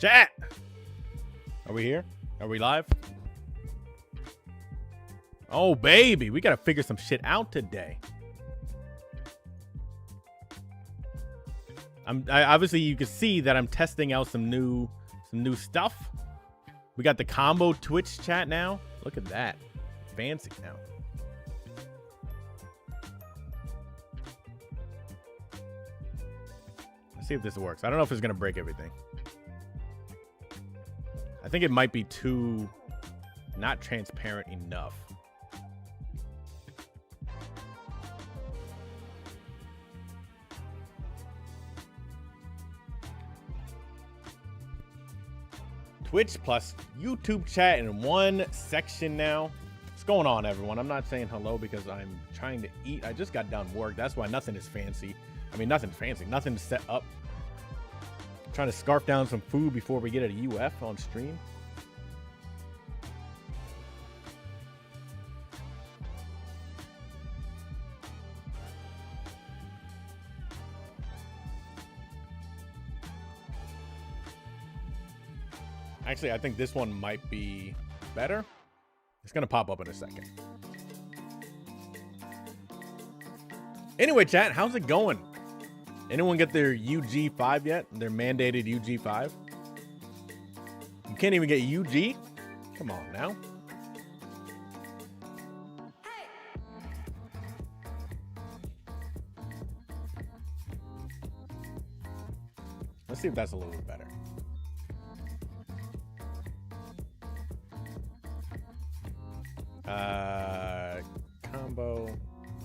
Chat! Are we here? Are we live? Oh, baby. We got to figure some shit out today. Obviously, you can see that I'm testing out some new stuff. We got the combo Twitch chat now. Look at that. Fancy now. Let's see if this works. I don't know if it's going to break everything. I think it might be too not transparent enough. Twitch plus YouTube chat in one section now. What's going on, everyone? I'm not saying hello because I'm trying to eat. I just got done work. That's why nothing is fancy. I mean, nothing's fancy. Nothing's set up. I'm trying to scarf down some food before we get a UF on stream. Actually, I think this one might be better. It's going to pop up in a second. Anyway, chat, how's it going? Anyone get their UG5 yet? Their mandated UG5? You can't even get UG? Come on now. Let's see if that's a little bit better. Combo.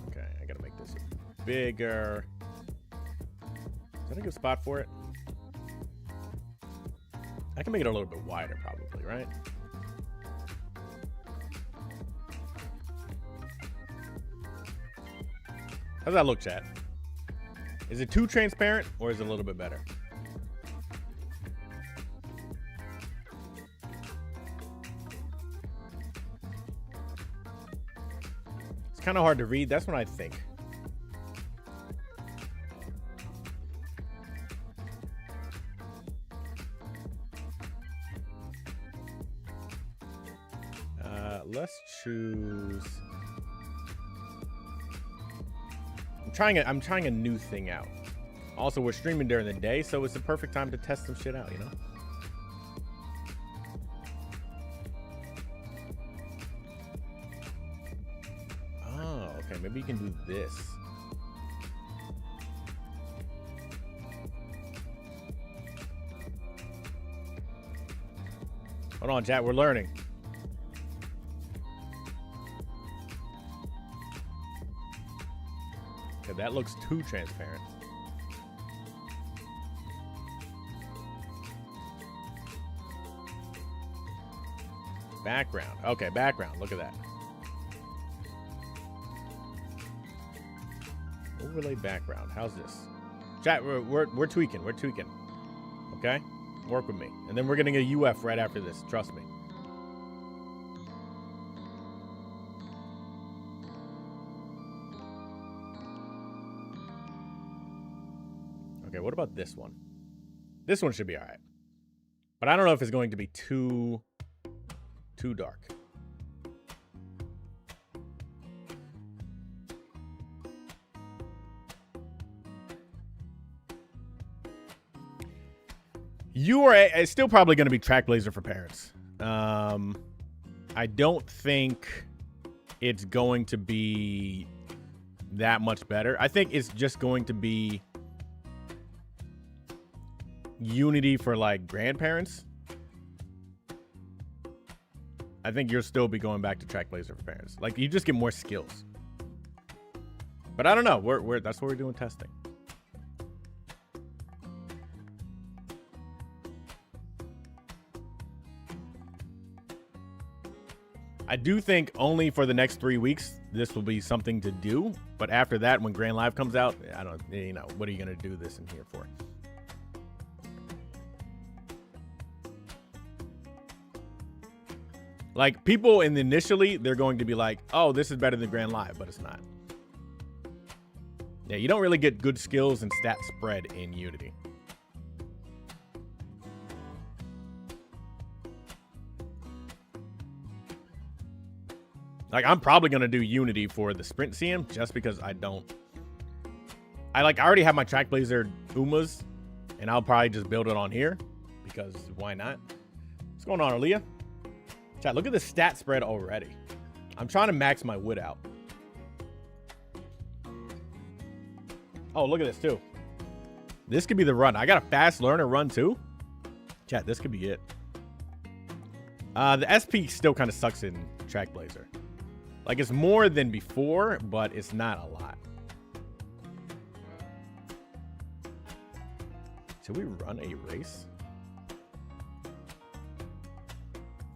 Okay, I gotta make this bigger. Is that a good spot for it? I can make it a little bit wider, probably, right? How's that look, chat? Is it too transparent, or is it a little bit better? It's kind of hard to read. That's what I think. Let's choose. I'm trying a new thing out. Also, we're streaming during the day, so it's the perfect time to test some shit out, you know? Okay, maybe you can do this. Hold on, chat. We're learning. Okay, that looks too transparent. Background. Okay, background. Look at that. Overlay background. How's this? Chat, we're tweaking. We're tweaking. Okay? Work with me. And then we're getting a UF right after this. Trust me. Okay, what about this one? This one should be all right. But I don't know if it's going to be too dark. You are still probably going to be Trackblazer for parents. I don't think it's going to be that much better. I think it's just going to be Unity for like grandparents. I think you'll still be going back to Trackblazer for parents. Like, you just get more skills. But I don't know. That's what we're doing testing. I do think only for the next 3 weeks this will be something to do. But after that, when Grand Live comes out, I don't, you know, what are you going to do this in here for? Like, people initially, they're going to be like, oh, this is better than Grand Live, but it's not. Yeah, you don't really get good skills and stat spread in Unity. Like, I'm probably going to do Unity for the Sprint CM just because I already have my Trackblazer Umas, and I'll probably just build it on here because why not? What's going on, Aaliyah? Chat, look at the stat spread already. I'm trying to max my wood out. Oh, look at this too. This could be the run. I got a fast learner run too. Chat, this could be it. The SP still kind of sucks in Trackblazer. Like, it's more than before, but it's not a lot. Should we run a race?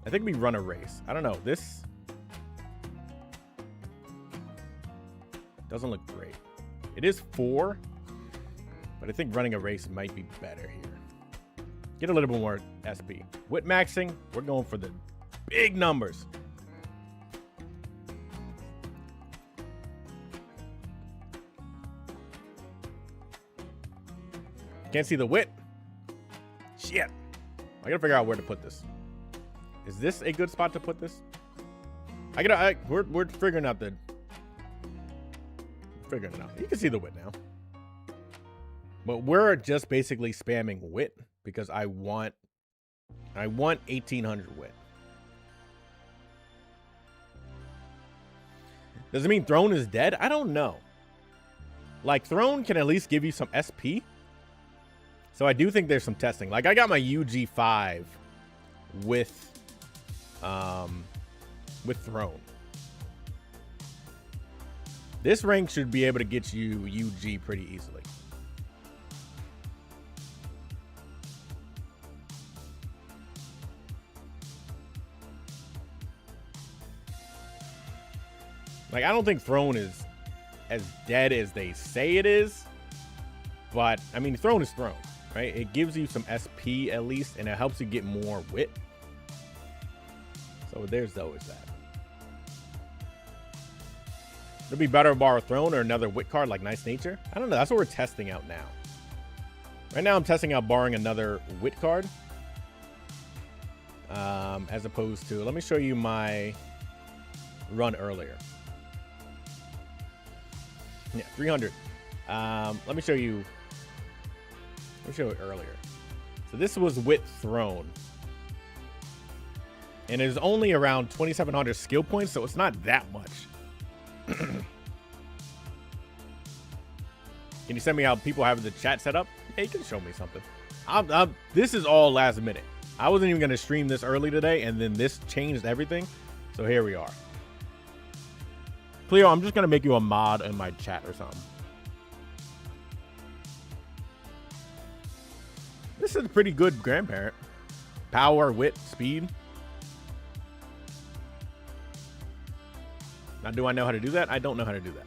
I think we run a race. I don't know. This doesn't look great. It is 4, but I think running a race might be better here. Get a little bit more SP. With maxing, we're going for the big numbers. Can't see the wit. Shit. I gotta figure out where to put this. Is this a good spot to put this? We're figuring out the. Figuring it out. You can see the wit now. But we're just basically spamming wit because I want 1800 wit. Does it mean Throne is dead? I don't know. Like, Throne can at least give you some SP. So I do think there's some testing. Like, I got my UG5 with Throne. This rank should be able to get you UG pretty easily. Like, I don't think Throne is as dead as they say it is. But, I mean, Throne is Throne, right? It gives you some SP at least, and it helps you get more wit. So there's always that. It'd be better to borrow Throne or another wit card like Nice Nature. I don't know. That's what we're testing out now. Right now, I'm testing out borrowing another wit card. As opposed to, let me show you my run earlier. Yeah, 300. Let me show you it earlier. So this was with Throne. And it is only around 2,700 skill points, so it's not that much. Can you send me how people have the chat set up? Yeah, you can show me something. This is all last minute. I wasn't even going to stream this early today, and then this changed everything. So here we are. Cleo, I'm just going to make you a mod in my chat or something. This is a pretty good grandparent. Power, wit, speed. Now, do I know how to do that? I don't know how to do that.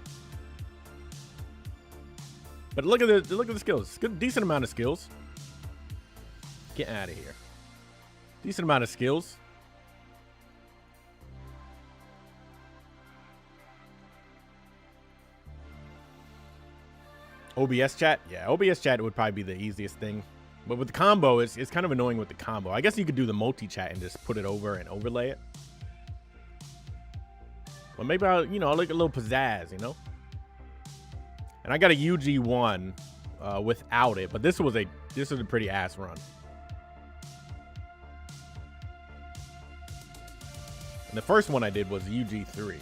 But look at the skills. Good, decent amount of skills. Get out of here. Decent amount of skills. OBS chat? Yeah, OBS chat would probably be the easiest thing. But with the combo, it's kind of annoying with the combo. I guess you could do the multi-chat and just put it over and overlay it. Well, maybe I'll like a little pizzazz, you know? And I got a UG1 without it, but this was a pretty ass run. And the first one I did was UG3.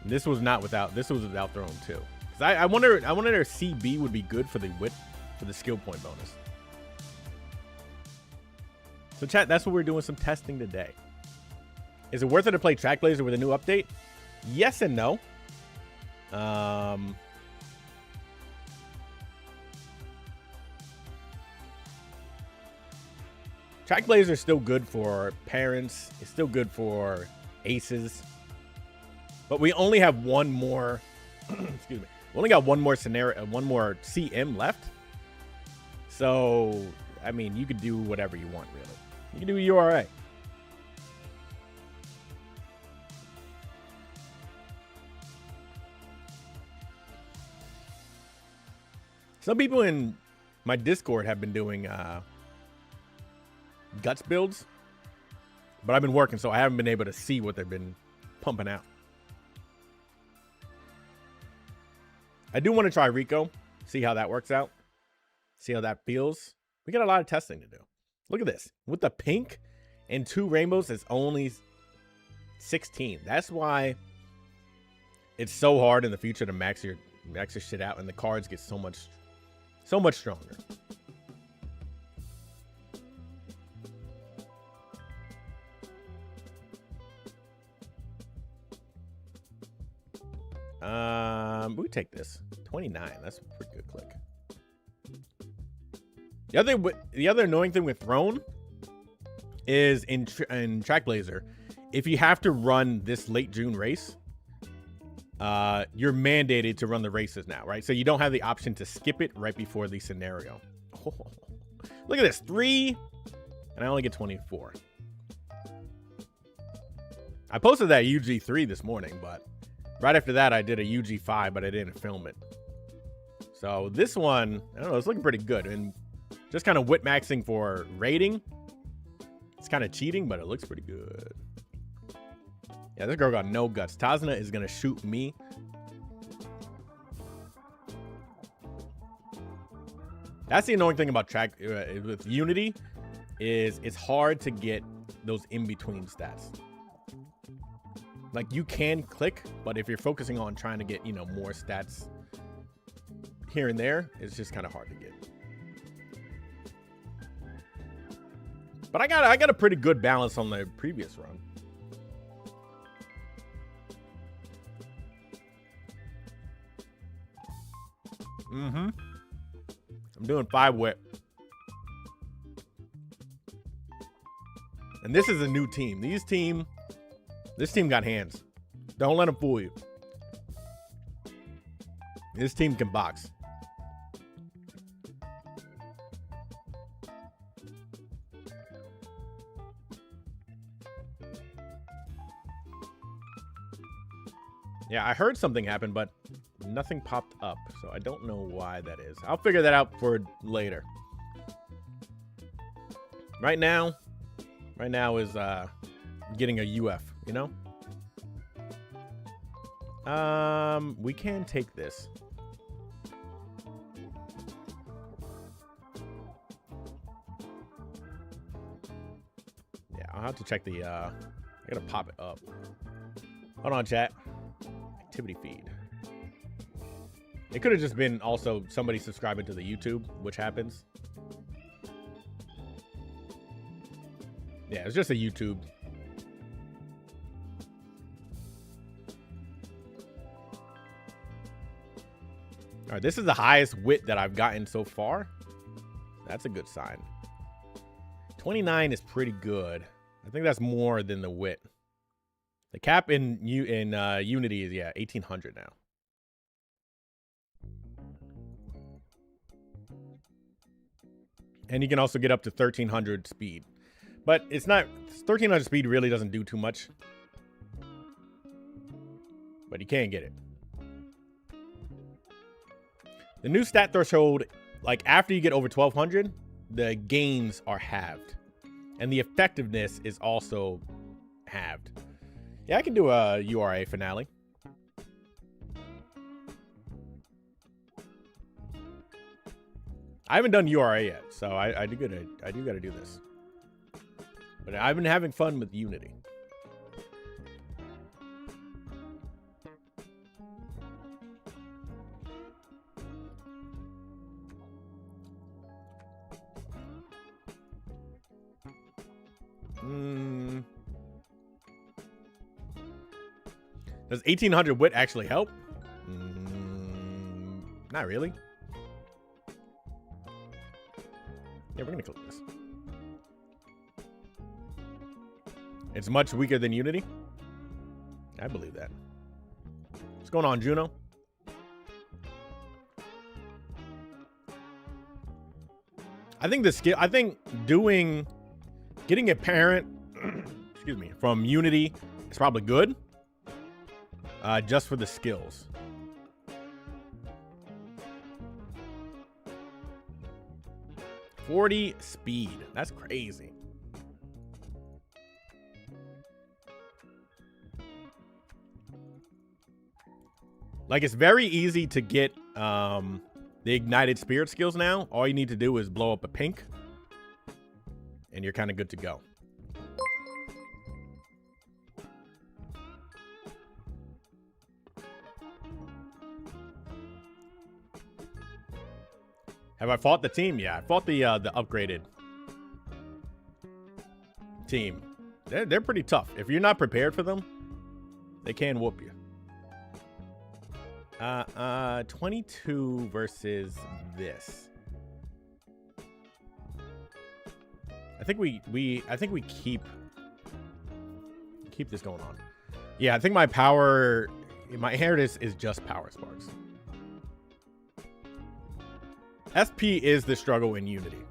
And this was without Throne too. Cause I wonder if CB would be good for the wit, for the skill point bonus. So chat, that's what we're doing, some testing today. Is it worth it to play Trackblazer with a new update? Yes and no. Trackblazer is still good for parents. It's still good for aces. But we only have one more. Excuse me. We only got one more scenario, one more CM left. So, I mean, you could do whatever you want, really. You can do a URA. Some people in my Discord have been doing guts builds, but I've been working, so I haven't been able to see what they've been pumping out. I do want to try Rico, see how that works out, see how that feels. We got a lot of testing to do. Look at this. With the pink and 2 rainbows, it's only 16. That's why it's so hard in the future to max your shit out, and the cards get so much stronger. We take this 29. That's a pretty good click. The other annoying thing with Throne is in Trackblazer, if you have to run this late June race, you're mandated to run the races now, right? So you don't have the option to skip it right before the scenario. Oh, look at this, 3, and I only get 24. I posted that UG3 this morning, but right after that, I did a UG5, but I didn't film it. So this one, I don't know, it's looking pretty good. And just kind of wit maxing for rating. It's kind of cheating, but it looks pretty good. Yeah, this girl got no guts. Tazna is going to shoot me. That's the annoying thing about track with Unity is it's hard to get those in-between stats. Like, you can click, but if you're focusing on trying to get, you know, more stats here and there, it's just kind of hard to get. But I got a pretty good balance on the previous run. I'm doing 5 whip. And this is a new team. This team got hands. Don't let them fool you. This team can box. Yeah, I heard something happen, but nothing popped up, so I don't know why that is. I'll figure that out for later. Right now is getting a UF, you know? We can take this. Yeah, I'll have to check the I gotta pop it up. Hold on, chat. Activity feed. It could have just been also somebody subscribing to the YouTube, which happens. Yeah, it's just a YouTube. All right, this is the highest wit that I've gotten so far. That's a good sign. 29 is pretty good. I think that's more than the wit. The cap in Unity is, yeah, 1800 now. And you can also get up to 1300 speed. But it's not, 1300 speed really doesn't do too much. But you can get it. The new stat threshold, like after you get over 1200, the gains are halved. And the effectiveness is also halved. Yeah, I can do a URA finale. I haven't done URA yet, so I do gotta do this. But I've been having fun with Unity. Does 1800 wit actually help? Not really. Yeah, we're gonna click this. It's much weaker than Unity. I believe that. What's going on, Juno? I think the skill. I think getting a parent, excuse me, from Unity is probably good. Just for the skills. .40 speed. That's crazy. Like, it's very easy to get the ignited spirit skills now. All you need to do is blow up a pink, and you're kind of good to go. Have I fought the team? Yeah, I fought the upgraded team. They're pretty tough. If you're not prepared for them, they can whoop you. 22 versus this. I think we keep this going on. Yeah, I think my inheritance is just power sparks. SP is the struggle in Unity.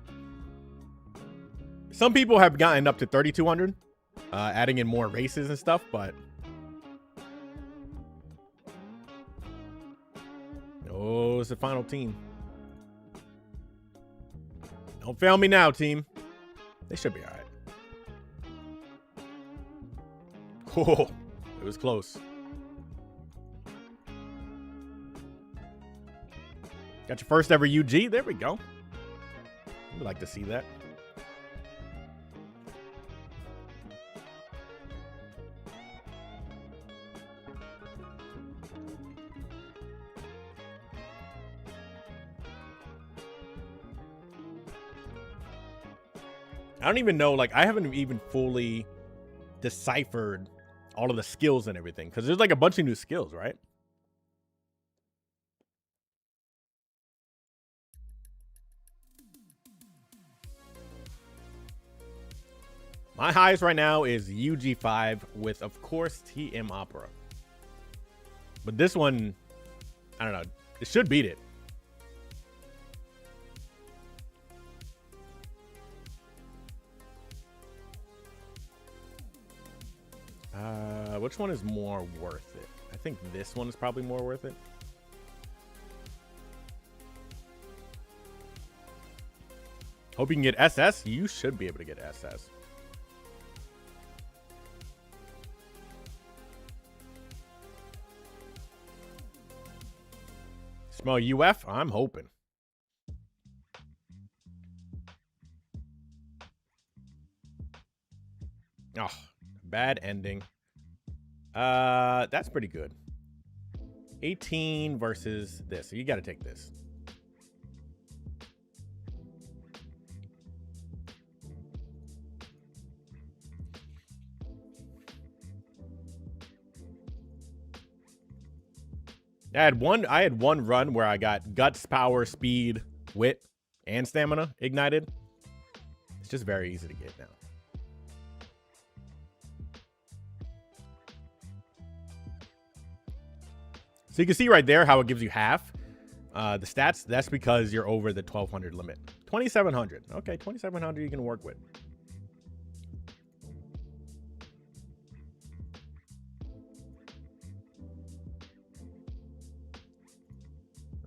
Some people have gotten up to 3,200, adding in more races and stuff, but oh, it's the final team. Don't fail me now, team. They should be all right. Oh, it was close. Got your first ever UG. There we go. We'd like to see that. I don't even know, like, I haven't even fully deciphered all of the skills and everything, because there's like a bunch of new skills, right? My highest right now is UG5 with, of course, TM Opera. But this one, I don't know, it should beat it. Which one is more worth it? I think this one is probably more worth it. Hope you can get SS. You should be able to get SS. Smell UF? I'm hoping. Oh, bad ending. That's pretty good. 18 versus this. So you got to take this. I had one run where I got guts, power, speed, wit, and stamina ignited. It's just very easy to get now. So you can see right there how it gives you half the stats. That's because you're over the 1,200 limit. 2,700. Okay, 2,700 you can work with.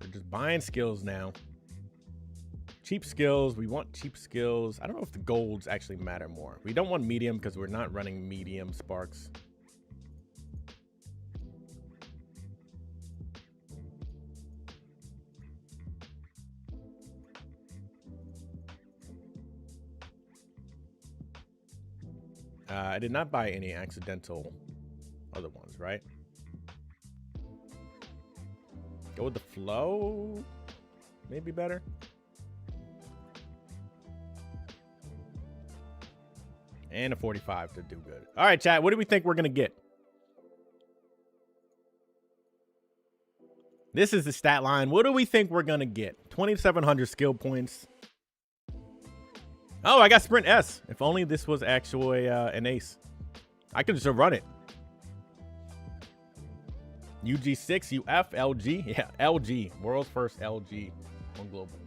We're just buying skills now. Cheap skills. We want cheap skills. I don't know if the golds actually matter more. We don't want medium because we're not running medium sparks. I did not buy any accidental other ones, right? Go with the flow. Maybe better. And a 45 to do good. All right, chat. What do we think we're going to get? This is the stat line. What do we think we're going to get? 2,700 skill points. Oh, I got Sprint S. If only this was actually an ace. I could just run it. UG6, UF, LG. Yeah, LG. World's first LG on global.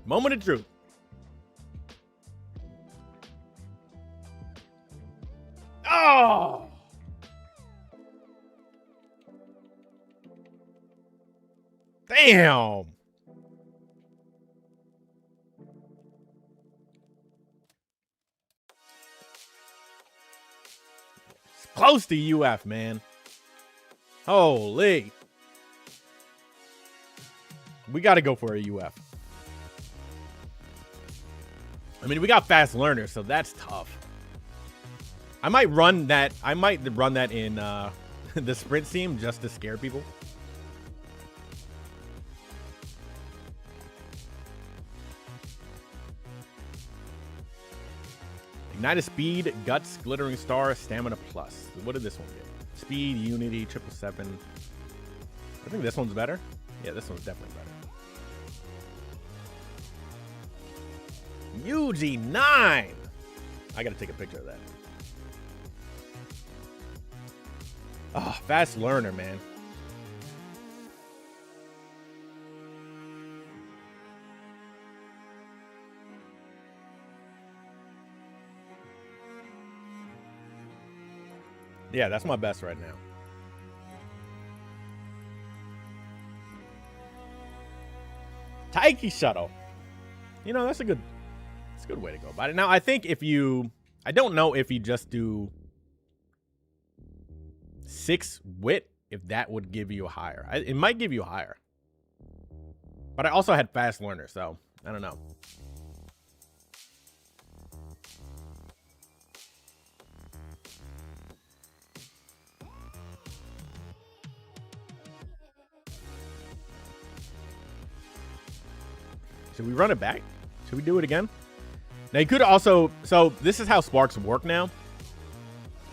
Moment of truth. Oh! Damn. Close to UF, man. Holy. We got to go for a UF. I mean, we got fast learners, so that's tough. I might run that. I might run that in the sprint team just to scare people. Ignited Speed, Guts, Glittering Star, Stamina Plus. What did this one get? Speed, Unity, 777. I think this one's better. Yeah, this one's definitely better. UG9. I gotta take a picture of that. Oh, fast learner, man. Yeah, that's my best right now. Taiki Shuttle. You know, that's a good way to go about it. Now, I think if you, I don't know if you just do 6 wit, if that would give you a higher. It might give you a higher. But I also had fast learner, so I don't know. Should we run it back? Should we do it again? Now you could also, so this is how sparks work now,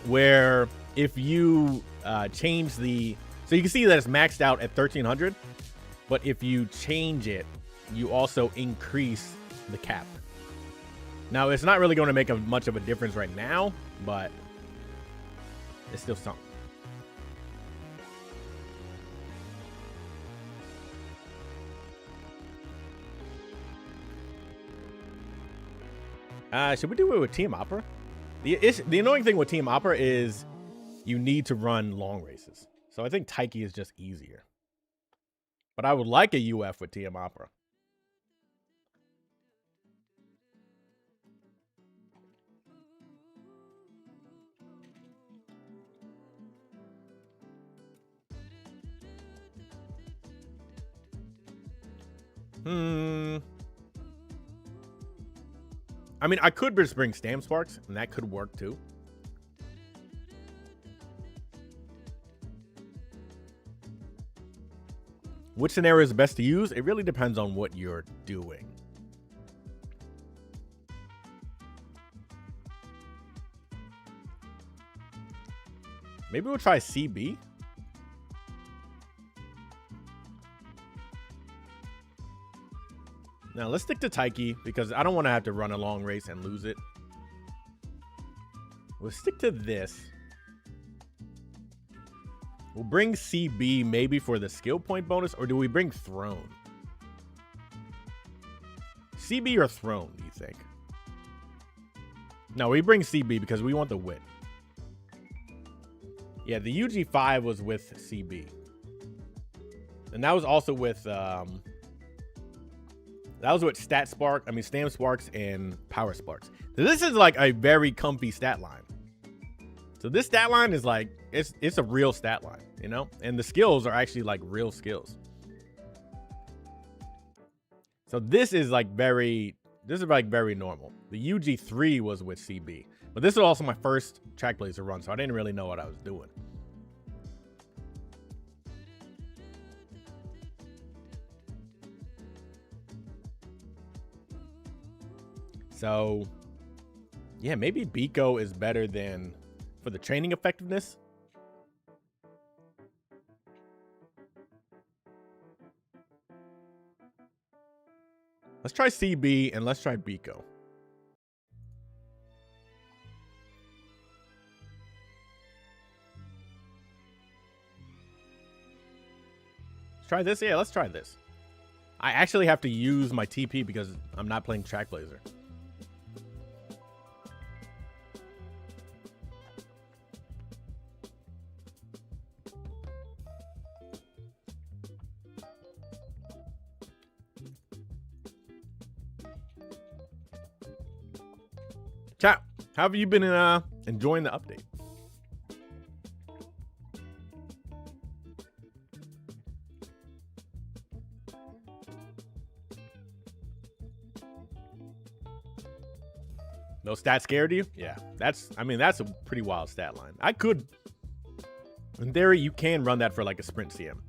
where if you change the, so you can see that it's maxed out at 1300, but if you change it, you also increase the cap. Now it's not really going to make much of a difference right now, but it's still something. Should we do it with Team Opera? The annoying thing with Team Opera is you need to run long races. So I think Taiki is just easier. But I would like a UF with Team Opera. I mean, I could just bring Stamp Sparks, and that could work too. Which scenario is best to use? It really depends on what you're doing. Maybe we'll try CB. Now let's stick to Taiki because I don't want to have to run a long race and lose it. We'll stick to this. We'll bring CB maybe for the skill point bonus, or do we bring Throne? CB or Throne, do you think? No, we bring CB because we want the wit. Yeah, the UG5 was with CB. And that was also with Stat Spark, Stamp Sparks and Power Sparks. So this is like a very comfy stat line. So this stat line is like, it's a real stat line, you know? And the skills are actually like real skills. So this is like very normal. The UG3 was with CB. But this is also my first Track Blazer run, so I didn't really know what I was doing. So, yeah, maybe Biko is better than for the training effectiveness. Let's try CB and let's try Biko. Let's try this. Yeah, let's try this. I actually have to use my TP because I'm not playing Track Blazer. Chat, how have you been enjoying the update? No stat scared you? Yeah, I mean, that's a pretty wild stat line. I could, in theory, you can run that for like a sprint CM.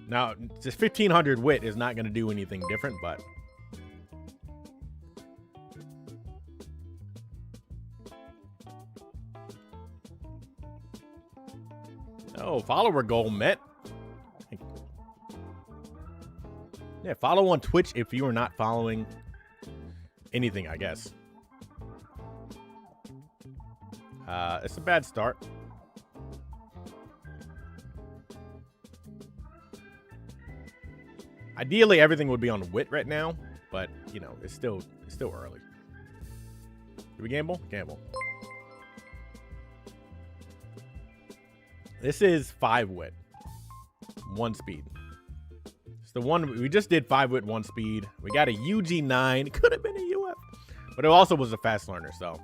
Now, just 1500 wit is not going to do anything different, but oh, follower goal met. Yeah, follow on Twitch if you are not following anything, I guess. It's a bad start. Ideally, everything would be on wit right now, but you know, it's still early. Do we gamble? Gamble. This is 5 wit, 1 speed. It's the one we just did. 5 wit, 1 speed. We got a UG9. Could have been a UF, but it also was a fast learner. So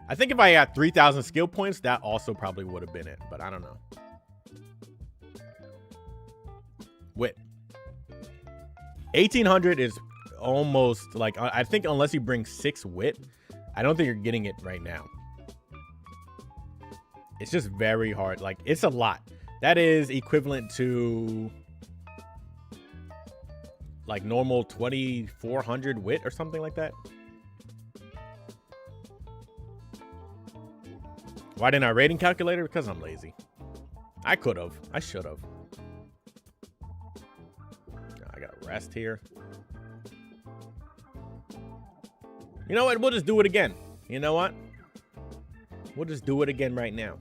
I think if I had 3,000 skill points, that also probably would have been it, but I don't know. Wit. 1,800 is almost like, I think unless you bring 6 wit, I don't think you're getting it right now. It's just very hard. Like, it's a lot. That is equivalent to like normal 2,400 wit or something like that. Why didn't I rating calculator? Because I'm lazy. I could have. I should have. I got to rest here. You know what? We'll just do it again. You know what? We'll just do it again right now.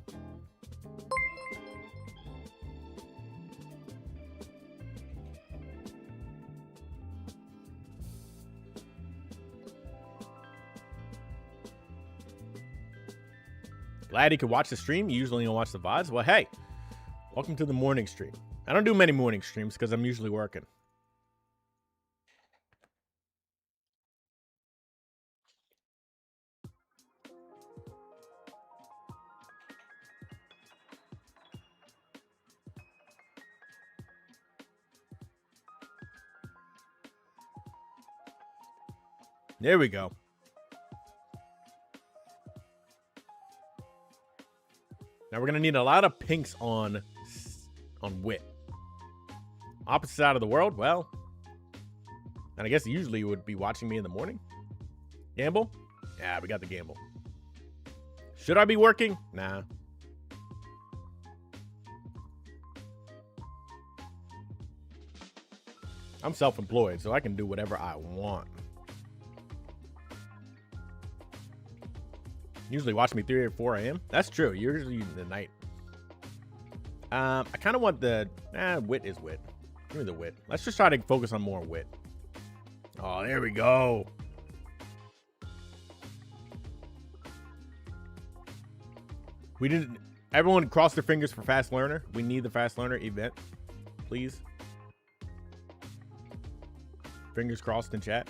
Glad you could watch the stream. You usually don't watch the VODs. Well, hey, welcome to the morning stream. I don't do many morning streams because I'm usually working. There we go. Now we're gonna need a lot of pinks on wit. Opposite side of the world, well, and I guess usually you would be watching me in the morning. Gamble? Yeah, we got the gamble. Should I be working? Nah. I'm self-employed, so I can do whatever I want. Usually watch me 3 or 4 a.m. That's true. Usually in the night. I kind of want the wit is wit. Give me the wit. Let's just try to focus on more wit. Oh, there we go. We didn't. Everyone cross their fingers for fast learner. We need the fast learner event, please. Fingers crossed in chat.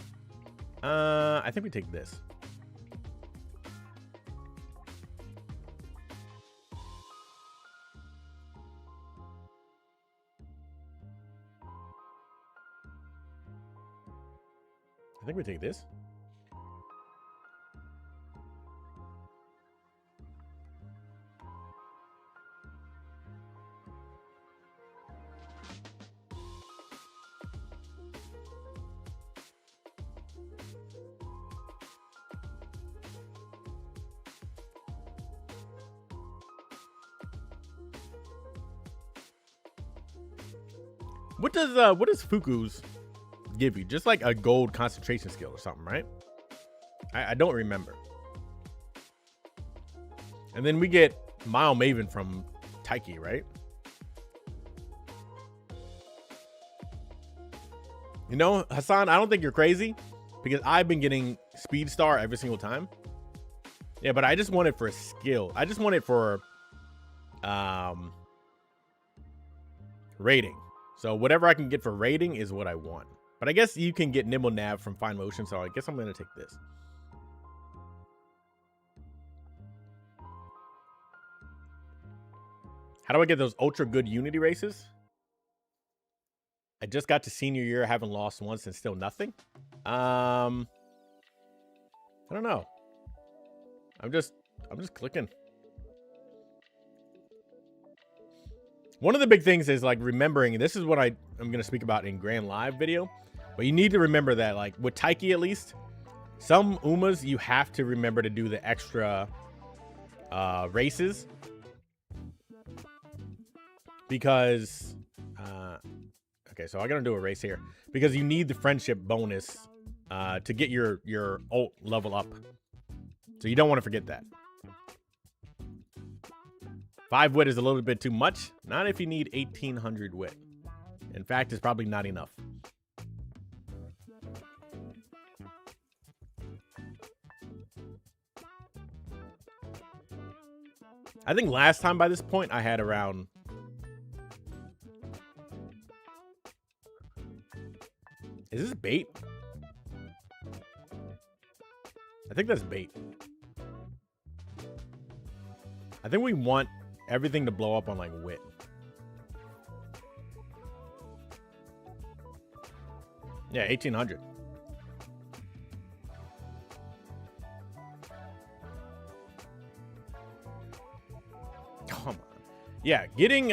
I think we take this. I think we take this. What does Fuku's give you? Just like a gold concentration skill or something, right? I don't remember. And then we get Mile Maven from Taiki, right? You know, Hassan, I don't think you're crazy because I've been getting Speed Star every single time. Yeah, but I just want it for a skill. I just want it for rating. So whatever I can get for rating is what I want. But I guess you can get Nimble Nav from Fine Motion, so I guess I'm going to take this. How do I get those ultra good Unity races? I just got to senior year, haven't lost once and still nothing. I don't know. I'm just clicking. One of the big things is like remembering, and this is what I'm going to speak about in Grand Live video, but you need to remember that like with Taiki at least, some Umas you have to remember to do the extra races because okay, so I'm gonna do a race here because you need the friendship bonus to get your ult level up, so you don't want to forget that. 5 wit is a little bit too much, not if you need 1800 wit. In fact, it's probably not enough. I think last time by this point I had around is this bait? I think that's bait. I think we want everything to blow up on like wit. Yeah, 1800. Come on. Yeah, getting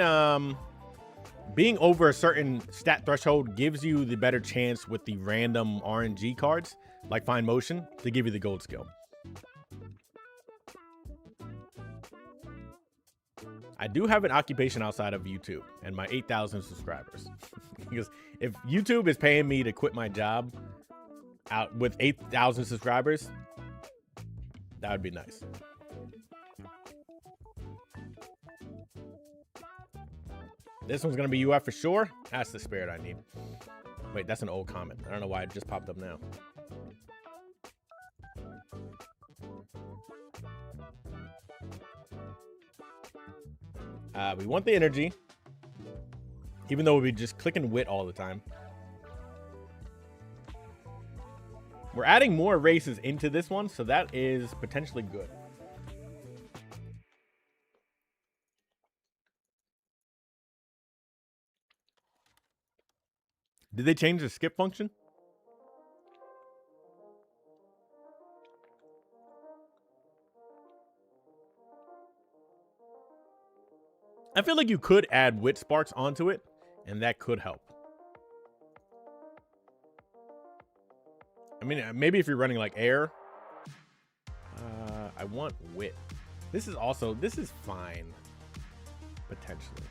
being over a certain stat threshold gives you the better chance with the random RNG cards, like Fine Motion, to give you the gold skill. I do have an occupation outside of YouTube and my 8,000 subscribers. Because if YouTube is paying me to quit my job out with 8,000 subscribers, that would be nice. This one's going to be UF for sure. That's the spirit I need. Wait, that's an old comment. I don't know why it just popped up now. We want the energy, even though we'll be just clicking wit all the time. We're adding more races into this one, so that is potentially good. Did they change the skip function? I feel like you could add wit sparks onto it, and that could help. I mean, maybe if you're running like air. I want wit. This is fine, potentially.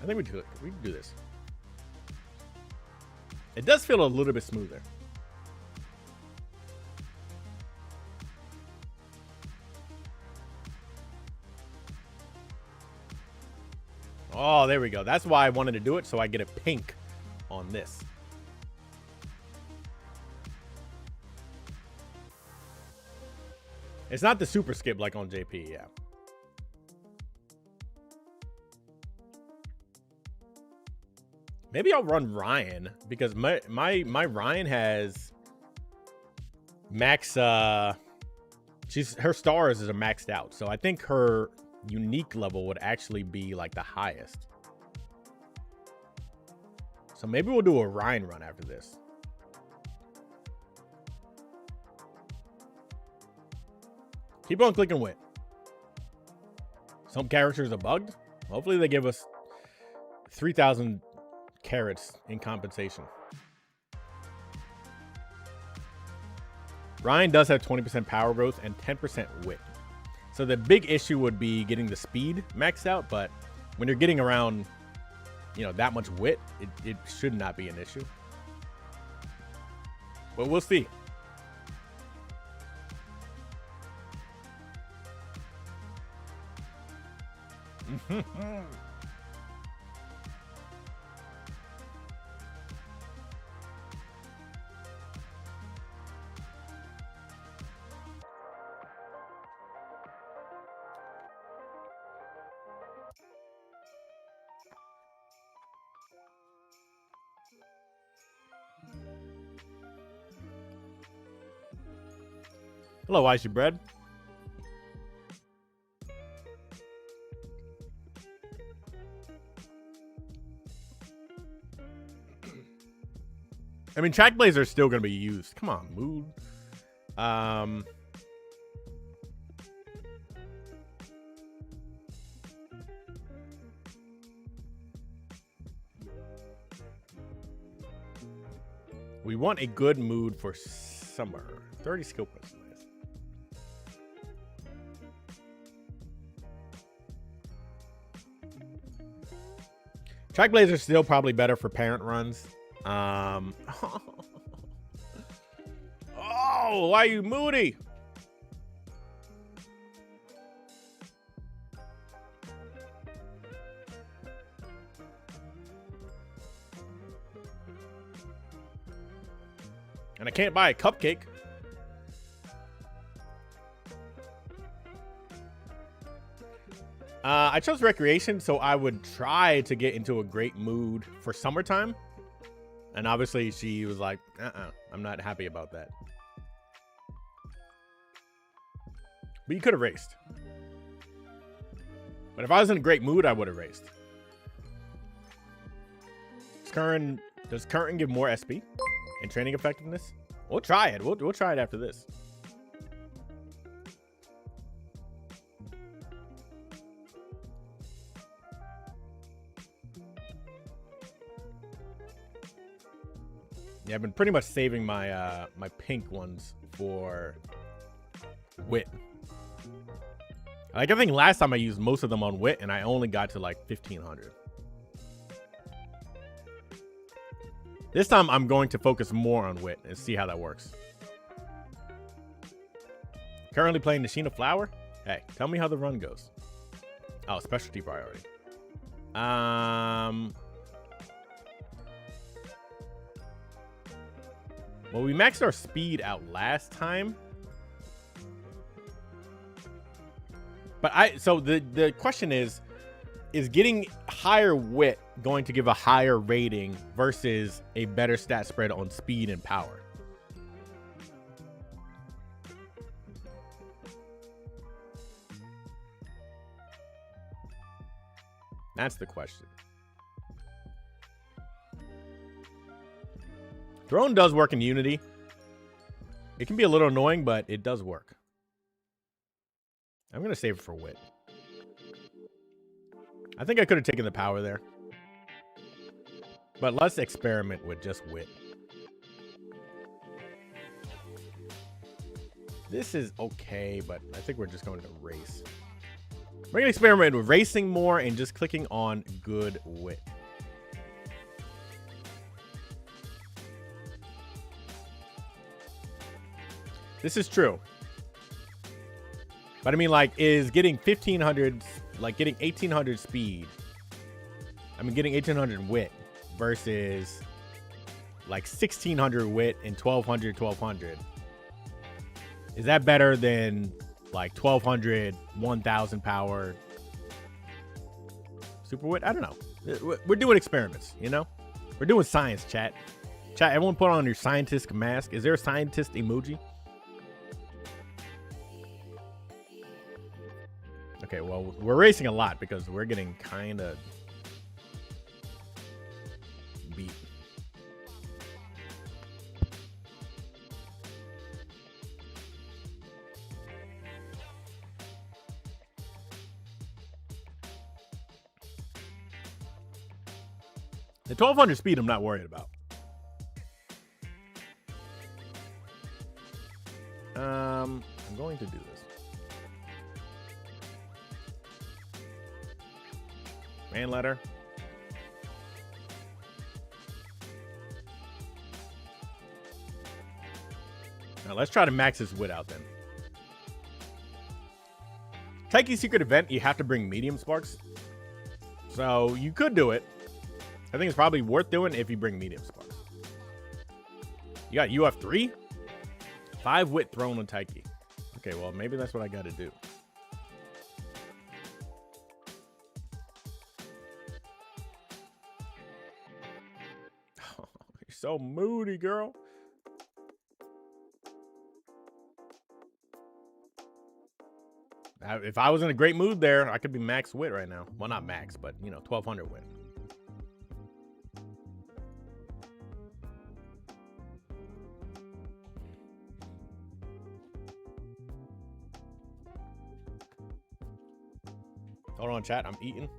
I think we can do this. It does feel a little bit smoother. Oh, there we go. That's why I wanted to do it, so I get a pink on this. It's not the super skip like on JP, yeah. Maybe I'll run Ryan because my Ryan has max her stars is a maxed out, so I think her unique level would actually be like the highest. So maybe we'll do a Ryan run after this. Keep on clicking wit. Some characters are bugged. Hopefully they give us 3,000 carrots in compensation. Ryan does have 20% power growth and 10% wit. So the big issue would be getting the speed maxed out, but when you're getting around, that much wit, it should not be an issue. But we'll see. Hello, Icy Bread. I mean, track blades are still going to be used. Come on, mood. We want a good mood for summer. 30 skill points. Nice. Track blades are still probably better for parent runs. Oh, why are you moody? And I can't buy a cupcake. I chose recreation, so I would try to get into a great mood for summertime. And obviously she was like, I'm not happy about that. But you could have raced. But if I was in a great mood, I would have raced. Does Current give more SP and training effectiveness? We'll try it. We'll try it after this. Yeah, I've been pretty much saving my my pink ones for wit. Like, I think last time I used most of them on wit, and I only got to like 1500. This time I'm going to focus more on wit and see how that works. Currently playing Nishina Flower. Hey, tell me how the run goes. Oh, specialty priority. Well, we maxed our speed out last time. But so the question is getting higher wit going to give a higher rating versus a better stat spread on speed and power? That's the question. Drone does work in Unity. It can be a little annoying, but it does work. I'm going to save it for wit. I think I could have taken the power there. But let's experiment with just wit. This is okay, but I think we're just going to race. We're going to experiment with racing more and just clicking on good wit. This is true. But I mean, like, is getting 1500, like getting 1800 speed, I mean, getting 1800 wit versus like 1600 wit and 1200. Is that better than like 1200, 1000 power super wit? I don't know. We're doing experiments, you know? We're doing science, chat. Chat, everyone put on your scientist mask. Is there a scientist emoji? Okay, well, we're racing a lot because we're getting kind of beat. The 1200 speed, I'm not worried about. I'm going to do this. Man letter. Now let's try to max his wit out then. Taiki secret event, you have to bring medium sparks. So you could do it. I think it's probably worth doing if you bring medium sparks. You got UF3? 5 wit thrown on Taiki. Okay, well, maybe that's what I got to do. So moody, girl. If I was in a great mood there, I could be max wit right now. Well, not max, but, you know, 1200 wit. Hold on, chat. I'm eating.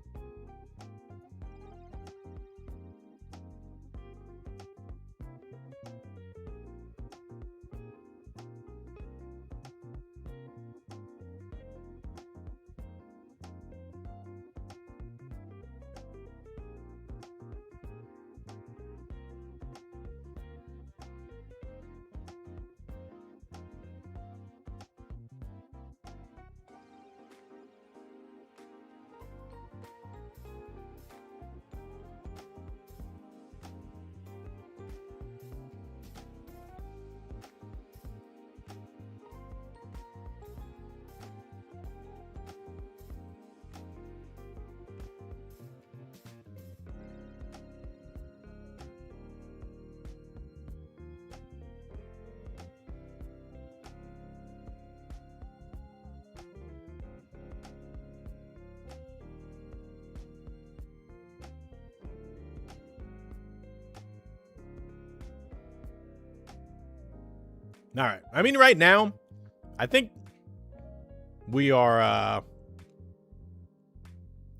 All right. I mean, right now, I think we are,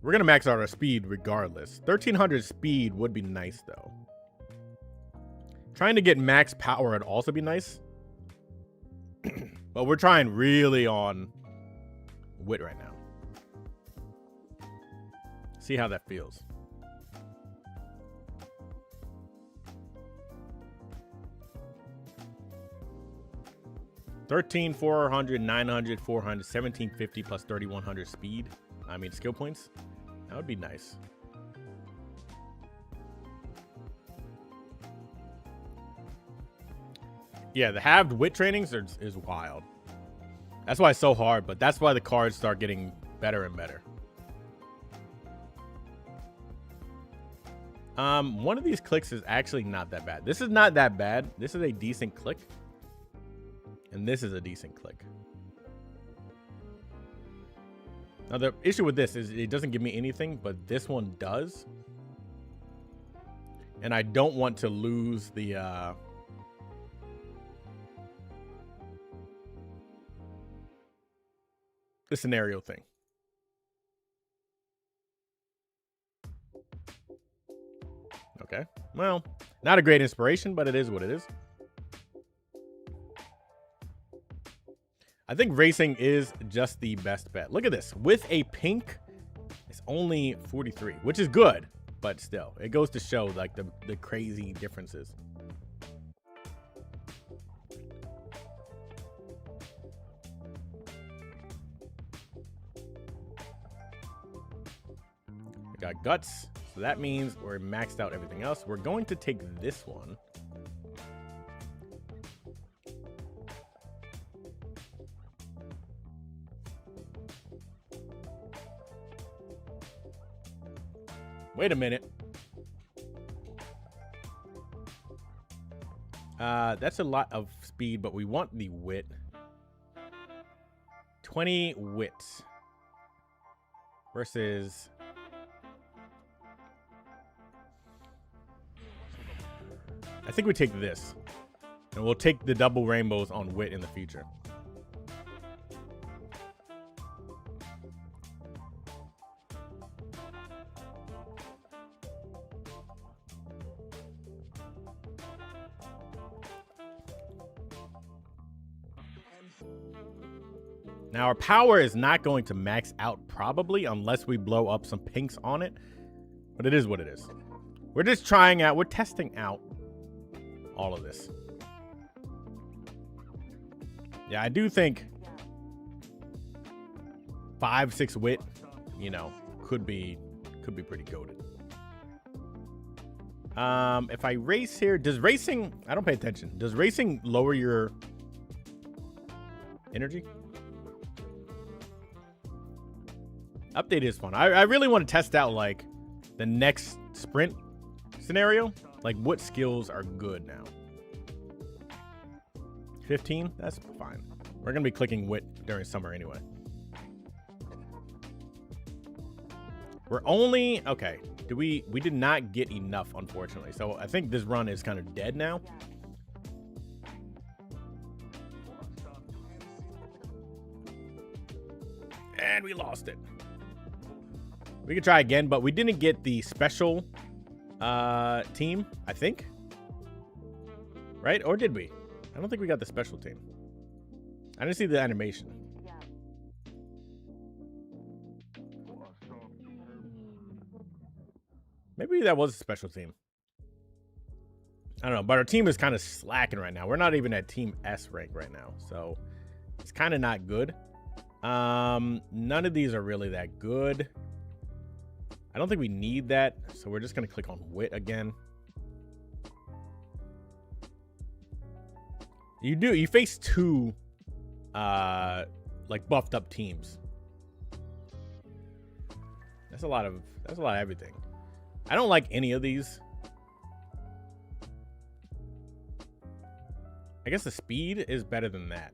we're going to max out our speed regardless. 1300 speed would be nice, though. Trying to get max power would also be nice. But we're trying really on wit right now. See how that feels. $13, $400, $900, $400, $1,750 plus 3,100 speed. I mean, skill points. That would be nice. Yeah, the halved wit trainings is wild. That's why it's so hard, but that's why the cards start getting better and better. One of these clicks is actually not that bad. This is not that bad. This is a decent click. And this is a decent click. Now, the issue with this is it doesn't give me anything, but this one does. And I don't want to lose the scenario thing. Okay. Well, not a great inspiration, but it is what it is. I think racing is just the best bet. Look at this. With a pink, it's only 43, which is good, but still, it goes to show like the crazy differences. We got guts, so that means we're maxed out everything else. We're going to take this one. Wait a minute. That's a lot of speed, but we want the wit. 20 wit versus I think we take this. And we'll take the double rainbows on wit in the future. Now, our power is not going to max out probably unless we blow up some pinks on it. But it is what it is. We're just trying out. We're testing out all of this. Yeah, I do think 5-6 wit, you know, could be pretty goated. If I race here, does racing, I don't pay attention. Does racing lower your energy? Update is fun. I really want to test out like the next sprint scenario. Like what skills are good now. 15, that's fine. We're gonna be clicking wit during summer anyway. We're only, okay. We did not get enough, unfortunately. So I think this run is kind of dead now. And we lost it. We could try again, but we didn't get the special team, I think. Right? Or did we? I don't think we got the special team. I didn't see the animation. Maybe that was a special team. I don't know, but our team is kind of slacking right now. We're not even at Team S rank right now, so it's kind of not good. None of these are really that good. I don't think we need that, so we're just gonna click on Wit again. You face two like buffed up teams. That's a lot of everything. I don't like any of these. I guess the speed is better than that.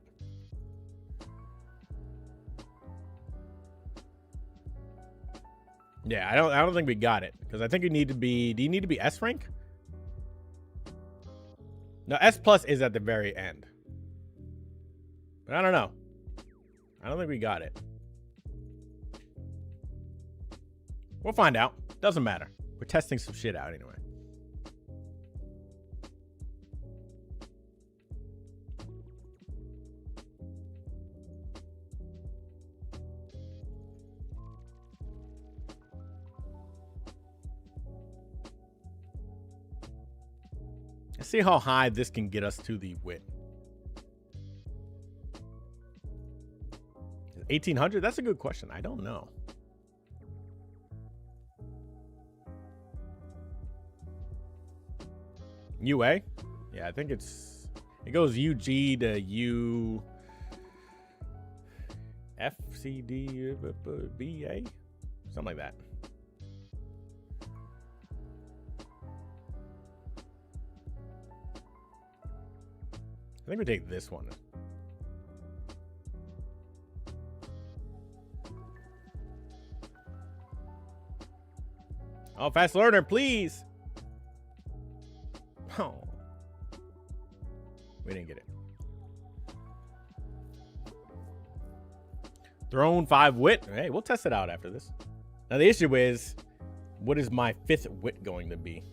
Yeah, I don't think we got it, because I think you need to be. Do you need to be S rank? No, S plus is at the very end. But I don't know. I don't think we got it. We'll find out. Doesn't matter. We're testing some shit out anyway. Let's see how high this can get us to the Wit. 1800? That's a good question. I don't know. UA? Yeah, I think it goes UG to U FCD BA? Something like that. I think we take this one. Oh, fast learner, please. Oh. We didn't get it. Throne 5 Wit. Hey, we'll test it out after this. Now, the issue is, what is my 5th Wit going to be?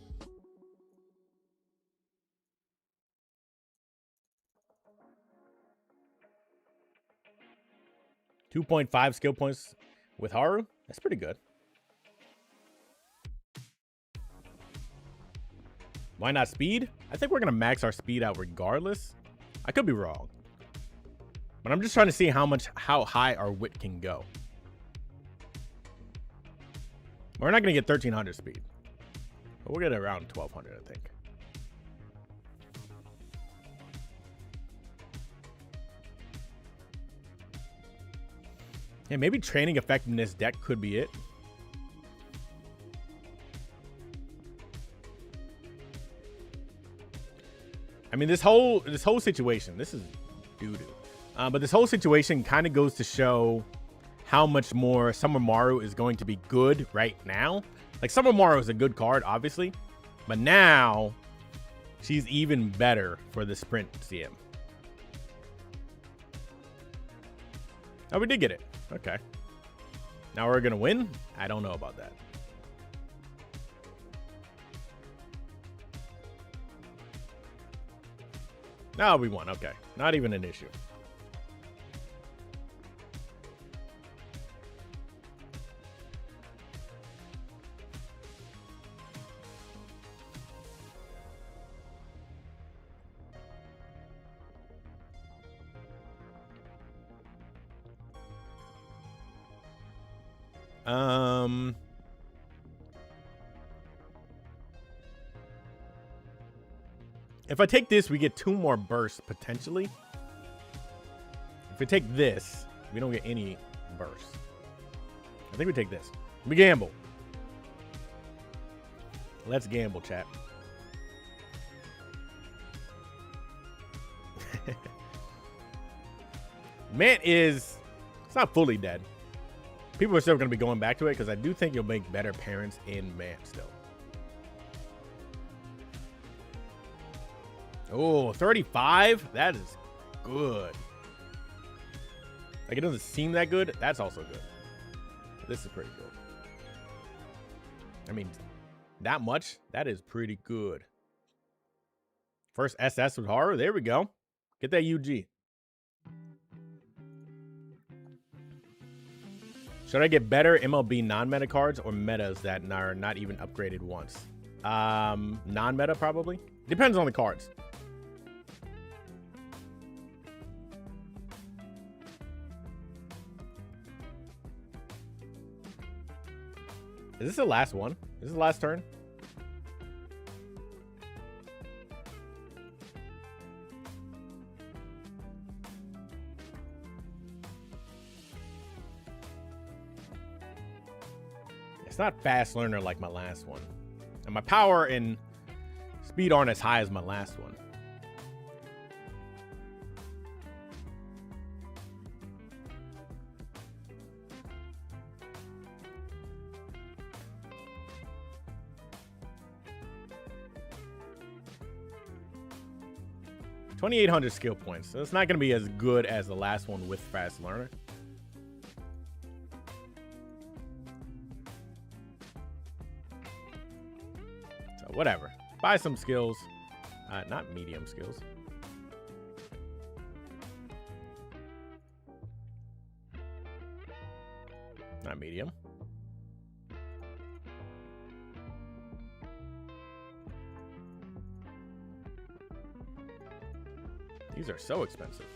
.5 skill points with Haru. That's pretty good. Why not speed? I think we're going to max our speed out regardless. I could be wrong. But I'm just trying to see how high our Wit can go. We're not going to get 1300 speed. But we'll get around 1200, I think. Yeah, maybe training effectiveness deck could be it. I mean, this whole situation, this is doo-doo. But this whole situation kind of goes to show how much more Summermaru is going to be good right now. Like, Summermaru is a good card, obviously. But now, she's even better for the Sprint CM. Oh, we did get it. Okay. Now we're going to win? I don't know about that. No, we won. Okay. Not even an issue. If I take this, we get 2 more bursts potentially. If we take this, we don't get any bursts. I think we take this. We gamble. Let's gamble, chat. Mant it's not fully dead. People are still going to be going back to it because I do think you'll make better parents in Mant still. Oh, 35? That is good. Like, it doesn't seem that good. That's also good. This is pretty good. I mean, that much? That is pretty good. First SS with horror. There we go. Get that UG. Should I get better MLB non-meta cards or metas that are not even upgraded once? Non-meta probably. Depends on the cards. Is this the last one? Is this the last turn? It's not fast learner like my last one. And my power and speed aren't as high as my last one. $2,800 skill points. So it's not going to be as good as the last one with fast learner. So whatever. Buy some skills. Not medium skills. Not medium. These are so expensive.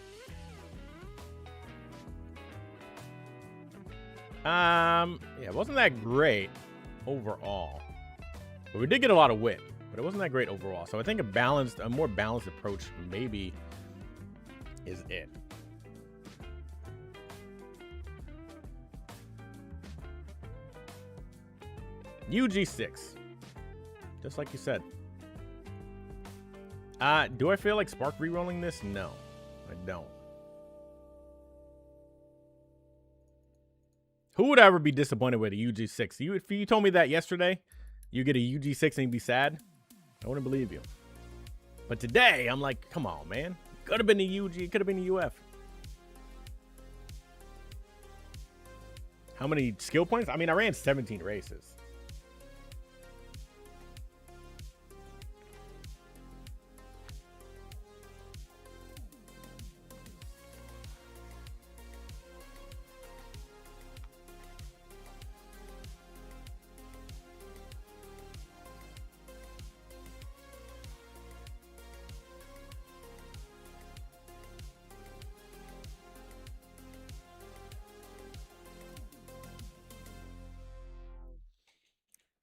Yeah, it wasn't that great overall. But we did get a lot of wit, but it wasn't that great overall. So I think a more balanced approach maybe is it. UG6. Just like you said. Do I feel like Spark rerolling this? No, I don't. Who would ever be disappointed with a UG6? If you told me that yesterday, you get a UG6 and you'd be sad, I wouldn't believe you. But today, I'm like, come on, man. Could have been a UG, could have been a UF. How many skill points? I mean, I ran 17 races.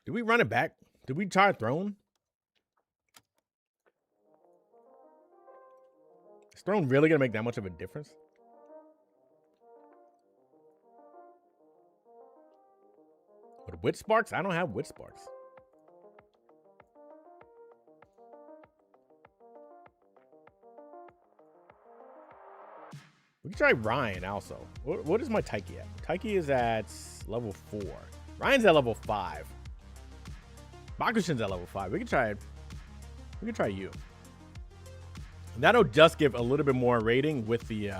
Did we run it back? Did we try Throne? Is Throne really going to make that much of a difference? With Wit Sparks? I don't have Wit Sparks. We can try Ryan also. What is my Taiki at? Taiki is at level 4. Ryan's at level 5. Bakushin's at level 5. We can try it. We can try you. And that'll just give a little bit more rating with the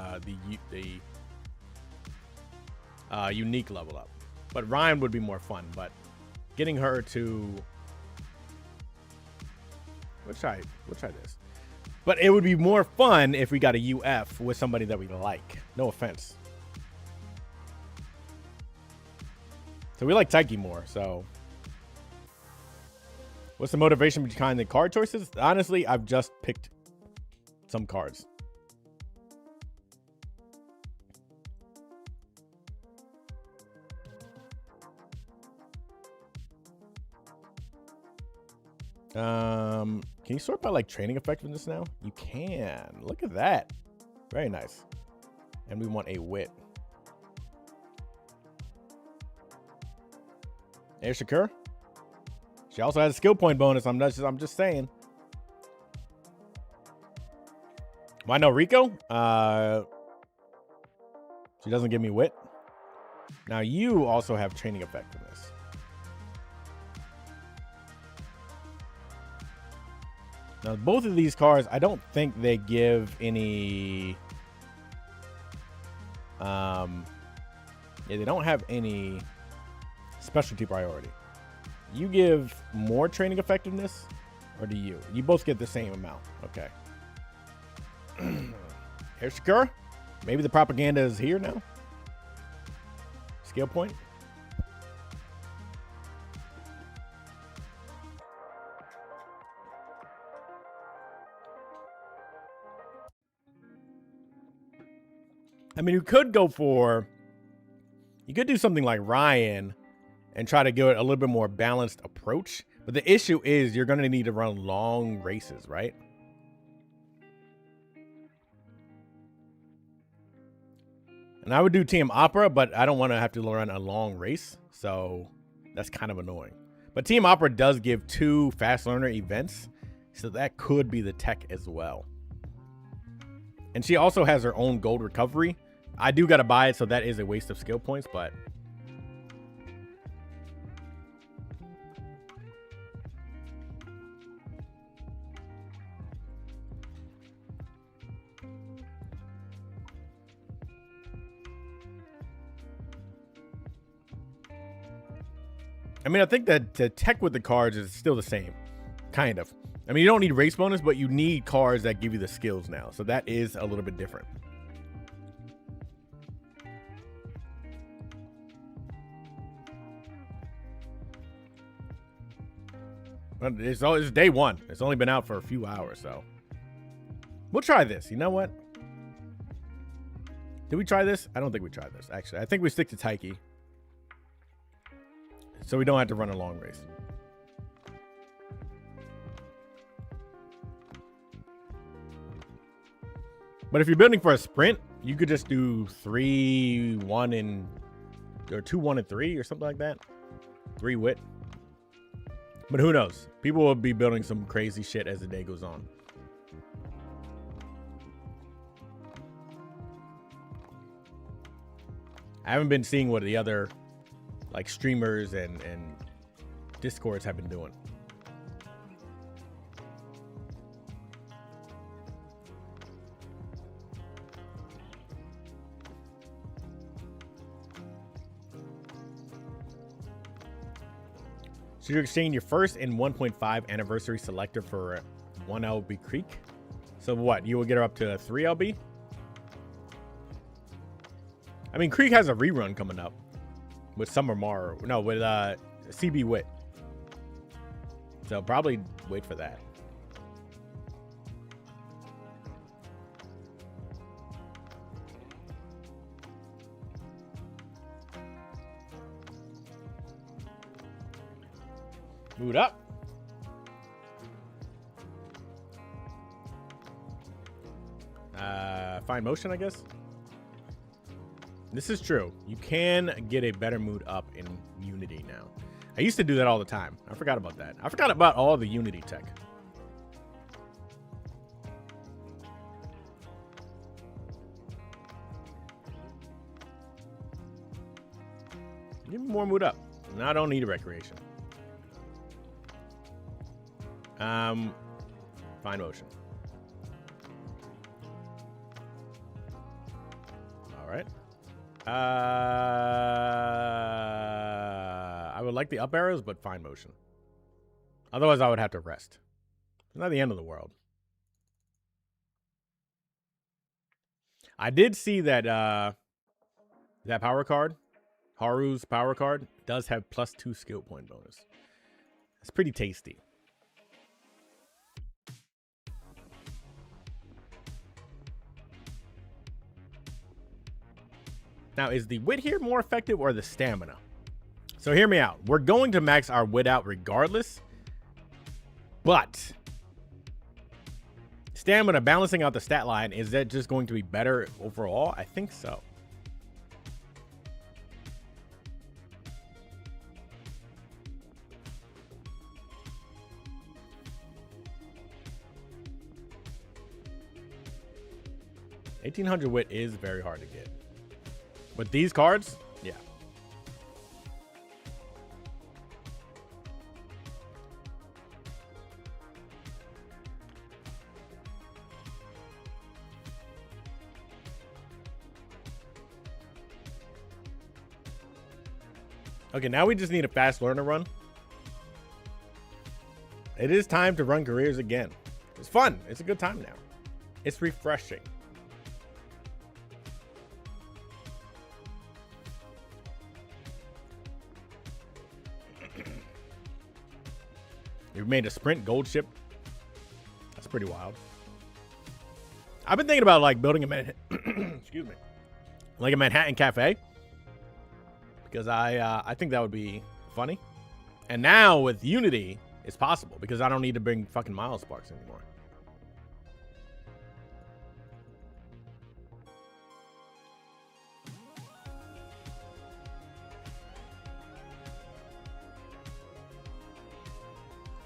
unique level up. But Ryan would be more fun. But getting her to we'll try this. But it would be more fun if we got a UF with somebody that we like. No offense. So we like Taiki more. So what's the motivation behind the card choices? Honestly, I've just picked some cards. Can you sort by like training effectiveness now? You can. Look at that. Very nice. And we want a wit. Air Shakur. She also has a skill point bonus. I'm just saying. Why no Rico? She doesn't give me wit. Now you also have training effectiveness. Now both of these cards, I don't think they give any. Yeah, they don't have any specialty priority. You give more training effectiveness, or do you? You both get the same amount. Okay. Here's Sakura. Maybe the propaganda is here now. Skill point. I mean, you could do something like Ryan and try to give it a little bit more balanced approach. But the issue is you're going to need to run long races, right? And I would do Team Opera, but I don't want to have to run a long race. So that's kind of annoying. But Team Opera does give 2 fast learner events. So that could be the tech as well. And she also has her own gold recovery. I do got to buy it, so that is a waste of skill points, but... I mean, I think that the tech with the cards is still the same. Kind of. I mean, you don't need race bonus, but you need cards that give you the skills now. So that is a little bit different. But it's day 1. It's only been out for a few hours, so. We'll try this. You know what? Did we try this? I don't think we tried this, actually. I think we stick to Taiki. So we don't have to run a long race. But if you're building for a sprint, you could just do 3, 1, and... or 2, 1, and 3, or something like that. 3 wit. But who knows? People will be building some crazy shit as the day goes on. I haven't been seeing what the other like streamers and discords have been doing. So you're exchanging your first and 1.5 anniversary selector for 1 LB Creek. So what? You will get her up to 3 LB? I mean, Creek has a rerun coming up with Summer Mar. No, with CB Wit. So probably wait for that. Mood up. Fine motion, I guess. This is true. You can get a better mood up in Unity now. I used to do that all the time. I forgot about that. I forgot about all the Unity tech. Give me more mood up. No, I don't need a recreation. Fine motion. All right. I would like the up arrows, but fine motion. Otherwise, I would have to rest. It's not the end of the world. I did see that that power card, Haru's power card, does have +2 skill point bonus. It's pretty tasty. Now, is the wit here more effective or the stamina? So hear me out. We're going to max our wit out regardless. But stamina, balancing out the stat line, is that just going to be better overall? I think so. $1,800 wit is very hard to get. With these cards, yeah. Okay, now we just need a fast learner run. It is time to run careers again. It's fun. It's a good time now. It's refreshing. You've made a sprint gold ship. That's pretty wild. I've been thinking about like building a excuse me, like a Manhattan cafe, because I think that would be funny. And now with Unity, it's possible because I don't need to bring fucking Miles Sparks anymore.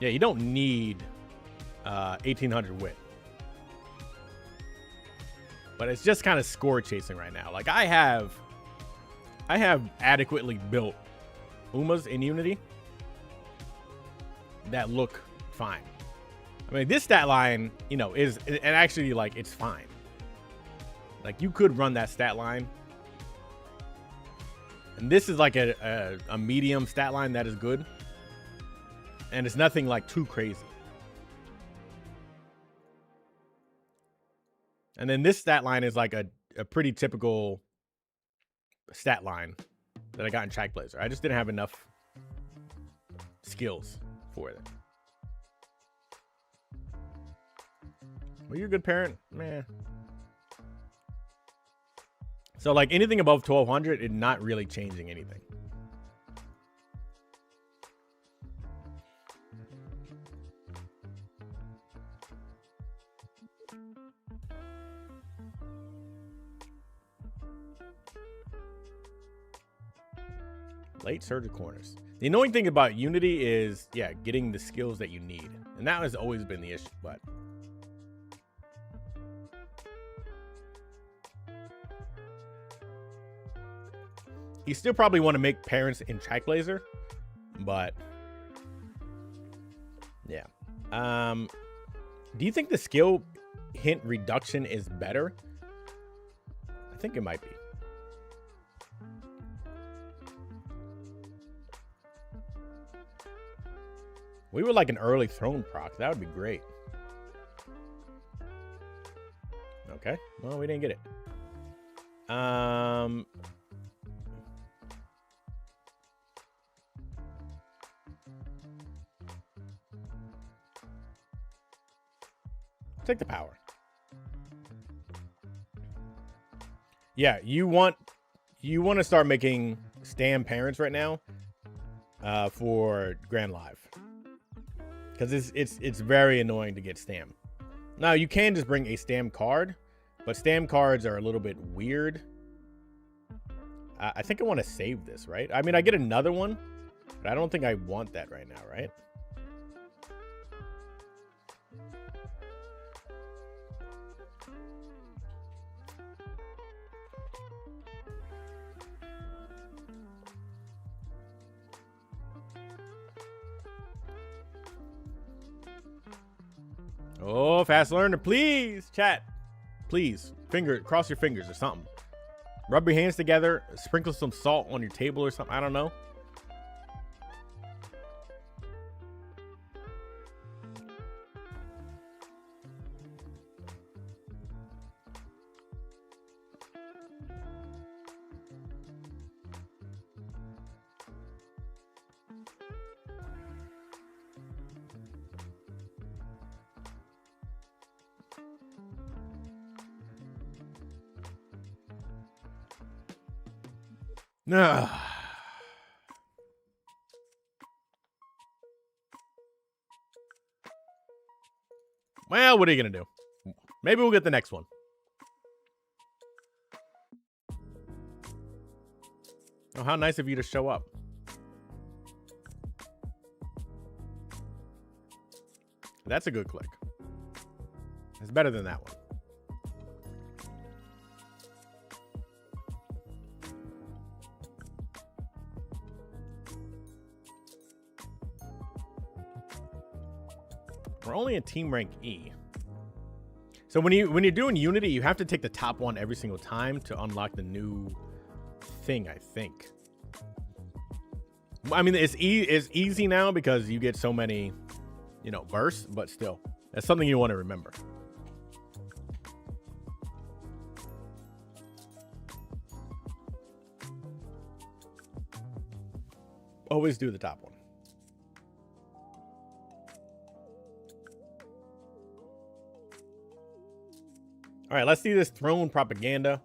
Yeah, you don't need 1800 wit. But it's just kind of score chasing right now. Like I have adequately built Umas in Unity that look fine. I mean, this stat line, you know, is and actually like it's fine. Like you could run that stat line. And this is like a medium stat line that is good. And it's nothing like too crazy. And then this stat line is like a pretty typical stat line that I got in Trackblazer. I just didn't have enough skills for it. Were you a good parent? Man. So like anything above 1200 is not really changing anything. Late surge corners. The annoying thing about Unity is, yeah, getting the skills that you need. And that has always been the issue, but... You still probably want to make parents in Trackblazer, but... Yeah. Do you think the skill hint reduction is better? I think it might be. We were like an early throne proc. That would be great. Okay. Well, we didn't get it. Take the power. Yeah, you want to start making Stam parents right now for Grand Live. Because it's very annoying to get Stam. Now, you can just bring a Stam card, but Stam cards are a little bit weird. I think I want to save this, right? I mean, I get another one, but I don't think I want that right now, right? Oh, fast learner, please, chat. Please, cross your fingers or something. Rub your hands together, sprinkle some salt on your table or something. I don't know. No. Well, what are you gonna do? Maybe we'll get the next one. Oh, how nice of you to show up. That's a good click. It's better than that one. We're only in team rank E. So when you're doing Unity, you have to take the top one every single time to unlock the new thing, I think. I mean, it's easy now because you get so many you know, verse, but still, that's something you want to remember. Always do the top one. All right, let's see this throne propaganda.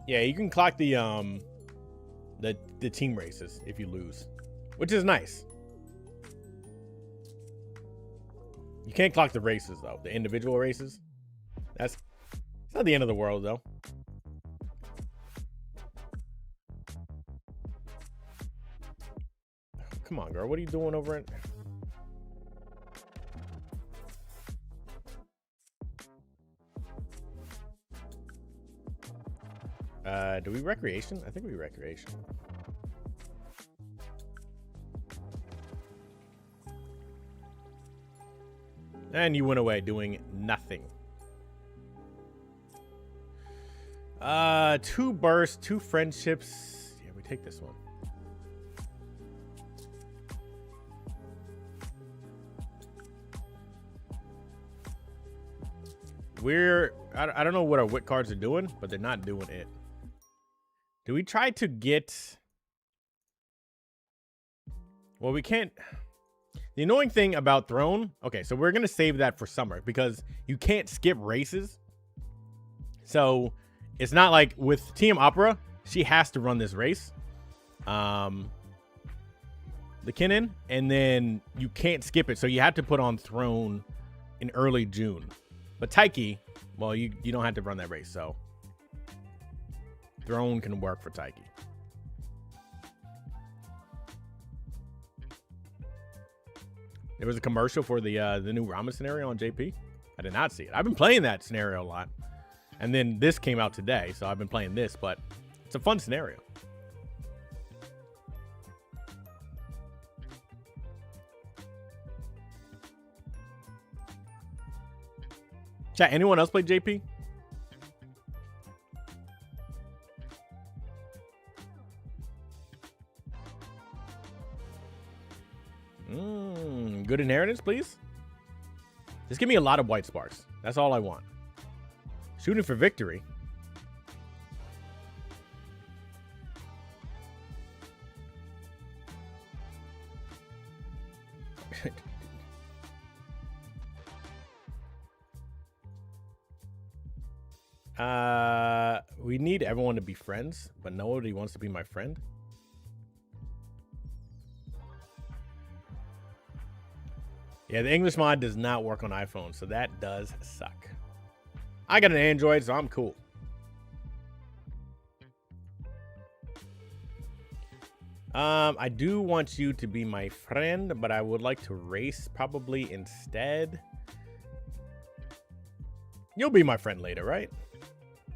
Yeah, you can clock the team races if you lose, which is nice. You can't clock the races though, the individual races. It's not the end of the world though. Come on, girl. What are you doing over it? Do we recreation? I think we recreation. And you went away doing nothing. 2 bursts, 2 friendships. Yeah, we take this one. I don't know what our wit cards are doing, but they're not doing it. Do we try to get... Well, we can't... The annoying thing about Throne... Okay, so we're going to save that for summer because you can't skip races. So it's not like with Team Opera, she has to run this race. The Kinnan, and then you can't skip it. So you have to put on Throne in early June. But Taiki, well, you don't have to run that race, so Throne can work for Taiki. There was a commercial for the new ramen scenario on JP. I did not see it. I've been playing that scenario a lot. And then this came out today, so I've been playing this, but it's a fun scenario. Chat, anyone else play JP? Good inheritance, please. Just give me a lot of white sparks. That's all I want. Shooting for victory. We need everyone to be friends, but nobody wants to be my friend. Yeah, the English mod does not work on iPhone, so that does suck. I got an Android, so I'm cool. I do want you to be my friend, but I would like to race probably instead. You'll be my friend later, right?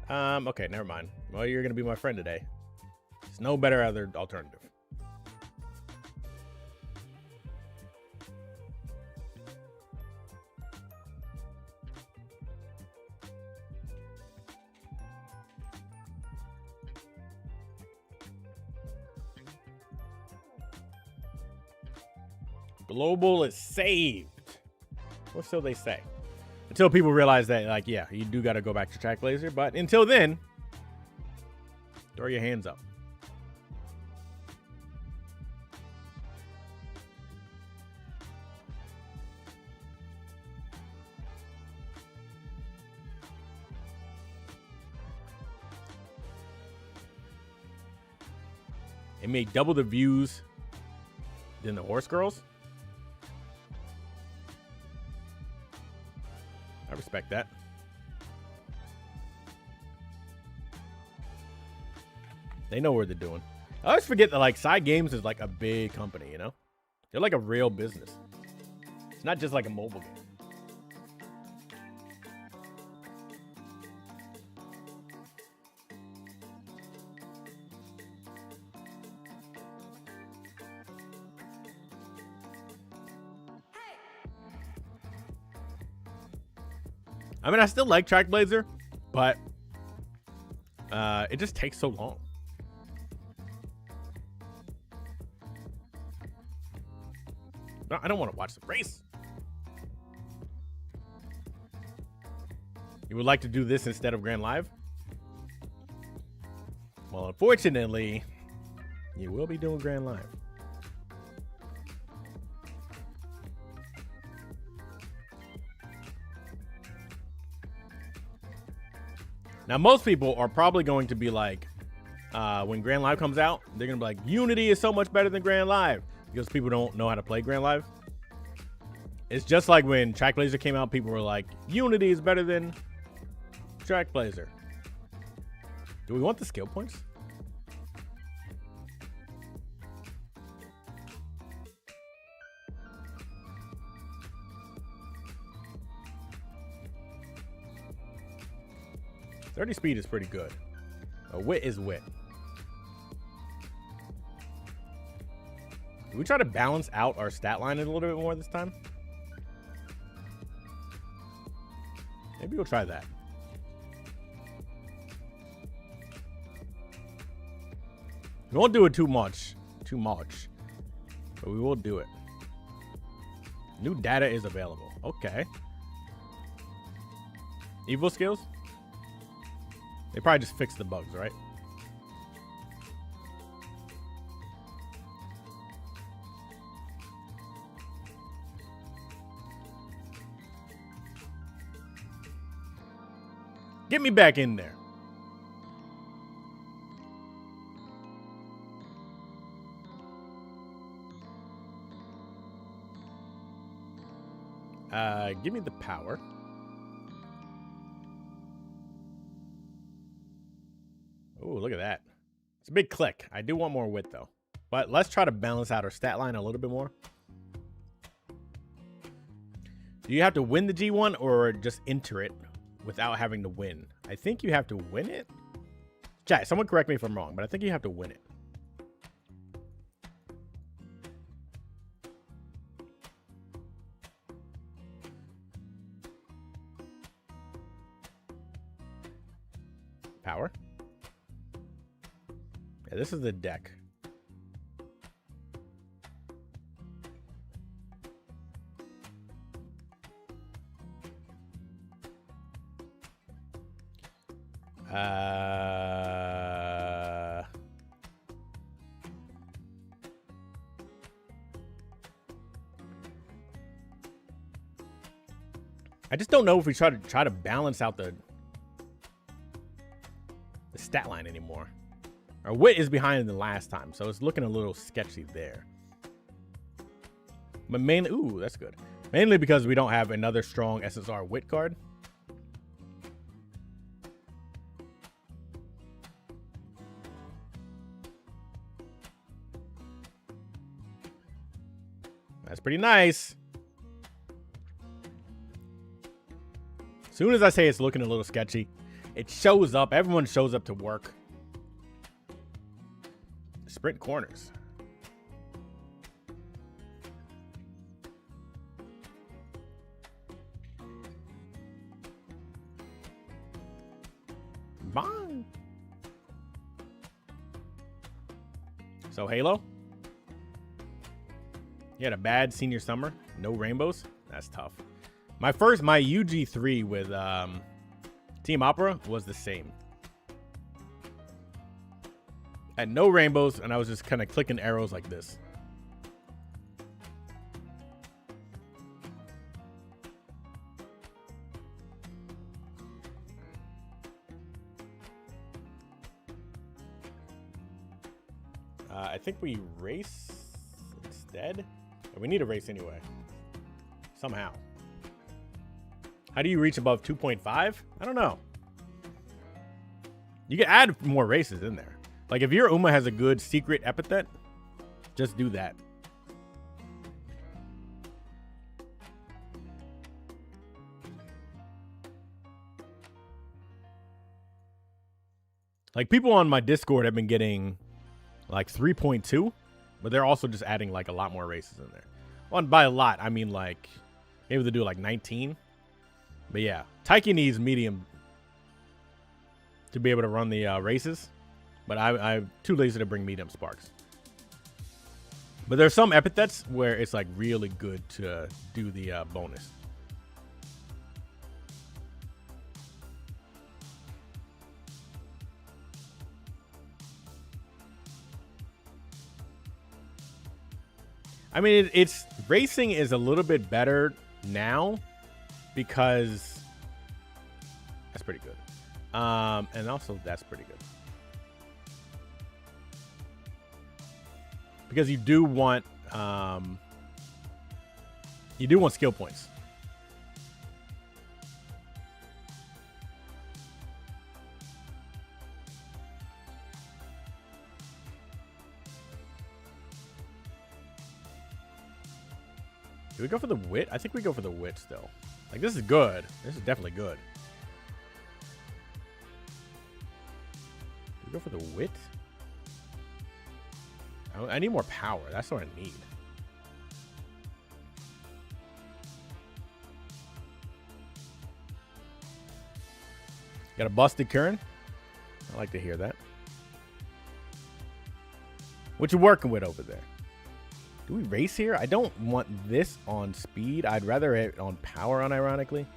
Okay, never mind. Well, you're gonna be my friend today. There's no better other alternative. Global is saved. What still they say? Until people realize that, like, yeah, you do got to go back to Track Laser. But until then, throw your hands up. It made double the views than the Horse Girls. I respect that. They know what they're doing. I always forget that, like, Side Games is like a big company, you know? They're like a real business. It's not just like a mobile game. I mean, I still like Trackblazer, but it just takes so long. No, I don't want to watch the race. You would like to do this instead of Grand Live? Well, unfortunately, you will be doing Grand Live. Now, most people are probably going to be like, when Grand Live comes out, they're going to be like, Unity is so much better than Grand Live because people don't know how to play Grand Live. It's just like when Trackblazer came out, people were like, Unity is better than Trackblazer. Do we want the skill points? .30 speed is pretty good. Wit is wit. Do we try to balance out our stat line a little bit more this time? Maybe we'll try that. We won't do it too much, but we will do it. New data is available. Okay. Evil skills? They probably just fixed the bugs, right? Get me back in there. Give me the power. Oh, look at that. It's a big click. I do want more wit, though. But let's try to balance out our stat line a little bit more. Do you have to win the G1 or just enter it without having to win? I think you have to win it. Chat, someone correct me if I'm wrong, but I think you have to win it. Power. Yeah, this is the deck. I just don't know if we try to balance out the stat line anymore. Our wit is behind the last time, so it's looking a little sketchy there. But mainly, ooh, that's good. Mainly because we don't have another strong SSR wit card. That's pretty nice. As soon as I say it's looking a little sketchy, it shows up. Everyone shows up to work. Sprint corners. Bye. So Halo? You had a bad senior summer? No rainbows? That's tough. My UG3 with Team Opera was the same. I had no rainbows, and I was just kind of clicking arrows like this. I think we race instead. We need a race anyway. Somehow. How do you reach above 2.5? I don't know. You can add more races in there. Like if your Uma has a good secret epithet, just do that. Like people on my Discord have been getting like 3.2, but they're also just adding like a lot more races in there. Well, and by a lot, I mean like maybe they'll do like 19. But yeah, Taiki needs medium to be able to run the races. But I'm too lazy to bring medium sparks. But there's some epithets where it's like really good to do the bonus. I mean, it's racing is a little bit better now because that's pretty good. And also that's pretty good. Because you do want skill points. Do we go for the wit? I think we go for the wit still. Like, this is good. This is definitely good. Do we go for the wit? I need more power. That's what I need. Got a busted Kern. I like to hear that. What you working with over there? Do we race here? I don't want this on speed. I'd rather it on power, unironically.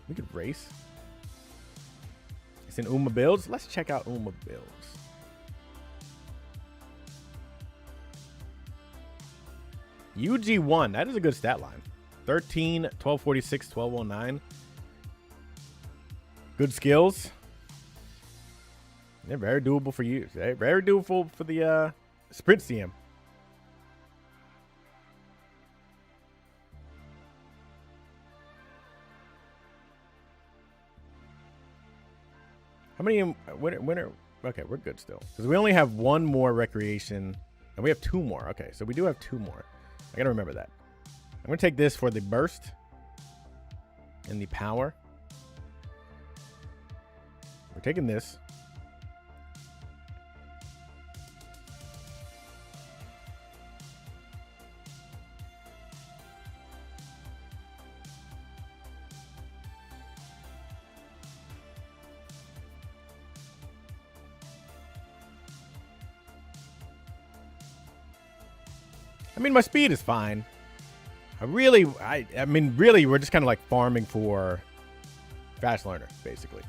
We could race. It's in Uma builds. Let's check out Uma builds. UG1. That is a good stat line. 13, 1246, 1209. Good skills. They're very doable for you. They're very doable for the sprint CM. How many winner? Okay, we're good still. Because we only have one more recreation. And we have two more. Okay, so we do have two more. I gotta remember that. I'm gonna take this for the burst and the power. We're taking this. I mean, my speed is fine. I mean, really, we're just kind of like farming for fast learner, basically.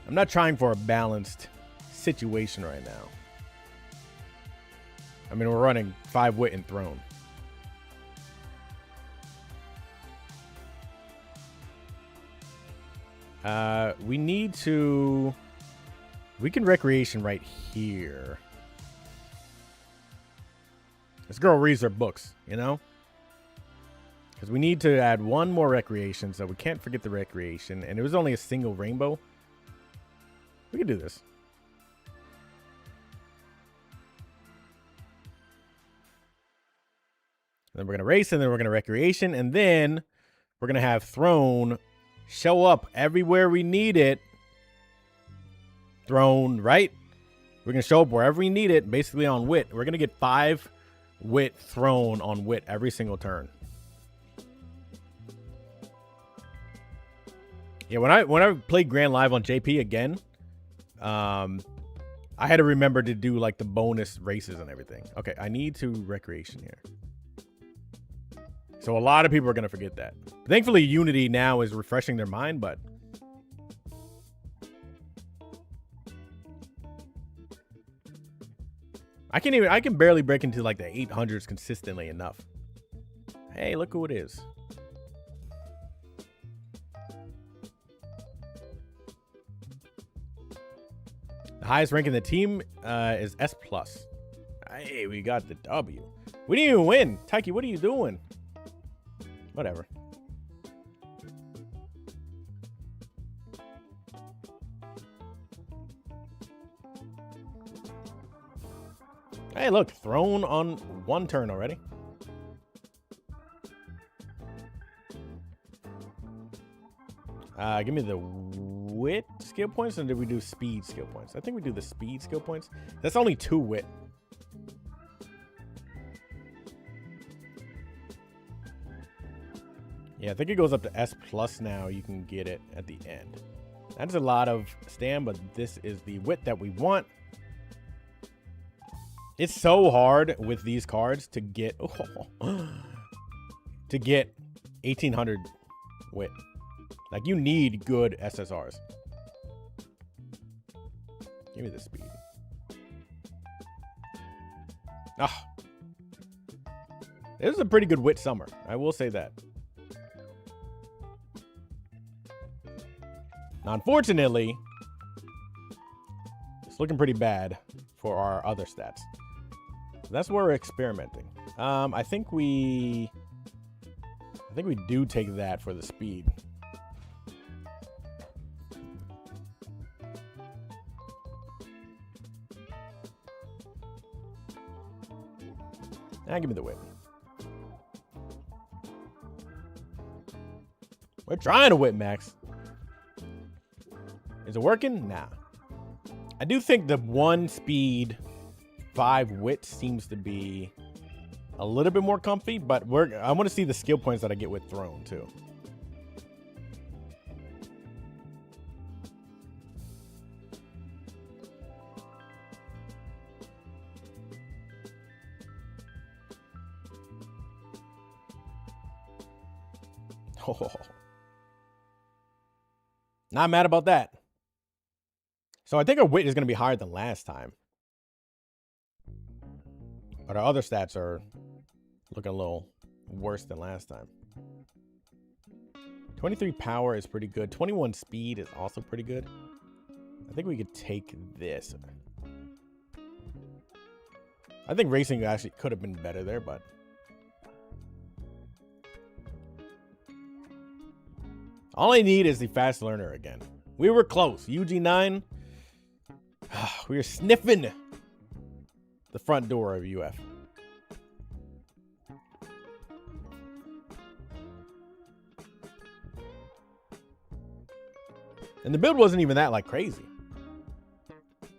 I'm not trying for a balanced situation right now. I mean, we're running 5 wit and throne. We need to... We can recreation right here. This girl reads her books, you know? Because we need to add one more recreation, so we can't forget the recreation. And it was only a single rainbow. We can do this. Then we're going to race, and then we're going to recreation, and then we're going to have throne show up everywhere we need it. Throne, right? We're going to show up wherever we need it, basically on wit. We're going to get 5 wit thrown on wit every single turn. Yeah, when I played Grand Live on JP again, I had to remember to do like the bonus races and everything. Okay, I need to recreation here. So a lot of people are going to forget that. Thankfully, Unity now is refreshing their mind, but I can barely break into like the 800s consistently enough. Hey, look who it is. The highest rank in the team is S+. Hey, we got the W. We didn't even win. Taiki, what are you doing? Whatever. Hey, look, thrown on 1 turn already. Give me the wit skill points, and did we do speed skill points? I think we do the speed skill points. That's only 2 wit. Yeah, I think it goes up to S plus now. You can get it at the end. That's a lot of stam, but this is the wit that we want. It's so hard with these cards to get to get 1800 wit. Like, you need good SSRs. Give me the speed. Ah, it was a pretty good wit summer. I will say that. Now, unfortunately, it's looking pretty bad for our other stats. So that's where we're experimenting. I think we do take that for the speed. Give me the wit. We're trying to wit max. Is it working? Nah. I do think the 1 speed, 5 wit seems to be a little bit more comfy, but I want to see the skill points that I get with Throne too. Oh. Not mad about that. So I think our wit is going to be higher than last time. But our other stats are looking a little worse than last time. 23 power is pretty good. 21 speed is also pretty good. I think we could take this. I think racing actually could have been better there, but... all I need is the fast learner again. We were close. UG9. We were sniffing the front door of UF. And the build wasn't even that like crazy.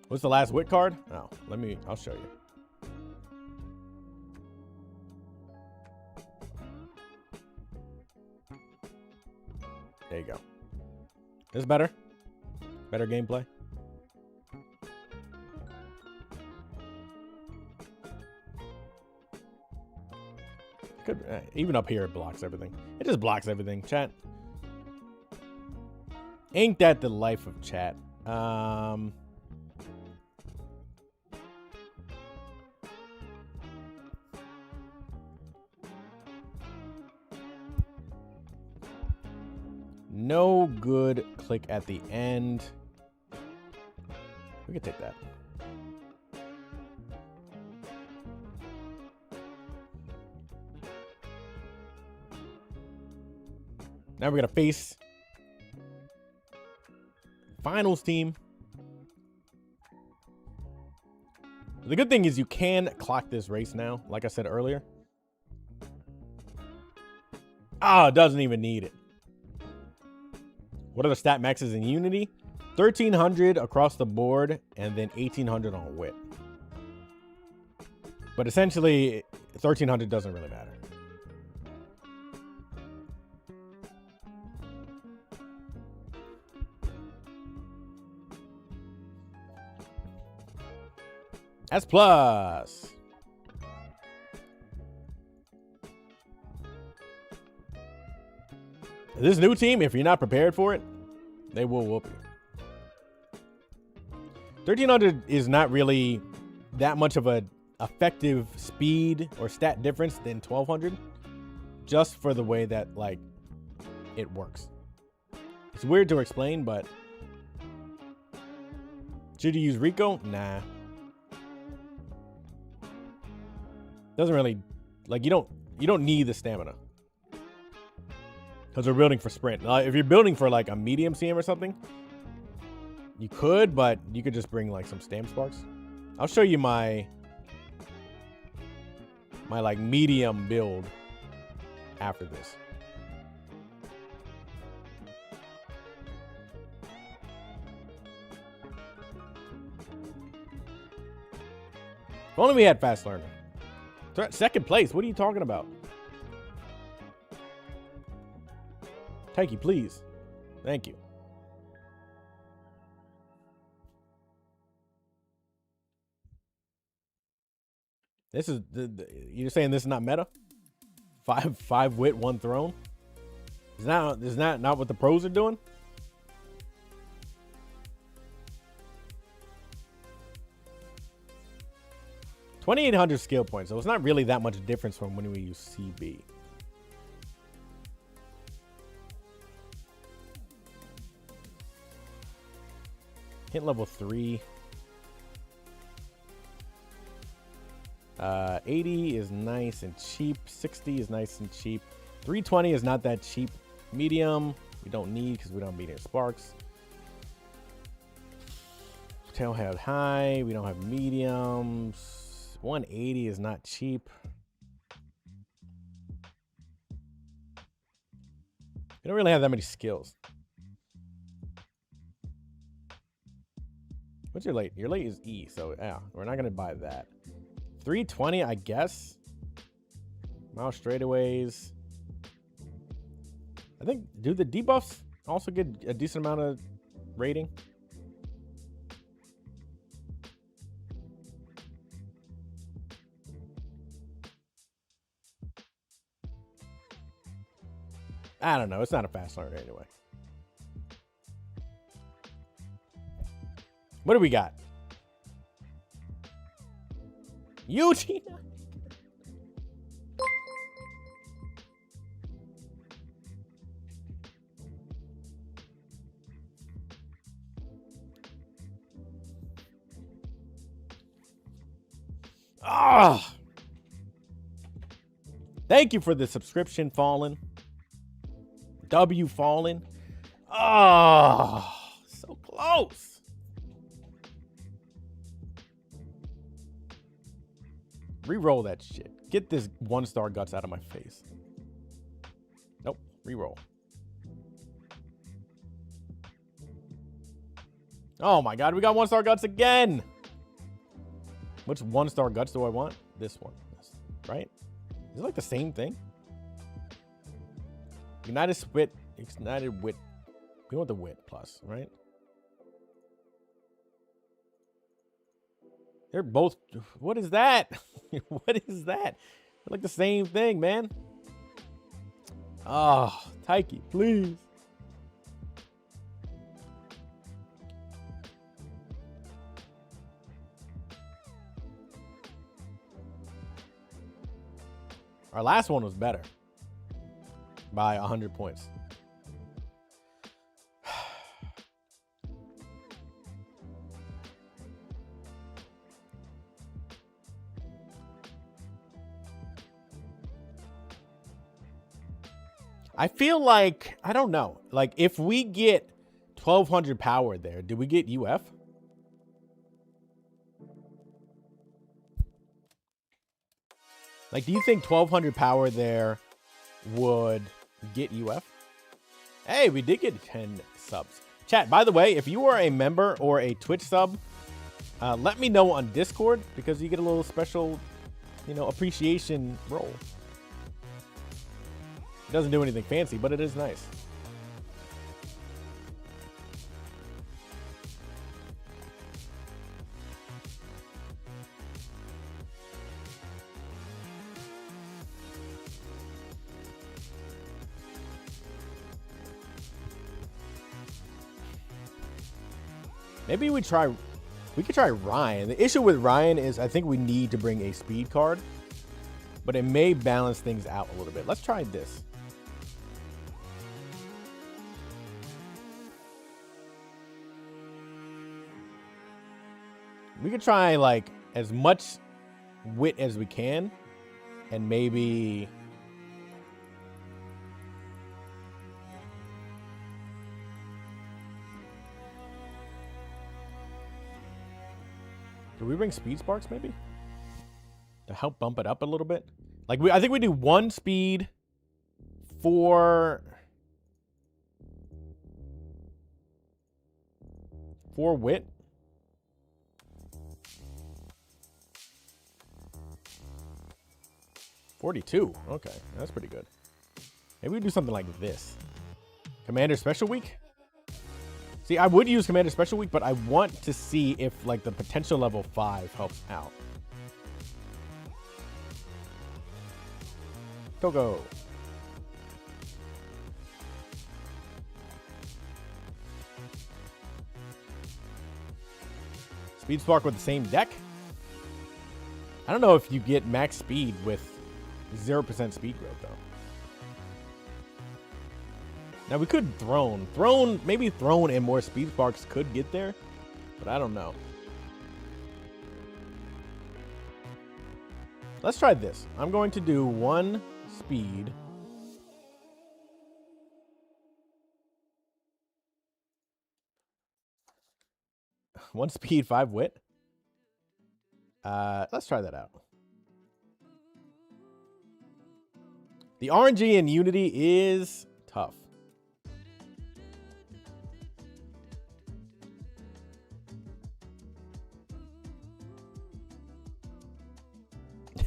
What's the last wit card? Oh, I'll show you. There you go. This is better. Better gameplay. Even up here, it blocks everything. It just blocks everything. Chat. Ain't that the life of chat? No good click at the end. We could take that. Now we're going to face finals team. The good thing is you can clock this race now, like I said earlier. Ah, it doesn't even need it. What are the stat maxes in Unity? 1300 across the board and then 1800 on wit. But essentially, 1300 doesn't really matter. S plus. This new team, if you're not prepared for it, they will whoop you. 1300 is not really that much of a effective speed or stat difference than 1200, just for the way that like it works. It's weird to explain, but should you use Rico? Nah. Doesn't really, like, you don't need the stamina. Because we're building for sprint. If you're building for like a medium CM or something, you could, but you could just bring like some stam sparks. I'll show you my like medium build after this. If only we had fast learner. Second place. What are you talking about? Taiki, please. Thank you. This is you're saying this is not meta? Five wit, one throne? Is that not what the pros are doing? $2,800 skill points, so it's not really that much difference from when we use CB. Hit level 3. 80 is nice and cheap. 60 is nice and cheap. 320 is not that cheap. Medium, we don't need because we don't have medium sparks. Tailhead high, we don't have mediums. 180 is not cheap. We don't really have that many skills. What's your late? Your late is E, so yeah, we're not gonna buy that. 320, I guess. Mouse straightaways. I think, do the debuffs also get a decent amount of rating? I don't know. It's not a fast learner anyway. What do we got? UT. Ah. Thank you for the subscription, Fallen. W Fallen. Oh, so close. Reroll that shit. Get this 1-star guts out of my face. Nope. Reroll. Oh my god, we got 1-star guts again. Which 1-star guts do I want? This one. Right? Is it like the same thing? United Wit. United Wit. We want the Wit plus, right? They're both. What is that? What is that? They're like the same thing, man. Oh, Taiki, please. Our last one was better by 100 points. I feel like, I don't know. Like, if we get 1200 power there, did we get UF? Like, do you think 1200 power there would get UF? Hey, we did get 10 subs. Chat, by the way, if you are a member or a Twitch sub, let me know on Discord because you get a little special, you know, appreciation roll. It doesn't do anything fancy, but it is nice. Maybe we could try Ryan. The issue with Ryan is I think we need to bring a speed card, but it may balance things out a little bit. Let's try this. We could try like as much wit as we can and maybe do we bring speed sparks maybe to help bump it up a little bit? Like I think we do 1 speed, 4 wit. 42. Okay, that's pretty good. Maybe we do something like this. Commander Special Week? See, I would use Commander Special Week, but I want to see if like the potential level 5 helps out. Togo. Speed Spark with the same deck? I don't know if you get max speed with 0% speed growth, though. Now, we could maybe Throne and more Speed Sparks could get there, but I don't know. Let's try this. I'm going to do 1 speed. One speed, 5 wit. Let's try that out. The RNG in Unity is tough.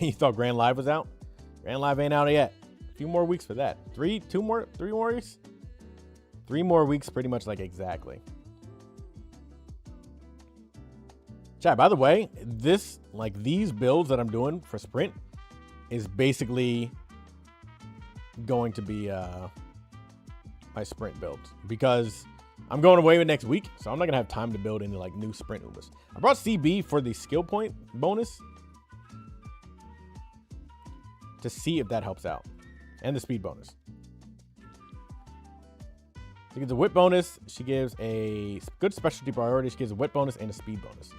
You thought Grand Live was out? Grand Live ain't out yet. A few more weeks for that. 3 more weeks? 3 more weeks, pretty much like exactly. Chat, by the way, these builds that I'm doing for Sprint is basically going to be my Sprint builds because I'm going away next week, so I'm not gonna have time to build any like new Sprint Umas. I brought CB for the skill point bonus to see if that helps out, and the speed bonus. She gives a whip bonus. She gives a good specialty priority. She gives a whip bonus and a speed bonus.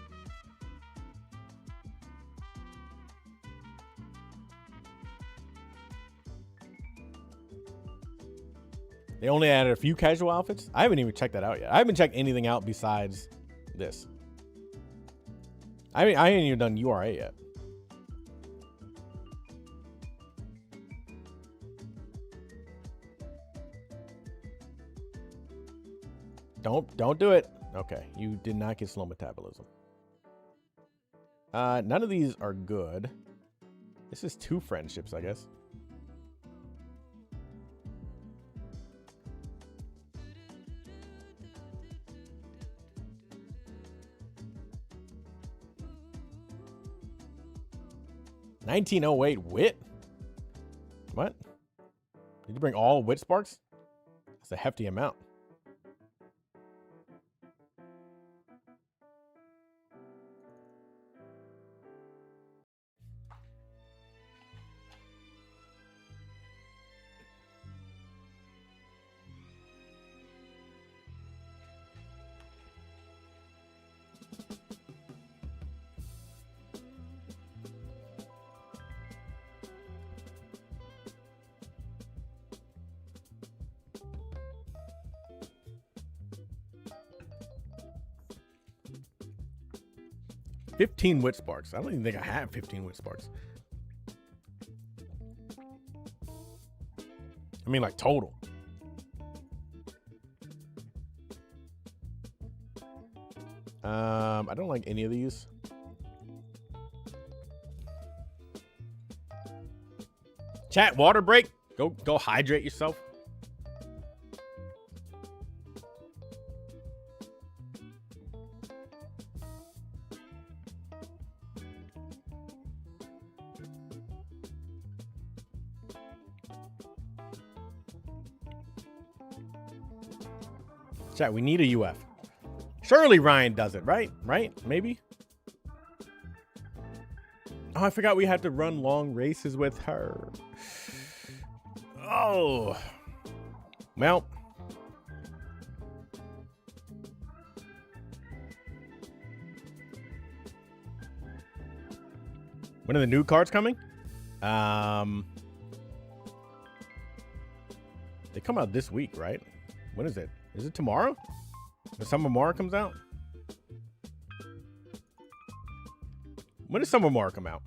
They only added a few casual outfits. I haven't even checked that out yet. I haven't checked anything out besides this. I ain't even done URA yet. Don't do it. Okay, you did not get slow metabolism. None of these are good. This is 2 friendships, I guess. $19.08 wit? What? Did you bring all wit sparks? That's a hefty amount. $15 wit sparks. I don't even think I have 15 wit sparks. I mean, like total. I don't like any of these. Chat, water break. Go hydrate yourself. Chat, we need a UF. Surely Ryan does it, right? Right? Maybe? Oh, I forgot we had to run long races with her. Oh. Well. When are the new cards coming? They come out this week, right? When is it? Is it tomorrow? The Summer Mara comes out? When does Summer Mara come out?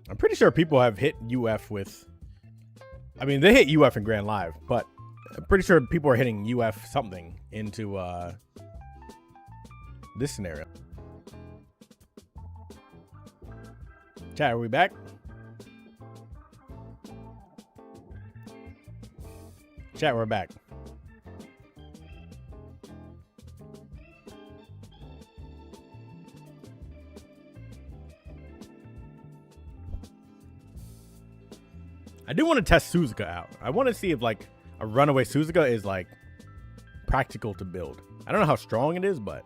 I'm pretty sure people have hit UF with... I mean, they hit UF in Grand Live, but I'm pretty sure people are hitting UF something into this scenario. Chat, are we back? Chat, we're back. I do want to test Suzuka out. I want to see if like a runaway Suzuka is like practical to build. I don't know how strong it is, but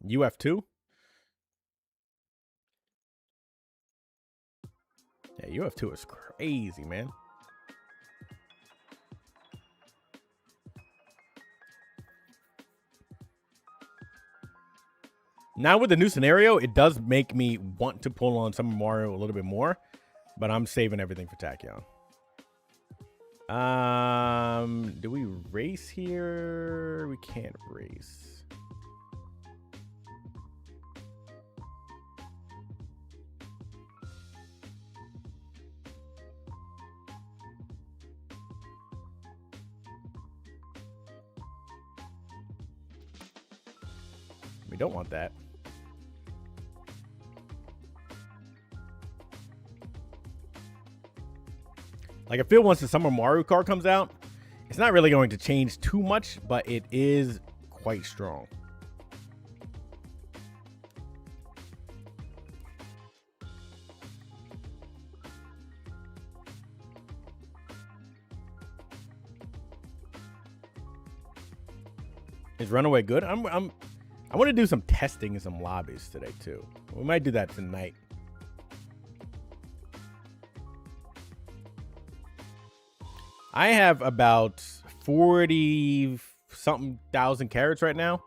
UF2? Yeah, UF2 is crazy, man. Now with the new scenario, it does make me want to pull on Summer Mario a little bit more, but I'm saving everything for Tachyon. Do we race here? We can't race. We don't want that. Like, I feel once the Summer Mario Kart comes out, it's not really going to change too much, but it is quite strong. Is Runaway good? I want to do some testing in some lobbies today too. We might do that tonight. I have about 40 something thousand carats right now,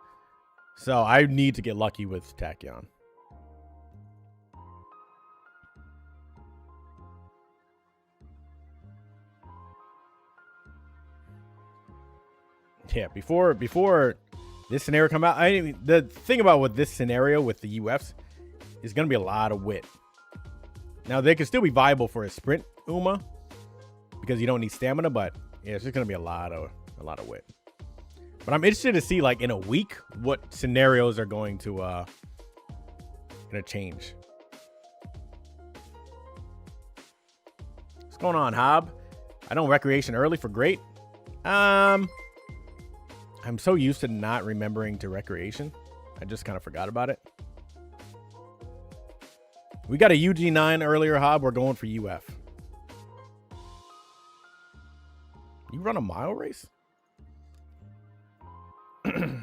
so I need to get lucky with Tachyon. Yeah, before this scenario come out, the thing about with this scenario with the UFs is going to be a lot of wit. Now they can still be viable for a sprint Uma because you don't need stamina, but yeah, it's just going to be a lot of wit. But I'm interested to see, like, in a week what scenarios are going to change. What's going on, Hob? I don't recreation early for great. I'm so used to not remembering to recreation. I just kind of forgot about it. We got a UG9 earlier, Hob. We're going for UF. You run a mile race? A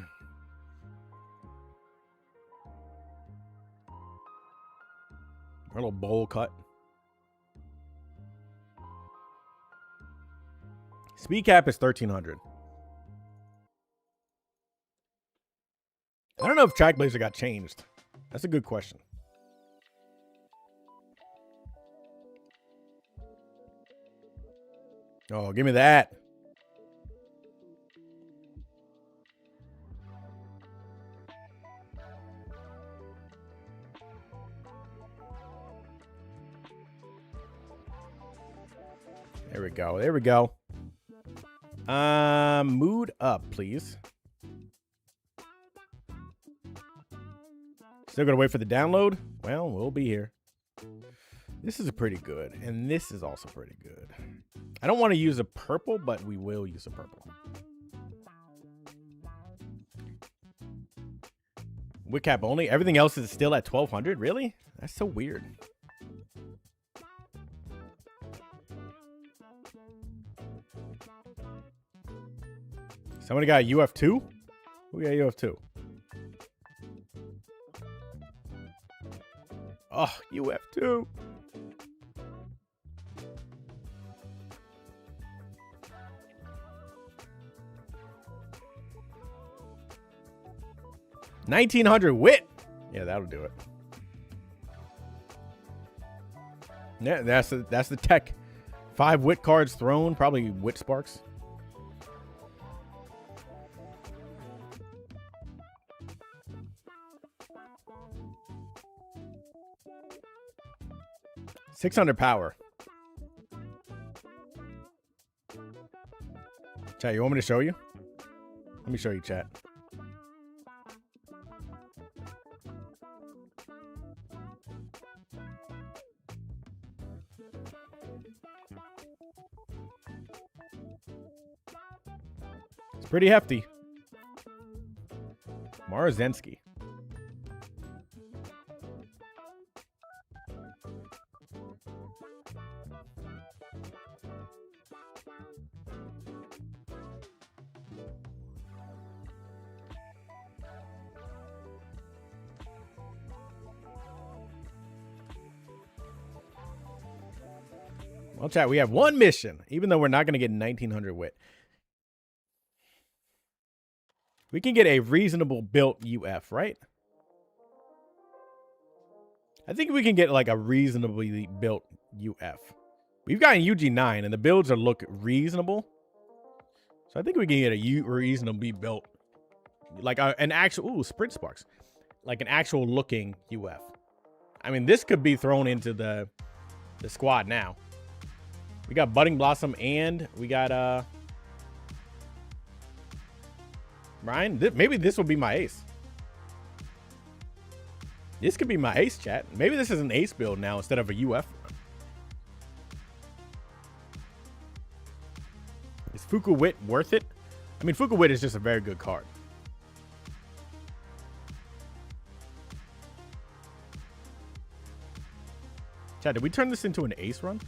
little bowl cut. Speed cap is 1300. I don't know if Track Blazer got changed. That's a good question. Oh, give me that. There we go. There we go. Mood up, please. Still gonna wait for the download? Well, we'll be here. This is pretty good, and this is also pretty good. I don't want to use a purple, but we will use a purple. Wick cap only? Everything else is still at 1200? Really? That's so weird. Somebody got UF2? Who got UF2? Oh, UF2. $1,900 wit. Yeah, that'll do it. Yeah, that's the tech. 5 wit cards thrown, probably wit sparks. $600 power. Chat, you want me to show you? Let me show you, chat. It's pretty hefty. Marzensky. Well, chat, we have one mission, even though we're not going to get 1900 wit. We can get a reasonable built UF, right? I think we can get like a reasonably built UF. We've got a UG9 and the builds are look reasonable. So I think we can get a reasonably built, like an actual, sprint sparks, like an actual looking UF. I mean, this could be thrown into the squad now. We got Budding Blossom and we got Ryan. Maybe this will be my ace. This could be my ace, chat. Maybe this is an ace build now instead of a UF run. Is Fuku Wit worth it? I mean, Fuku Wit is just a very good card. Chat, did we turn this into an ace run?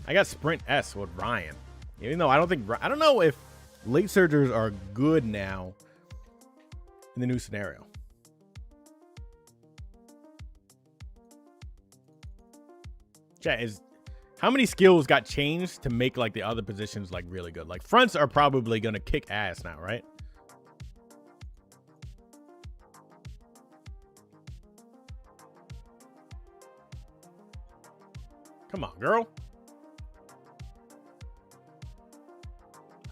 I got Sprint S with Ryan. Even though I don't know if late surgers are good now in the new scenario. Chat, how many skills got changed to make like the other positions like really good? Like fronts are probably gonna kick ass now, right? Come on, girl.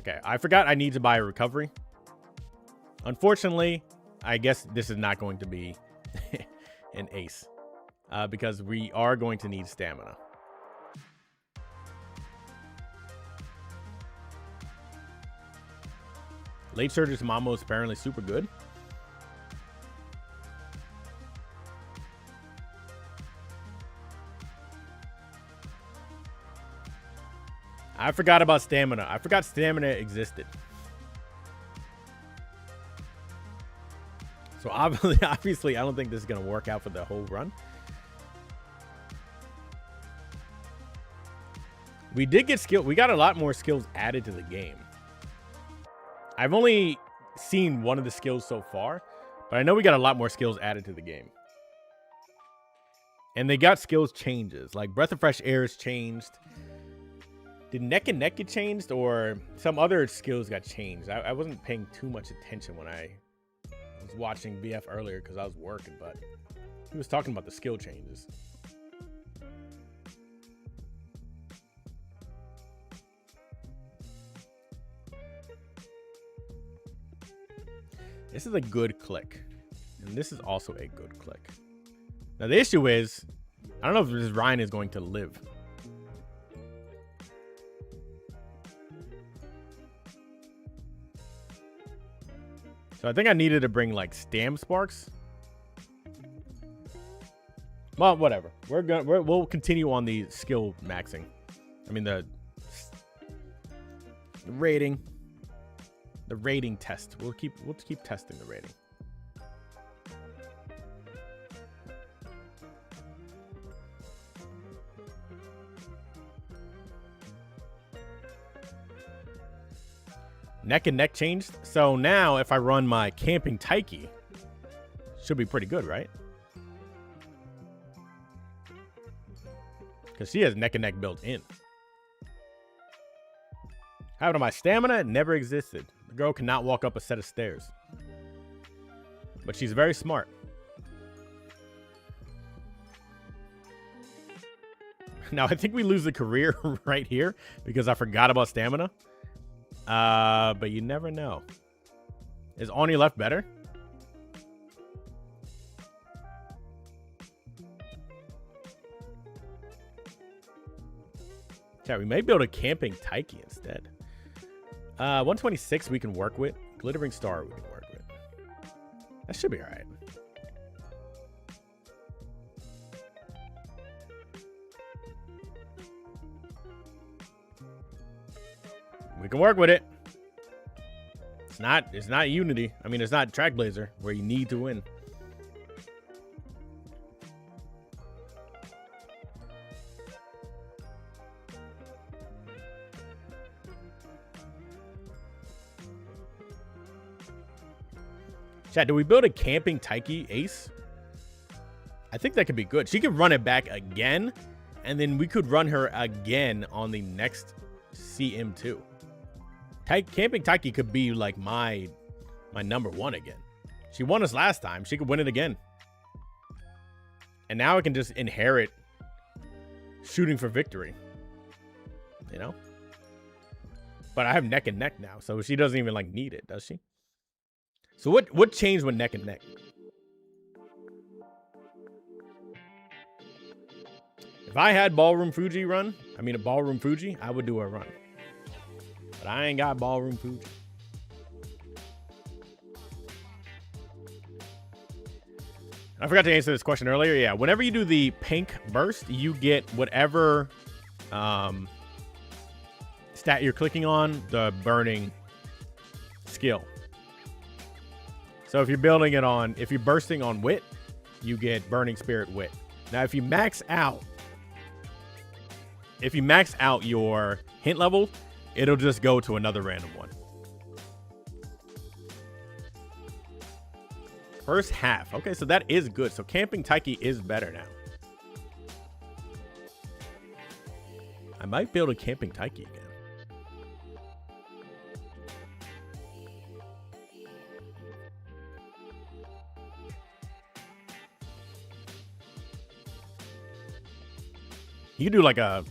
Okay, I forgot I need to buy a recovery. Unfortunately, I guess this is not going to be an ace because we are going to need stamina. Late Surge's Mamo is apparently super good. I forgot about stamina. I forgot stamina existed. So obviously, I don't think this is going to work out for the whole run. We did get skill. We got a lot more skills added to the game. I've only seen one of the skills so far, but I know we got a lot more skills added to the game. And they got skills changes. Like Breath of Fresh Air is changed. Did Neck and Neck get changed, or some other skills got changed? I wasn't paying too much attention when I was watching BF earlier because I was working, but he was talking about the skill changes. This is a good click, and this is also a good click. Now the issue is, I don't know if this Ryan is going to live. So I think I needed to bring like Stam Sparks. Well, whatever. We'll continue on the skill maxing. I mean the rating. The rating test. We'll keep testing the rating. Neck and Neck changed. So now if I run my Camping Taiki, should be pretty good, right? Because she has Neck and Neck built in. However, my stamina never existed. The girl cannot walk up a set of stairs. But she's very smart. Now, I think we lose the career right here because I forgot about stamina. But you never know. Is On Your Left better? Chat, we may build a camping Taiki instead. 126 we can work with. Glittering Star we can work with. That should be all right. We can work with it. It's not Unity. I mean, it's not Trackblazer where you need to win. Chat, do we build a camping Taiki Ace? I think that could be good. She could run it back again, and then we could run her again on the next CM2. Camping Taiki could be like my number one again. She won us last time. She could win it again. And now I can just inherit shooting for victory. You know? But I have neck and neck now, so she doesn't even like need it, does she? So what changed with neck and neck? If I had Ballroom Fuji, I would do a run. But I ain't got Ballroom Fuji. I forgot to answer this question earlier. Yeah, whenever you do the pink burst, you get whatever stat you're clicking on, the burning skill. So if you're building it on, if you're bursting on wit, you get burning spirit wit. Now, if you max out your hint level, it'll just go to another random one. First half. Okay, so that is good. So camping Taiki is better now. I might build a camping Taiki again. You can do like a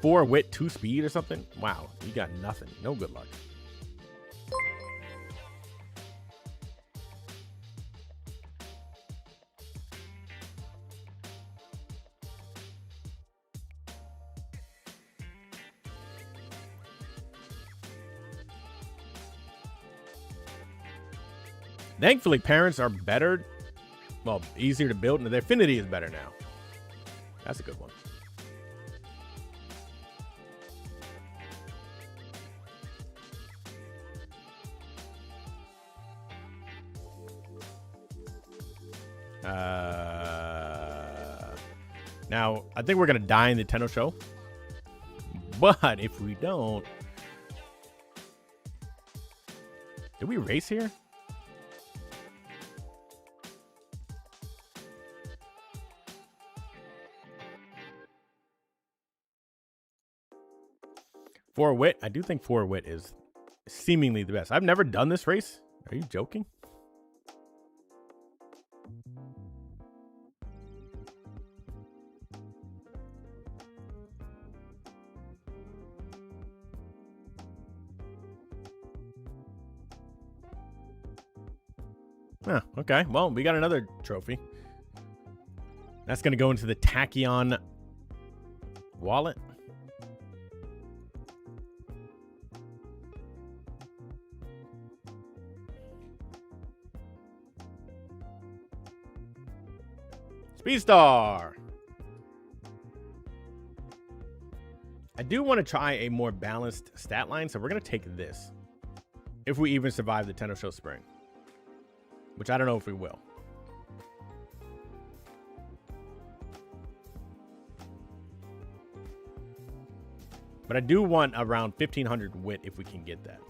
4 wit, 2 speed or something. Wow, you got nothing. No good luck. Thankfully, parents are better. Well, easier to build, and the affinity is better now. That's a good one. Now, I think we're going to die in the Tenno show. But if we don't... Did we race here? Four wit? I do think 4 wit is seemingly the best. I've never done this race. Are you joking? Oh, okay. Well, we got another trophy. That's going to go into the Tachyon wallet. Speedstar. I do want to try a more balanced stat line, so we're going to take this. If we even survive the Tenno Show Spring. Which I don't know if we will. But I do want around 1,500 wit if we can get that.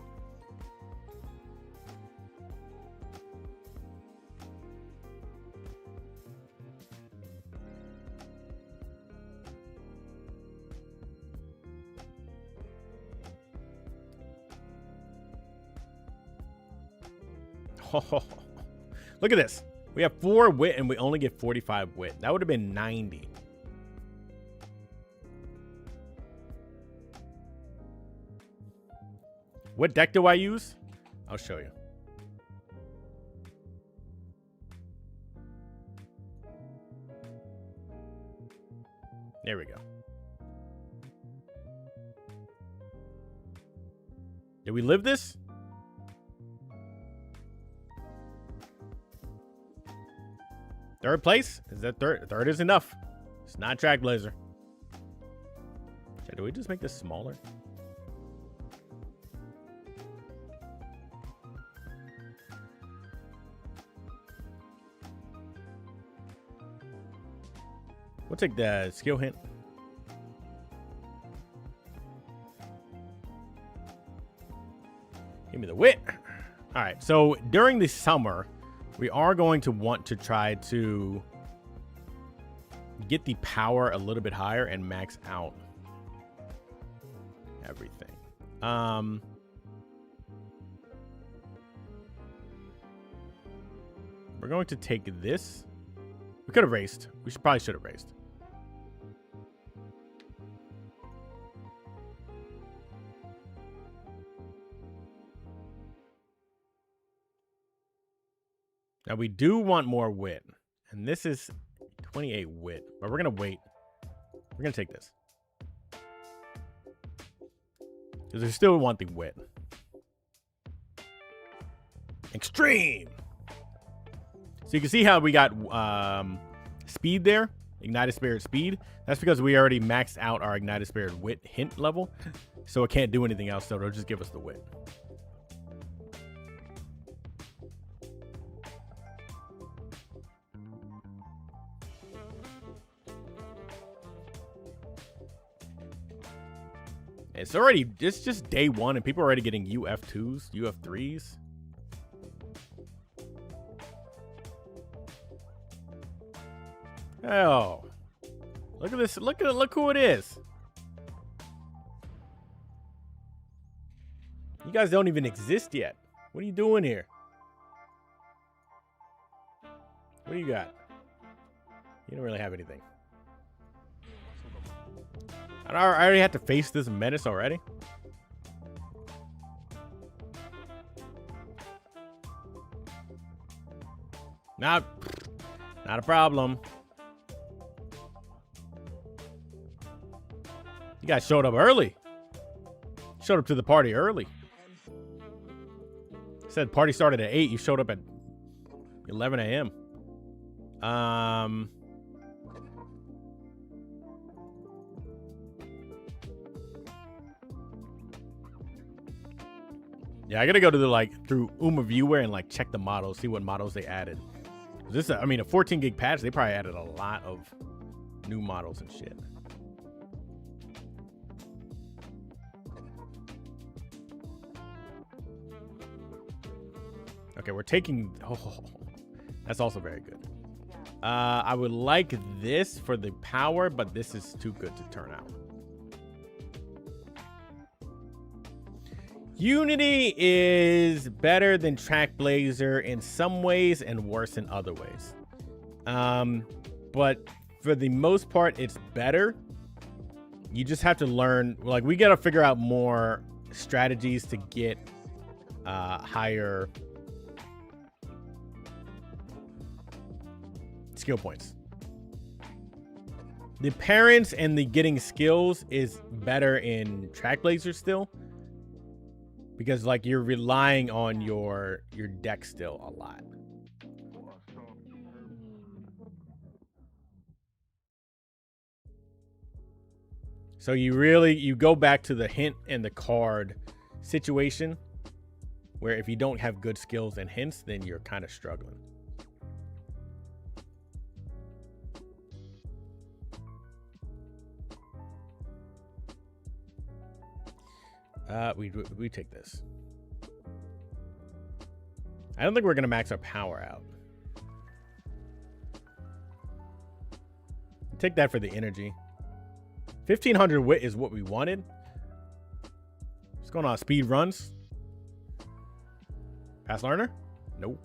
Look at this. We have 4 wit and we only get 45 wit. That would have been 90. What deck do I use? I'll show you. There we go. Did we live this? Third place? Is that third? Third is enough. It's not Trackblazer. Okay, do we just make this smaller? We'll take the skill hint. Give me the wit. All right, so during the summer, we are going to want to try to get the power a little bit higher and max out everything. We're going to take this. We could have raced. We probably should have raced. Now we do want more wit, and this is 28 wit, but we're gonna wait. We're gonna take this because we still want the wit. Extreme. So you can see how we got speed there, ignited spirit speed. That's because we already maxed out our ignited spirit wit hint level, so it can't do anything else. So it'll just give us the wit. It's just day one and people are already getting UF2s, UF3s. Oh, look at this. Look who it is. You guys don't even exist yet. What are you doing here? What do you got? You don't really have anything. I already had to face this menace already. Not a problem. You guys showed up early. Showed up to the party early. Said party started at 8. You showed up at 11 a.m. Yeah, I gotta go to the through UmaViewer and check the models, see what models they added. This, I mean, a 14 gig patch, they probably added a lot of new models and shit. Okay, we're taking. Oh, that's also very good. I would like this for the power, but this is too good to turn out. Unity is better than Trackblazer in some ways and worse in other ways. But for the most part, it's better. You just have to learn, we got to figure out more strategies to get higher skill points. The parents and the getting skills is better in Trackblazer still. Because you're relying on your deck still a lot. So you go back to the hint and the card situation where if you don't have good skills and hints, then you're kind of struggling. We take this. I don't think we're gonna max our power out. Take that for the energy. 1500 wit is what we wanted. What's going on? Speed runs. Pass learner? Nope.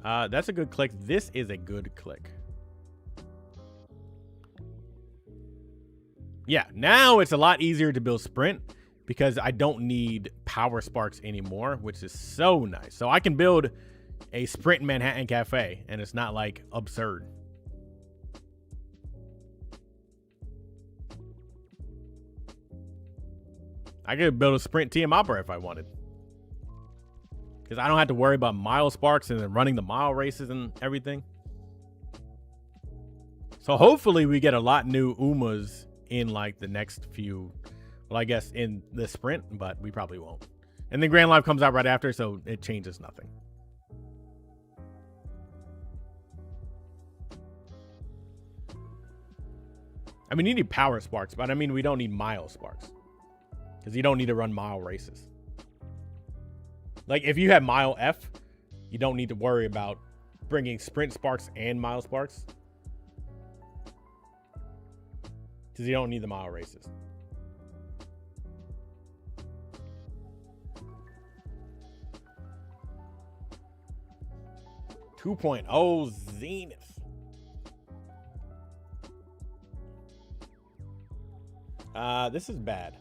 That's a good click. This is a good click. Yeah, now it's a lot easier to build sprint because I don't need power sparks anymore, which is so nice. So I can build a sprint Manhattan Cafe and it's not absurd. I could build a sprint TM opera if I wanted. Because I don't have to worry about mile sparks and then running the mile races and everything. So hopefully we get a lot new Umas in like the next few, well, I guess in the sprint, but we probably won't. And then Grand Live comes out right after, so it changes nothing. I mean, you need power sparks, but I mean, we don't need mile sparks. Because you don't need to run mile races. Like, if you have mile F, you don't need to worry about bringing sprint sparks and mile sparks. Because you don't need the mile races. .2.0 Zenith. This is bad.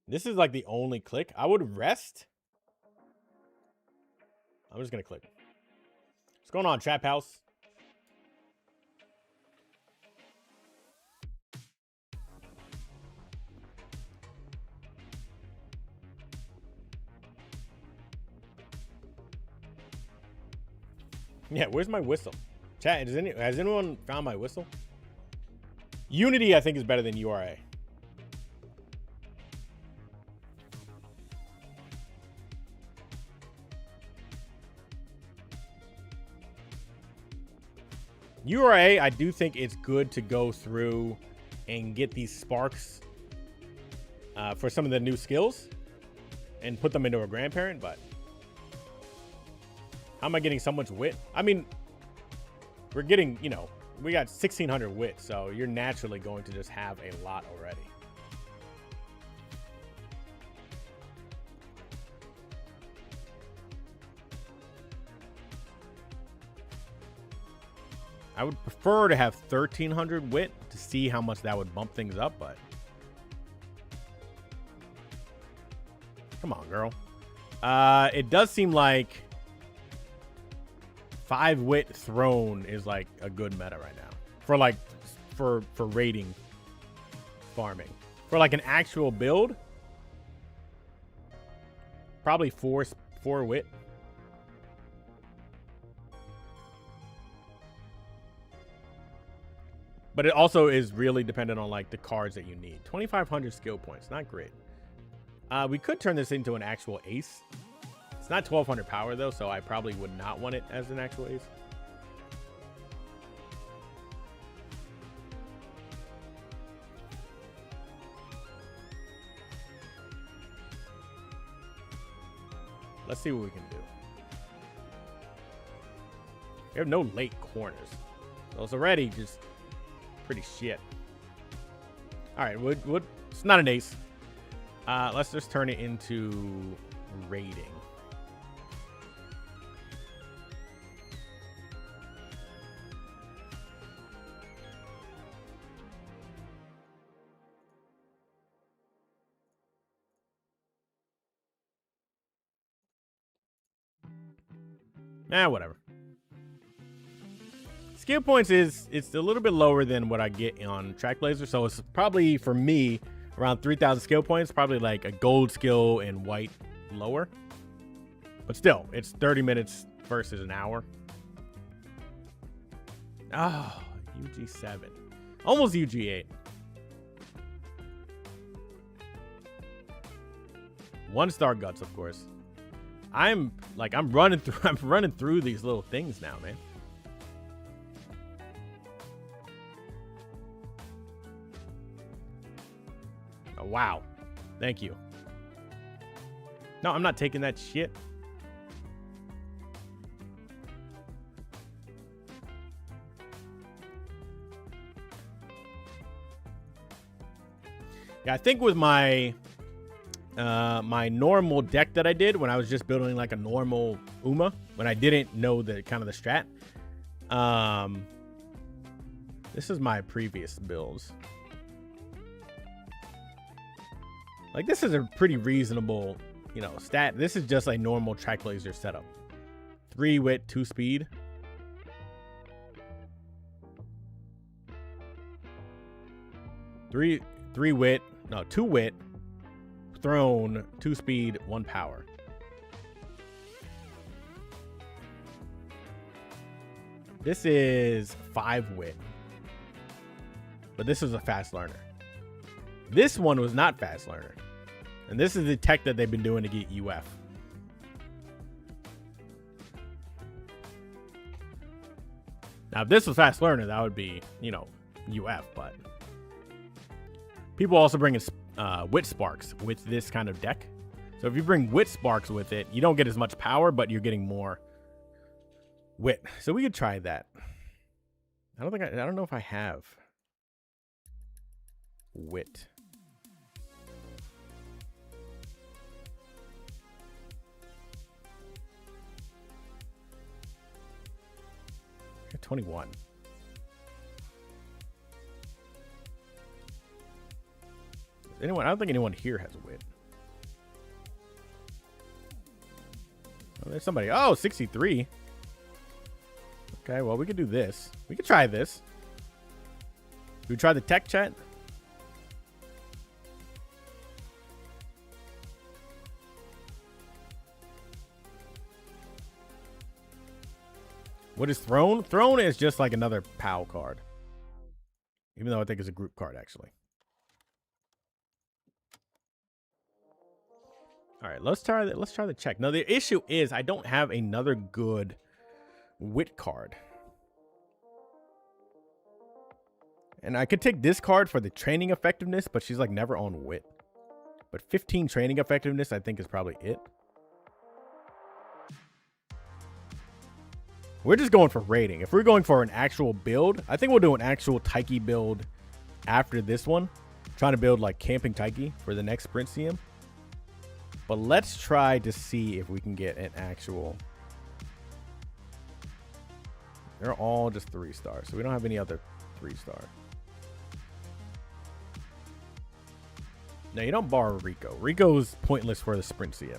This is like the only click. I would rest. I'm just gonna click. What's going on, Trap House? Yeah, where's my whistle? Chat, has anyone found my whistle? Unity, I think, is better than URA. URA, I do think it's good to go through and get these sparks for some of the new skills and put them into a grandparent, but how am I getting so much wit? I mean, we're getting, you know, we got 1,600 wit, so you're naturally going to just have a lot already. I would prefer to have 1,300 wit to see how much that would bump things up, but come on, girl. It does seem like 5 wit thrown is like a good meta right now for like for raiding farming. For like an actual build, probably 4 wit. But it also is really dependent on like the cards that you need. 2,500 skill points, not great. We could turn this into an actual ace. It's not 1,200 power though, so I probably would not want it as an actual ace. Let's see what we can do. We have no late corners. So it's already just pretty shit. All right, it's not an ace. Let's just turn it into raiding. Whatever. Skill points it's a little bit lower than what I get on Track Blazer, so it's probably for me around 3,000 skill points, probably like a gold skill and white lower. But still, it's 30 minutes versus an hour. Oh, UG7. Almost UG8. 1-star guts, of course. I'm running through these little things now, man. Oh, wow. Thank you. No, I'm not taking that shit. Yeah, I think with my my normal deck that I did when I was just building like a normal Uma, when I didn't know the kind of the strat. This is my previous builds. Like, this is a pretty reasonable, you know, stat. This is just a normal Track Blazer setup. 3 wit, 2 speed. Three wit, no, 2 wit, thrown, 2 speed, 1 power. This is 5 wit, but this is a fast learner. This one was not fast learner, and this is the tech that they've been doing to get UF. Now, if this was fast learner, that would be, you know, UF, but people also bring in Wit Sparks with this kind of deck. So if you bring Wit Sparks with it, you don't get as much power, but you're getting more wit. So we could try that. I don't know if I have wit. I got 21. I don't think anyone here has a wit. Oh, there's somebody. Oh, 63. Okay, well, we could do this. We could try this. Do we try the tech, chat? What is Throne? Throne is just like another POW card. Even though I think it's a group card, actually. All right, let's try the check. Now, the issue is I don't have another good wit card. And I could take this card for the training effectiveness, but she's like never on wit. But 15 training effectiveness, I think, is probably it. We're just going for rating. If we're going for an actual build, I think we'll do an actual Taiki build after this one. Trying to build like Camping Taiki for the next Sprint CM. But let's try to see if we can get an actual... They're all just 3-star, so we don't have any other 3-star. No, you don't borrow Rico. Rico's pointless for the Sprint CM.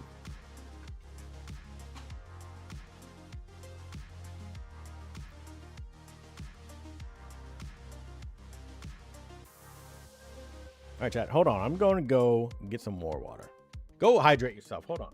All right, chat, hold on. I'm going to go get some more water. Go hydrate yourself. Hold on.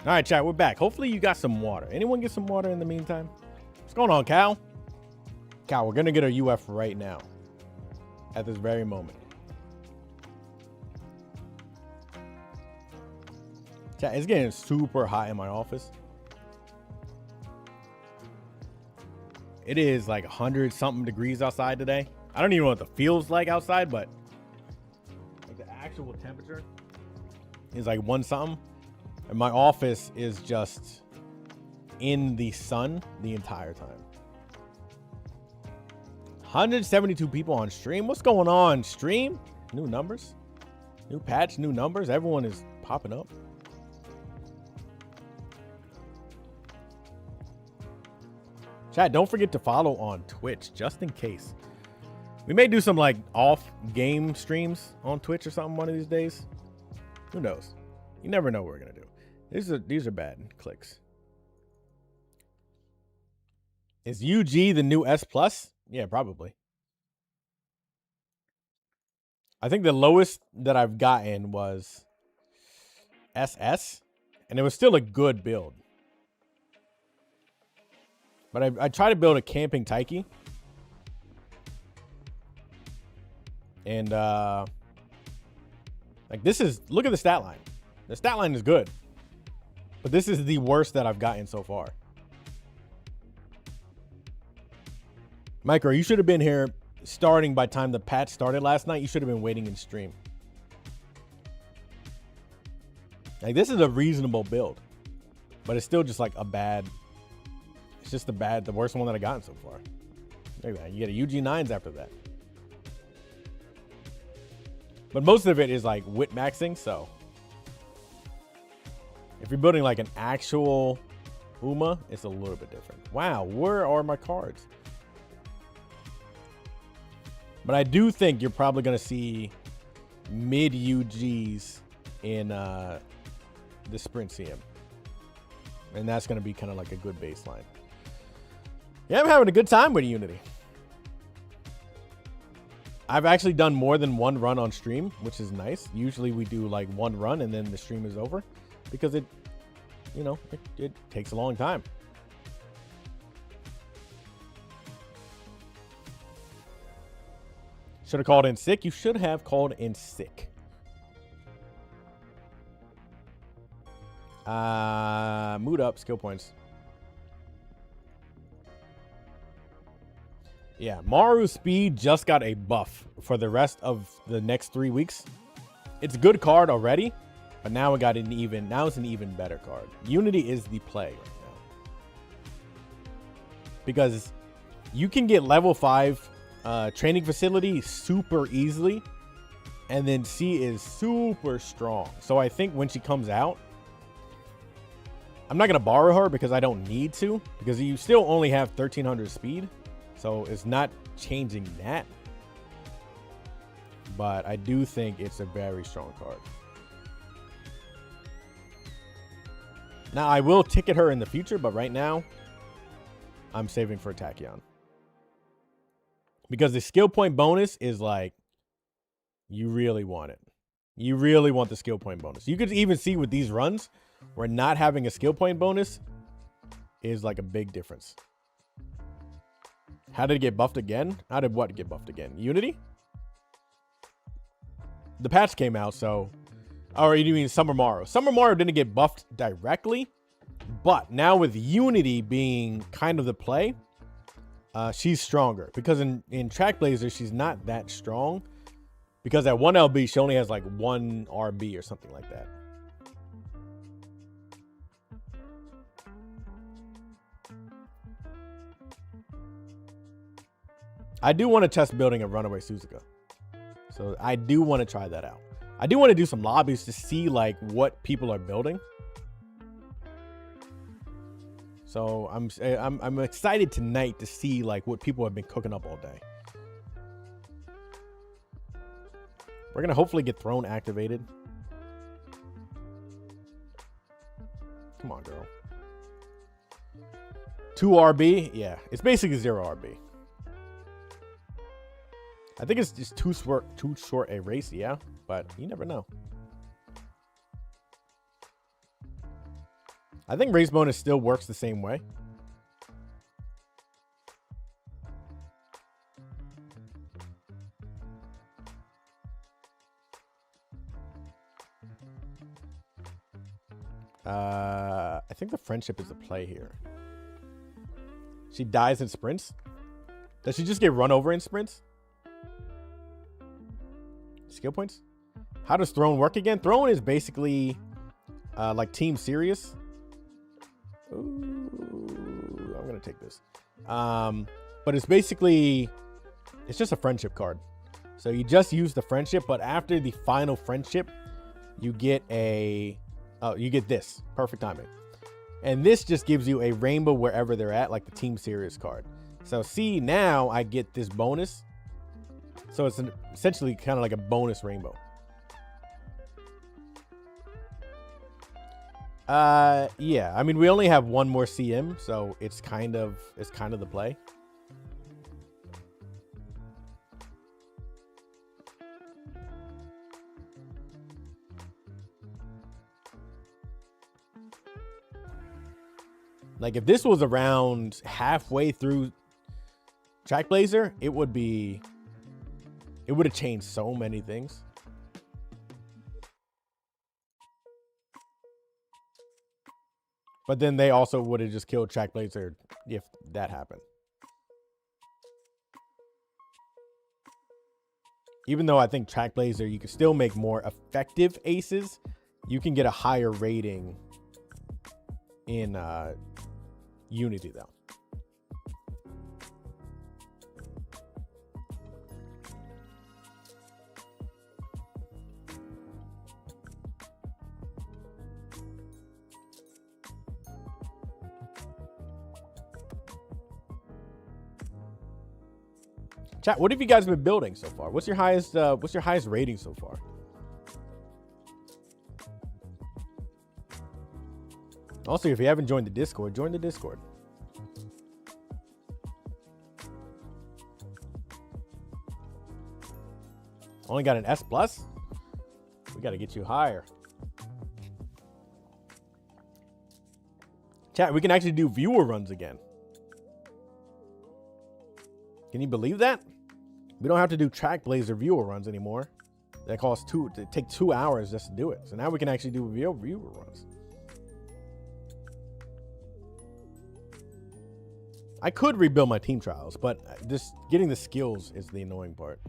All right, chat, we're back. Hopefully you got some water. Anyone get some water in the meantime? What's going on, Cal? Cal, we're going to get our UF right now. At this very moment. Chat, it's getting super hot in my office. It is like 100-something degrees outside today. I don't even know what it feels like outside, but like the actual temperature is like 1-something. And my office is just in the sun the entire time. 172 people on stream. What's going on, stream? New numbers? New patch, new numbers. Everyone is popping up. Chat, don't forget to follow on Twitch, just in case. We may do some like off-game streams on Twitch or something one of these days. Who knows? You never know what we're going to do. These are bad clicks. Is UG the new S Plus? Yeah, probably. I think the lowest that I've gotten was SS, and it was still a good build. But I tried to build a camping Taiki. And like this is, look at the stat line. The stat line is good. But this is the worst that I've gotten so far. Micro, you should have been here starting by the time the patch started last night. You should have been waiting in stream. Like this is a reasonable build. But it's still just like a bad. It's just the worst one that I've gotten so far. Look at that. You get a UG9s after that. But most of it is like wit maxing, so. If you're building like an actual Uma, it's a little bit different. Wow, where are my cards? But I do think you're probably going to see mid UGs in the Sprint CM. And that's going to be kind of like a good baseline. Yeah, I'm having a good time with Unity. I've actually done more than one run on stream, which is nice. Usually we do like one run and then the stream is over because it, you know, it takes a long time. Should have called in sick. You should have called in sick. Mood up, skill points. Yeah, Maru's speed just got a buff for the rest of the next 3 weeks. It's a good card already, but now it got an even. Now it's an even better card. Unity is the play right now because you can get level 5 training facility super easily, and then C is super strong. So I think when she comes out, I'm not gonna borrow her because I don't need to, because you still only have 1300 speed. So it's not changing that. But I do think it's a very strong card. Now, I will ticket her in the future, but right now, I'm saving for Tachyon. Because the skill point bonus is like, you really want it. You really want the skill point bonus. You could even see with these runs, where not having a skill point bonus is like a big difference. How did it get buffed again? How did what get buffed again? Unity? The patch came out, so... Or you mean Summer Morrow. Summer Morrow didn't get buffed directly, but now with Unity being kind of the play, she's stronger. Because in Track Blazer, she's not that strong. Because at 1 LB, she only has like 1 RB or something like that. I do want to test building a Runaway Suzuka. So I do want to try that out. I do want to do some lobbies to see like what people are building. So I'm excited tonight to see like what people have been cooking up all day. We're going to hopefully get Throne activated. Come on, girl. 2 RB? Yeah, it's basically 0 RB. I think it's just too short a race, yeah, but you never know. I think race bonus still works the same way. I think the friendship is the play here. She dies in sprints. Does she just get run over in sprints? Skill points? How does Throne work again? Throne is basically like Team Serious. Ooh, I'm gonna take this. But it's basically, it's just a friendship card. So you just use the friendship, but after the final friendship, you get you get this. Perfect timing. And this just gives you a rainbow wherever they're at, like the Team Serious card. So see, now I get this bonus. So it's essentially kind of like a bonus rainbow. Yeah, I mean, we only have one more CM, so it's kind of the play. Like if this was around halfway through Track Blazer, it would have changed so many things. But then they also would have just killed Track Blazer if that happened. Even though I think Track Blazer, you can still make more effective aces, you can get a higher rating in Unity though. Chat, what have you guys been building so far? What's your highest rating so far? Also, if you haven't joined the Discord, join the Discord. Only got an S+? We got to get you higher. Chat, we can actually do viewer runs again. Can you believe that? We don't have to do Track Blazer viewer runs anymore. That costs take 2 hours just to do it. So now we can actually do viewer runs. I could rebuild my team trials, but just getting the skills is the annoying part.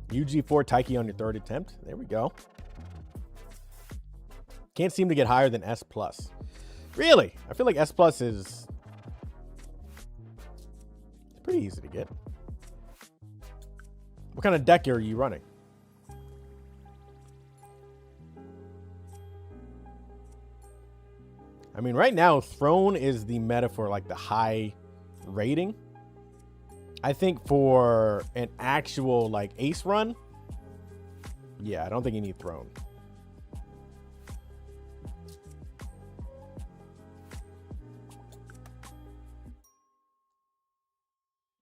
UG4 Taiki on your third attempt. There we go. Can't seem to get higher than S+. Really? I feel like S+ is pretty easy to get. What kind of deck are you running? I mean, right now, Throne is the meta for like the high rating. I think for an actual like ace run, yeah, I don't think you need Throne.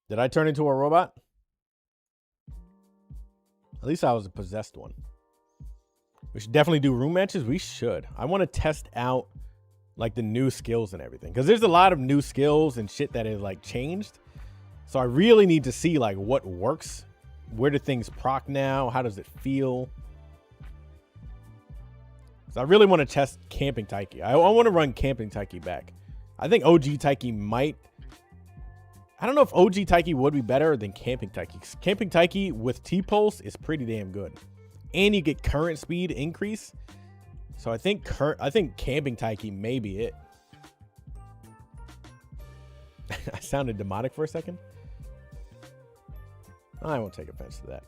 Did I turn into a robot? At least I was a possessed one. We should definitely do room matches. We should. I want to test out like the new skills and everything, because there's a lot of new skills and shit that is like changed. So I really need to see like what works. Where do things proc now? How does it feel? So I really want to test Camping Taiki. I want to run Camping Taiki back. I think OG Taiki might. I don't know if OG Taiki would be better than Camping Taiki. Camping Taiki with T-Pulse is pretty damn good. And you get current speed increase. So I think Camping Taiki may be it. I sounded demonic for a second. I won't take offense to that.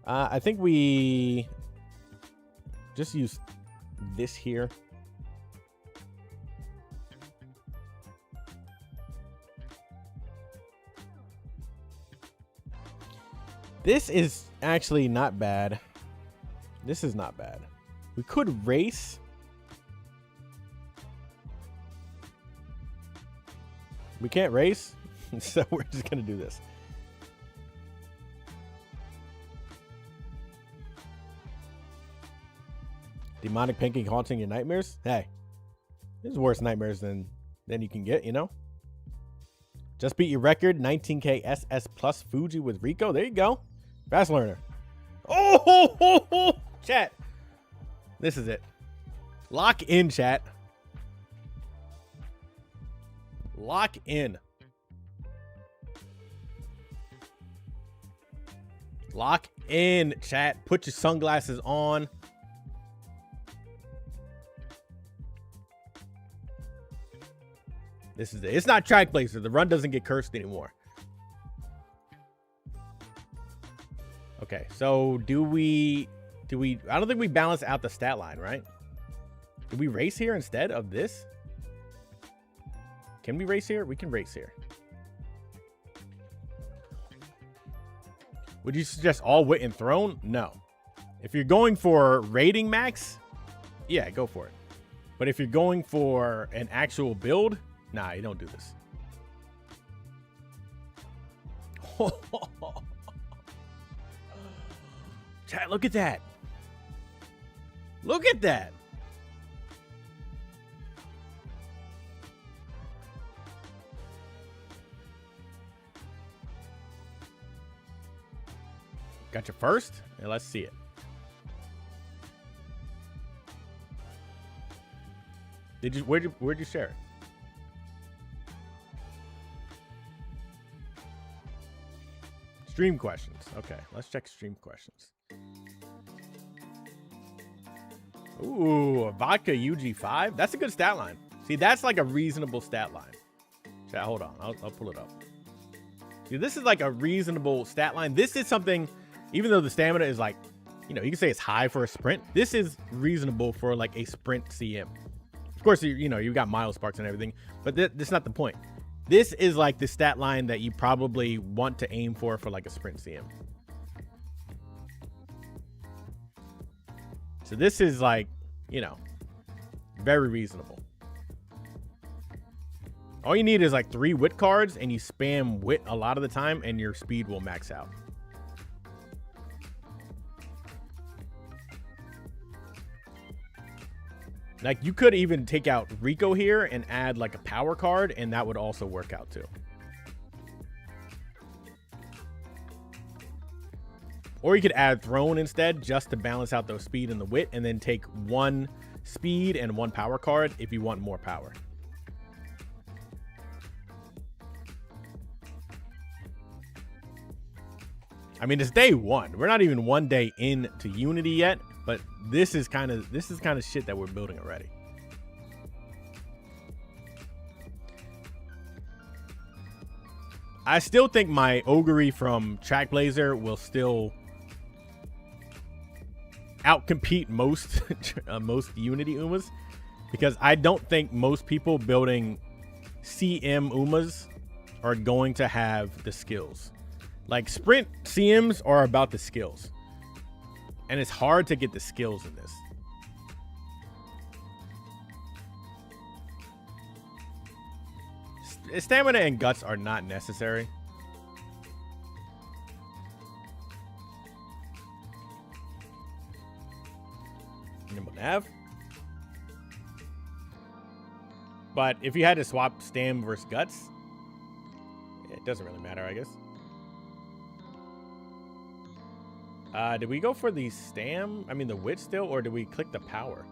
I think we just use this here. This is actually not bad. This is not bad. We could race. We can't race, so we're just gonna do this. Demonic pancake haunting your nightmares. Hey, this is worse nightmares than you can get, you know? Just beat your record, 19K SS plus Fuji with Rico. There you go. Fast learner. Oh, chat. This is it. Lock in, chat. Lock in. Lock in, chat. Put your sunglasses on. This is it. It's not Track Blazer. The run doesn't get cursed anymore. Okay, so do we I don't think we balance out the stat line, right? Do we race here instead of this? Can we race here? We can race here. Would you suggest all wit and throne? No. If you're going for rating max, yeah, go for it. But if you're going for an actual build, nah, you don't do this. Chat, look at that. Look at that. Got your first? And let's see it. Where'd you share it? Stream questions. Okay, let's check stream questions. Ooh, vodka UG5. That's a good stat line. See, that's like a reasonable stat line. Chat, hold on. I'll pull it up. See, this is like a reasonable stat line. This is something, even though the stamina is like, you know, you can say it's high for a sprint. This is reasonable for like a sprint CM. Of course, you know, you got mile sparks and everything, but that's not the point. This is like the stat line that you probably want to aim for like a sprint CM. So this is like, you know, very reasonable. All you need is like 3 wit cards and you spam wit a lot of the time and your speed will max out. Like you could even take out Rico here and add like a power card and that would also work out too. Or you could add Throne instead just to balance out those speed and the wit and then take 1 speed and 1 power card if you want more power. I mean, it's day 1. We're not even 1 day into Unity yet, but this is kind of shit that we're building already. I still think my Ogre from Track Blazer will still outcompete most most Unity Umas, because I don't think most people building CM Umas are going to have the skills. Like sprint CMs are about the skills, and it's hard to get the skills in this. Stamina and guts are not necessary. Nimble nav. But if you had to swap stam versus guts, it doesn't really matter, I guess. Did we go for the stam? I mean the wit still, or did we click the power?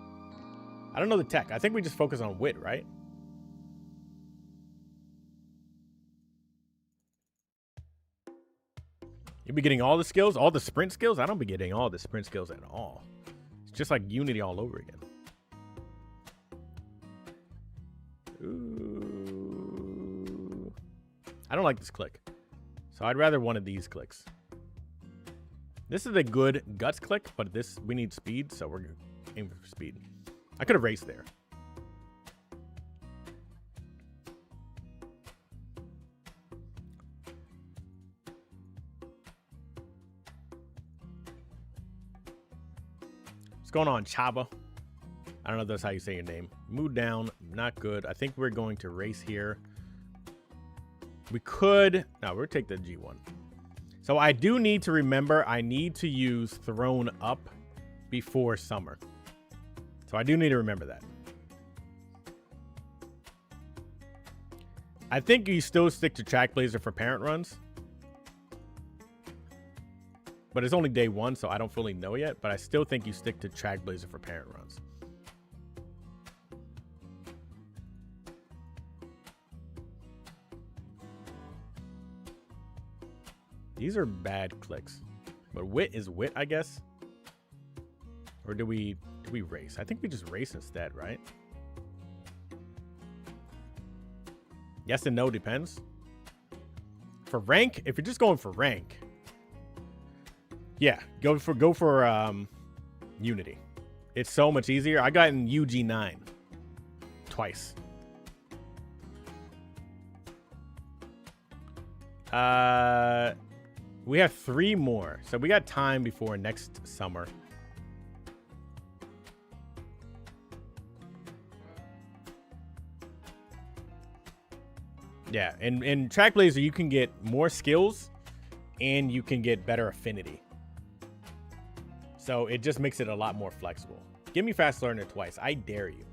I don't know the tech. I think we just focus on wit, right? You'll be getting all the skills, all the sprint skills? I don't be getting all the sprint skills at all. It's just like Unity all over again. Ooh. I don't like this click. So I'd rather one of these clicks. This is a good guts click, but this, we need speed, so we're aiming for speed. I could have raced there. What's going on, Chaba? I don't know if that's how you say your name. Mood down, not good. I think we're going to race here. We could, no, we'll take the G1. So I do need to remember I need to use Throne up before summer. So I do need to remember that. I think you still stick to Trackblazer for parent runs. But it's only day 1, so I don't fully know yet. But I still think you stick to Trackblazer for parent runs. These are bad clicks. But wit is wit, I guess. Or do we race? I think we just race instead, right? Yes and no, depends. For rank, if you're just going for rank, yeah, go for Unity. It's so much easier. I got in UG9 twice. We have 3 more, so we got time before next summer. Yeah, and in Trackblazer, you can get more skills and you can get better affinity. So it just makes it a lot more flexible. Give me Fast Learner twice. I dare you.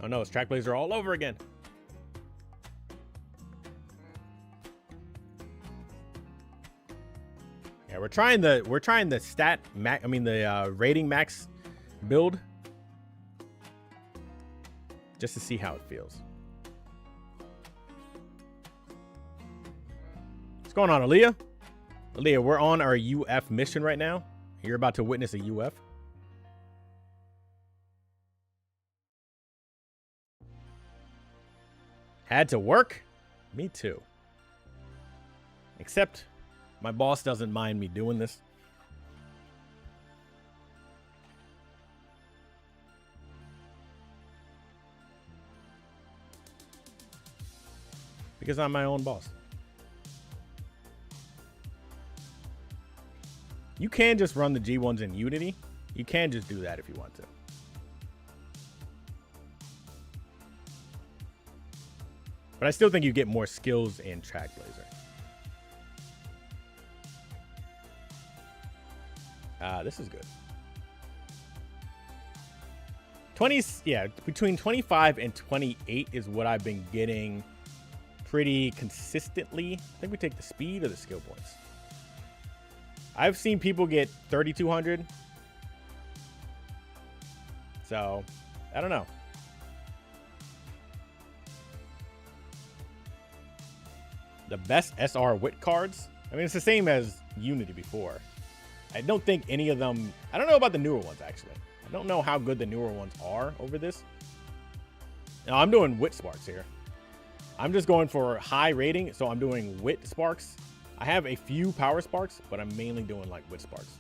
Oh no, it's Trackblazer all over again. Yeah, we're trying the stat max. I mean the rating max build, just to see how it feels. What's going on, Aaliyah? Aaliyah, we're on our UF mission right now. You're about to witness a UF. Had to work? Me too. Except my boss doesn't mind me doing this. Because I'm my own boss. You can just run the G1s in Unity. You can just do that if you want to. But I still think you get more skills in Trackblazer. This is good. 20s, yeah, between 25 and 28 is what I've been getting pretty consistently. I think we take the speed or the skill points. I've seen people get 3,200. So, I don't know. The best SR wit cards. I mean, it's the same as Unity before. I don't think any of them... I don't know about the newer ones, actually. I don't know how good the newer ones are over this. Now, I'm doing wit sparks here. I'm just going for high rating, so I'm doing wit sparks. I have a few power sparks, but I'm mainly doing like wit sparks.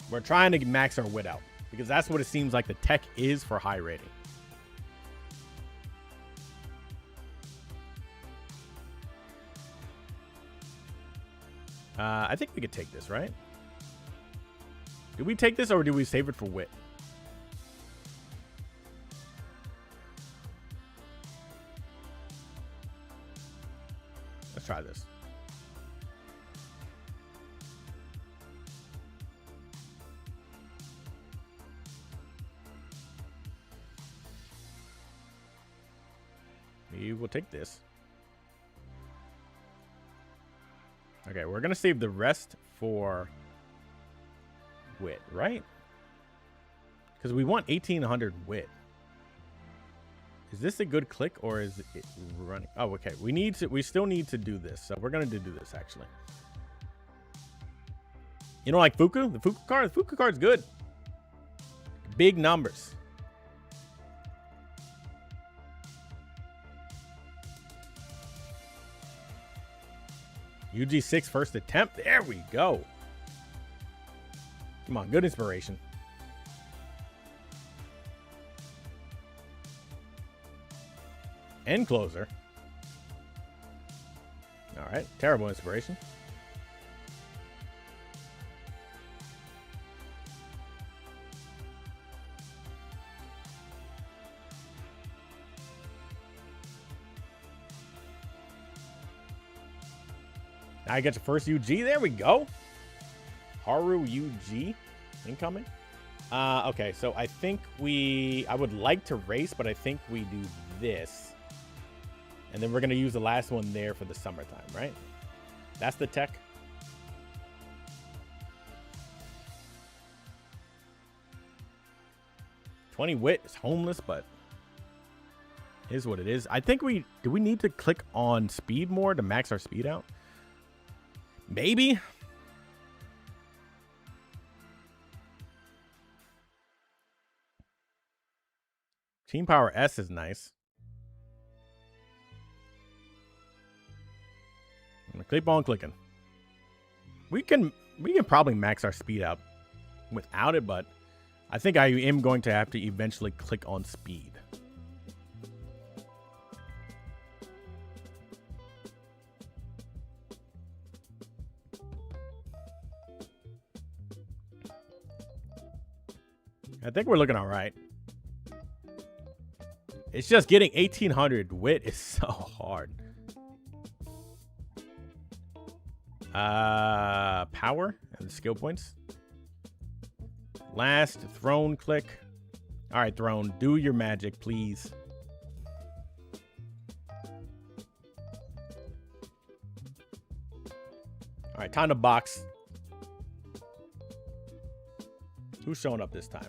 We're trying to max our wit out because that's what it seems like the tech is for high rating. I think we could take this, right? Do we take this or do we save it for wit? Let's try this. We will take this. Okay, we're gonna save the rest for wit, right? Because we want 1,800 wit. Is this a good click or is it running? Oh, okay. We still need to do this. So we're gonna do this actually. You know, like Fuku? The Fuku card? The Fuku card's good. Big numbers. UG6 first attempt. There we go. Come on, good inspiration. End closer. All right, terrible inspiration. Now I get your first UG. There we go. Haru UG incoming. Okay, so I think I would like to race, but I think we do this. And then we're going to use the last one there for the summertime, right? That's the tech. $20 wit is homeless, but is what it is. I think do we need to click on speed more to max our speed out? Maybe. Team Power S is nice. I'm gonna keep on clicking. We can probably max our speed out without it, but I think I am going to have to eventually click on speed. I think we're looking all right. It's just getting 1800 wit is so hard. Power and skill points. Last throne click. All right, throne, do your magic, please. All right, time to box. Who's showing up this time?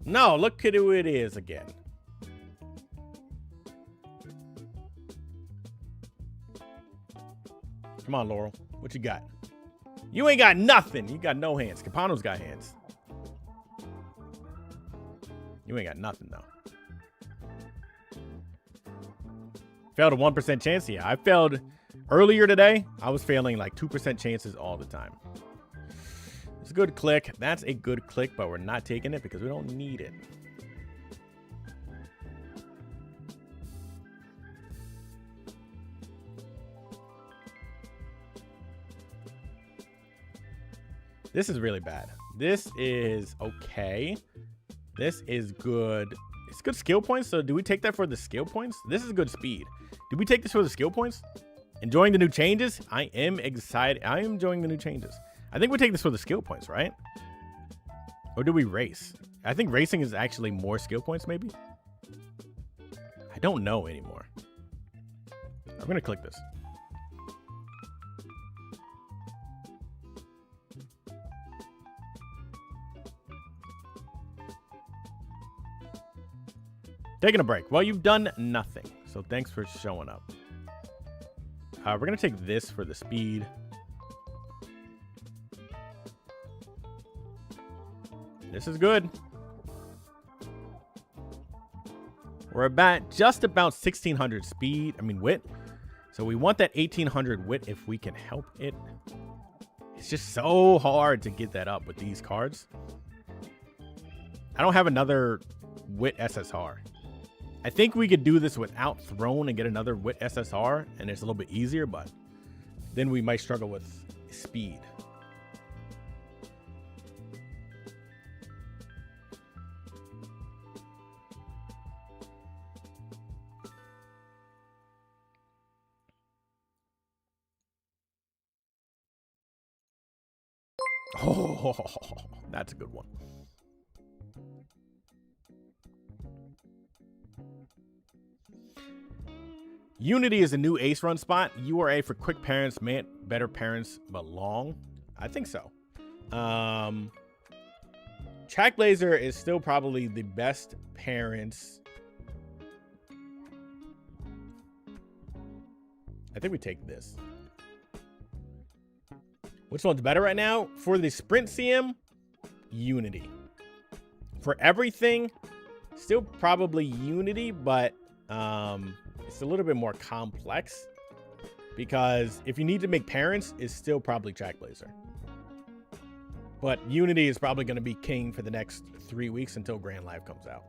No, look at who it is again. Come on, Laurel. What you got? You ain't got nothing. You got no hands. Capano's got hands. You ain't got nothing, though. Failed a 1% chance? Yeah, I failed earlier today. I was failing like 2% chances all the time. It's a good click. That's a good click, but we're not taking it because we don't need it. This is really bad. This is okay. This is good. It's good skill points. So do we take that for the skill points? This is good speed. Do we take this for the skill points? Enjoying the new changes? I am excited. I am enjoying the new changes. I think we take this for the skill points, right? Or do we race? I think racing is actually more skill points, maybe. I don't know anymore. I'm going to click this. Taking a break. Well, you've done nothing. So thanks for showing up. We're going to take this for the speed. This is good. We're about just about 1600 speed. I mean, wit. So we want that 1800 wit if we can help it. It's just so hard to get that up with these cards. I don't have another wit SSR. I think we could do this without throne and get another wit SSR, and it's a little bit easier, but then we might struggle with speed. Oh, that's a good one. Unity is a new ace run spot. URA for quick parents, better parents, but long. I think so. Trackblazer is still probably the best parents. I think we take this. Which one's better right now? For the Sprint CM, Unity. For everything, still probably Unity, but it's a little bit more complex. Because if you need to make parents, it's still probably Trackblazer. But Unity is probably going to be king for the next 3 weeks until Grand Live comes out.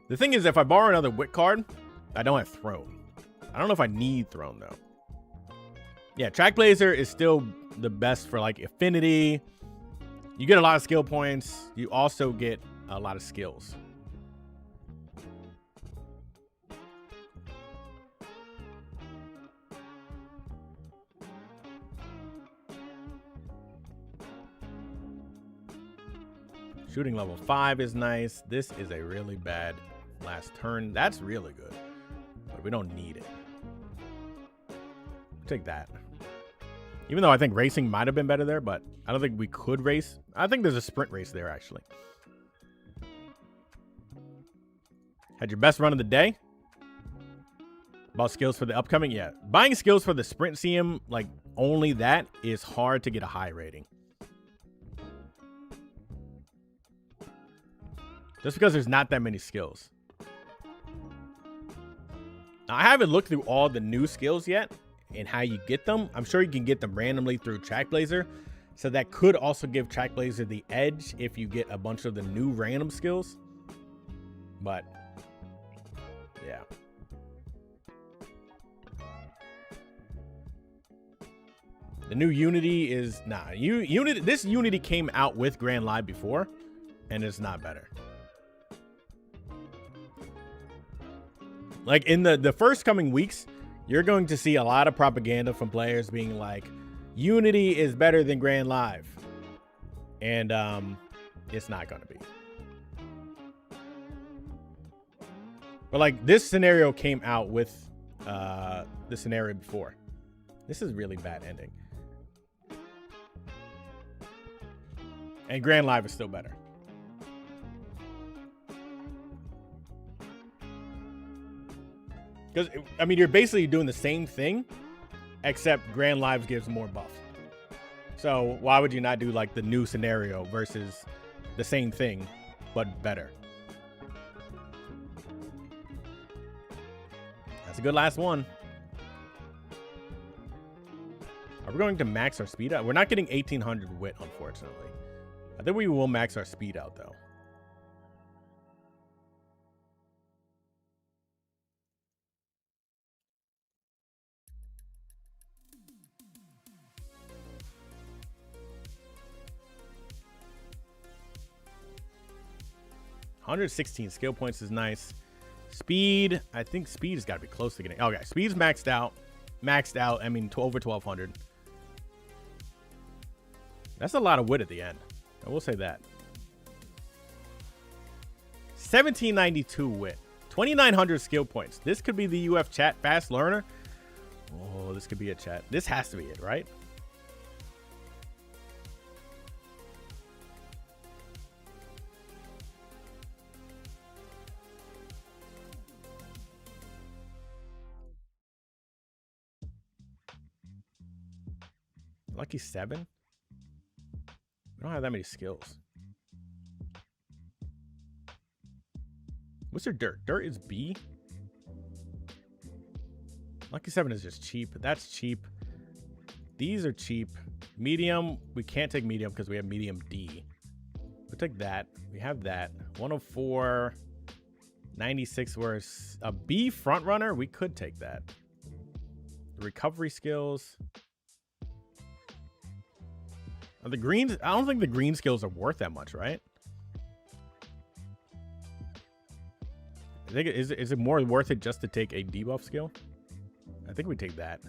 The thing is, if I borrow another wit card, I don't have throne. I don't know if I need throne, though. Yeah, Trackblazer is still the best for, like, affinity. You get a lot of skill points. You also get a lot of skills. Shooting level 5 is nice. This is a really bad last turn. That's really good, but we don't need it. Take that. Even though I think racing might have been better there, but I don't think we could race. I think there's a sprint race there, actually. Had your best run of the day? About skills for the upcoming? Yeah. Buying skills for the sprint CM, like only that, is hard to get a high rating. Just because there's not that many skills. Now, I haven't looked through all the new skills yet and how you get them. I'm sure you can get them randomly through Trackblazer. So that could also give Trackblazer the edge if you get a bunch of the new random skills. But, yeah. The new Unity is, nah. This Unity came out with Grand Live before, and it's not better. Like, in the first coming weeks, you're going to see a lot of propaganda from players being like, Unity is better than Grand Live. And it's not going to be. But, like, this scenario came out with the scenario before. This is really bad ending. And Grand Live is still better. Because, I mean, you're basically doing the same thing, except Grand Lives gives more buff. So why would you not do, like, the new scenario versus the same thing, but better? That's a good last one. Are we going to max our speed out? We're not getting 1800 wit, unfortunately. I think we will max our speed out, though. $116 skill points is nice. Speed, I think speed has got to be close to getting. Okay, speed's maxed out. Maxed out. I mean, over 1200. That's a lot of wit at the end. I will say that. 1792 wit. 2900 skill points. This could be the UF chat fast learner. Oh, this could be a chat. This has to be it, right? Lucky 7? We don't have that many skills. What's your dirt? Dirt is B. Lucky 7 is just cheap. That's cheap. These are cheap. Medium. We can't take medium because we have medium D. We'll take that. We have that. 104. 96 worse. A B front runner. We could take that. The recovery skills. The greens, I don't think the green skills are worth that much, right? I think is it more worth it just to take a debuff skill? I think we take that.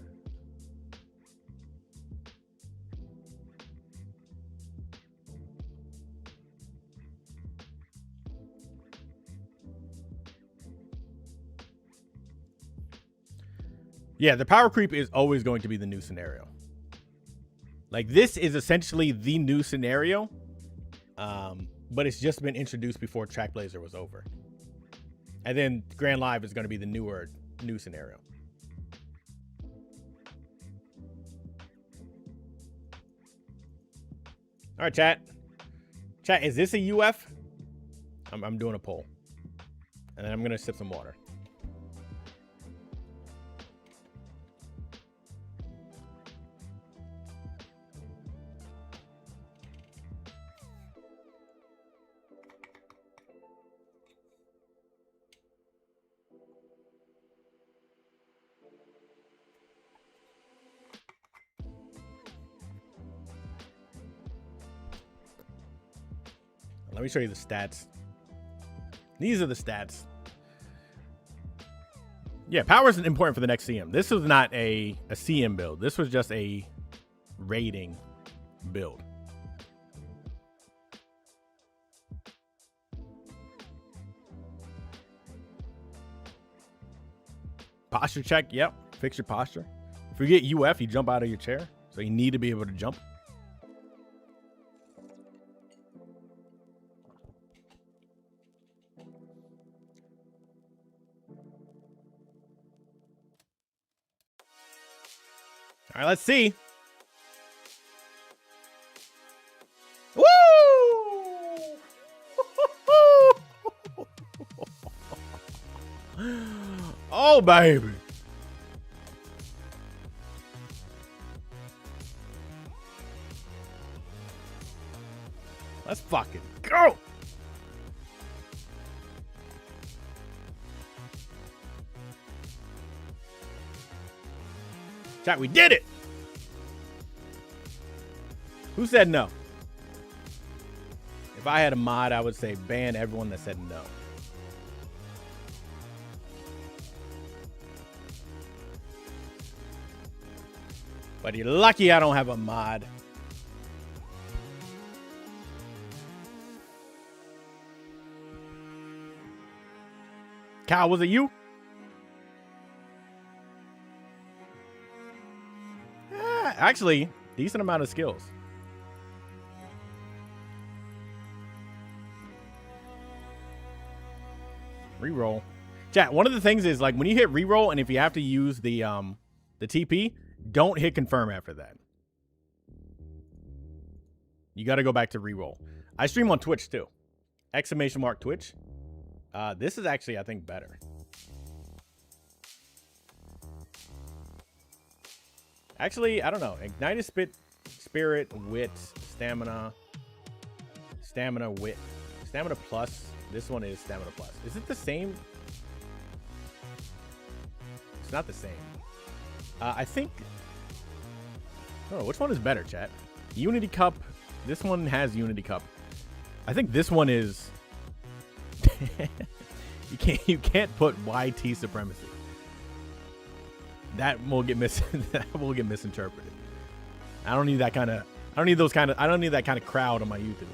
Yeah, the power creep is always going to be the new scenario. Like, this is essentially the new scenario, but it's just been introduced before Trackblazer was over. And then Grand Live is going to be the new scenario. All right, chat. Chat, is this a UF? I'm doing a poll. And then I'm going to sip some water. Let me show you the stats. These are the stats. Yeah, power is important for the next CM. This was not a CM build. This was just a rating build. Posture check. Yep. Fix your posture. If you get UF, you jump out of your chair. So you need to be able to jump. All right, let's see. Woo! Oh, baby. Let's fucking go. Chat, we did it. Who said no? If I had a mod, I would say ban everyone that said no. But you're lucky I don't have a mod. Kyle, was it you? Actually, decent amount of skills. Reroll. Chat, one of the things is, like, when you hit reroll and if you have to use the TP, don't hit confirm after that. You got to go back to reroll. I stream on Twitch too. ! Twitch. This is actually, I think, better. Actually, I don't know. Ignited Spirit, Wit, Stamina, Wit, Stamina Plus. This one is Stamina Plus. Is it the same? It's not the same. I think... Oh, which one is better, chat? Unity Cup. This one has Unity Cup. I think this one is... you can't put YT Supremacy. That will get misinterpreted. I don't need that kind of I don't need that kind of crowd on my YouTube.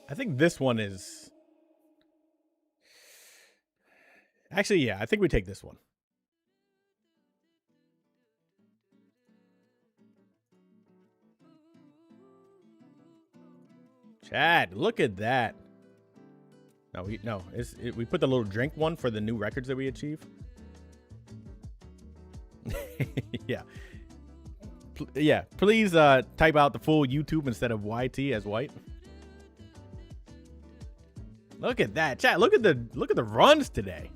I think this one is actually, yeah, I think we take this one. Chad, look at that. No, we put the little drink one for the new records that we achieve. Yeah. Yeah, please type out the full YouTube instead of YT as white. Look at that. Chat, look at the runs today.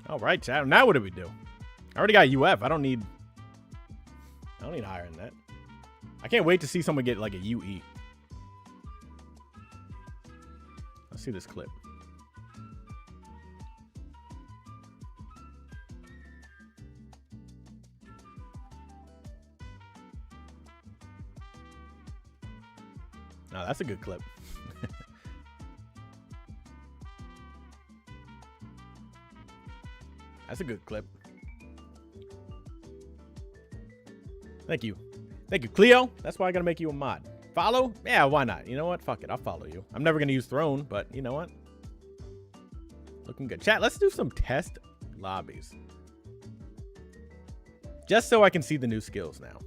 All right, chat. Now what do we do? I already got UF. I don't need higher than that. I can't wait to see someone get like a UE. Let's see this clip. No, that's a good clip. That's a good clip. Thank you. Thank you, Cleo. That's why I gotta make you a mod. Follow? Yeah, why not? You know what? Fuck it. I'll follow you. I'm never gonna use Throne, but you know what? Looking good. Chat, let's do some test lobbies. Just so I can see the new skills now.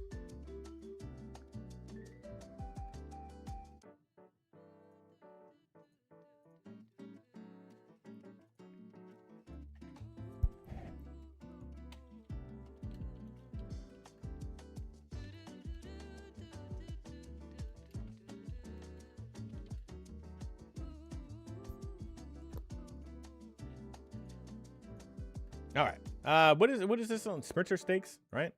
All right. What is this on Sprinter Stakes, right?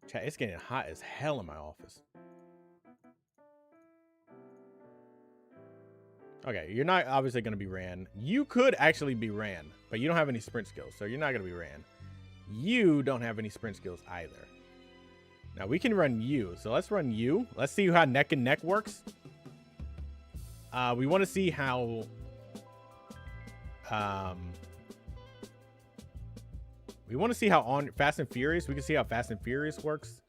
Chat, it's getting hot as hell in my office. Okay, you're not obviously going to be ran. You could actually be ran, but you don't have any sprint skills, so you're not going to be ran. You don't have any sprint skills either. Now we can run you, so let's run you. Let's see how neck and neck works. We want to see how on Fast and Furious, we can see how Fast and Furious works.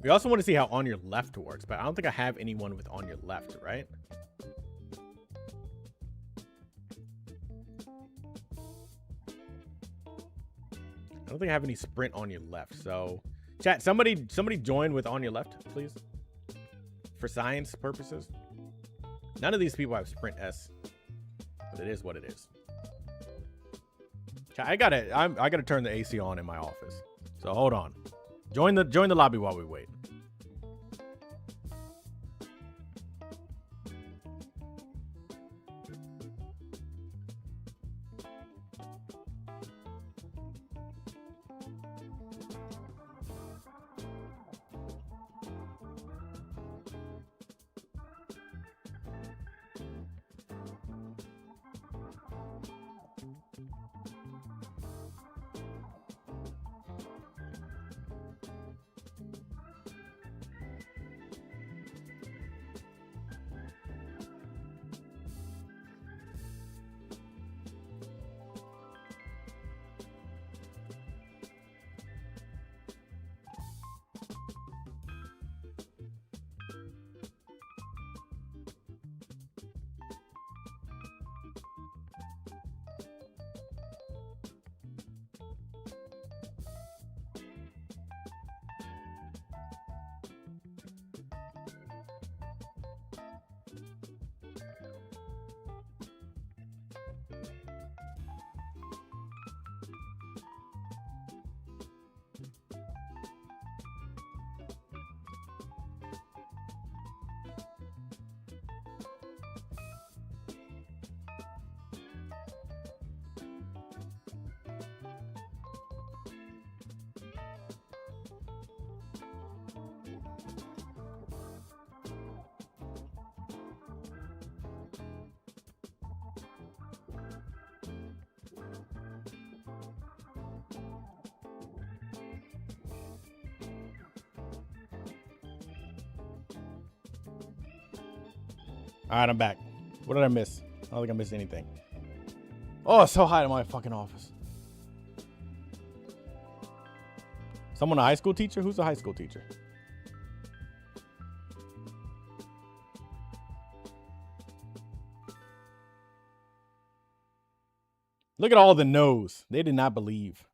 We also want to see how On Your Left works, but I don't think I have anyone with On Your Left, right? I don't think I have any Sprint On Your Left. So chat, somebody join with On Your Left, please. For science purposes. None of these people have Sprint S, but it is what it is. I gotta turn the AC on in my office. So hold on. Join the lobby while we wait. All right, I'm back. What did I miss? I don't think I missed anything. Oh, it's so hot in my fucking office. Someone a high school teacher? Who's a high school teacher? Look at all the no's. They did not believe.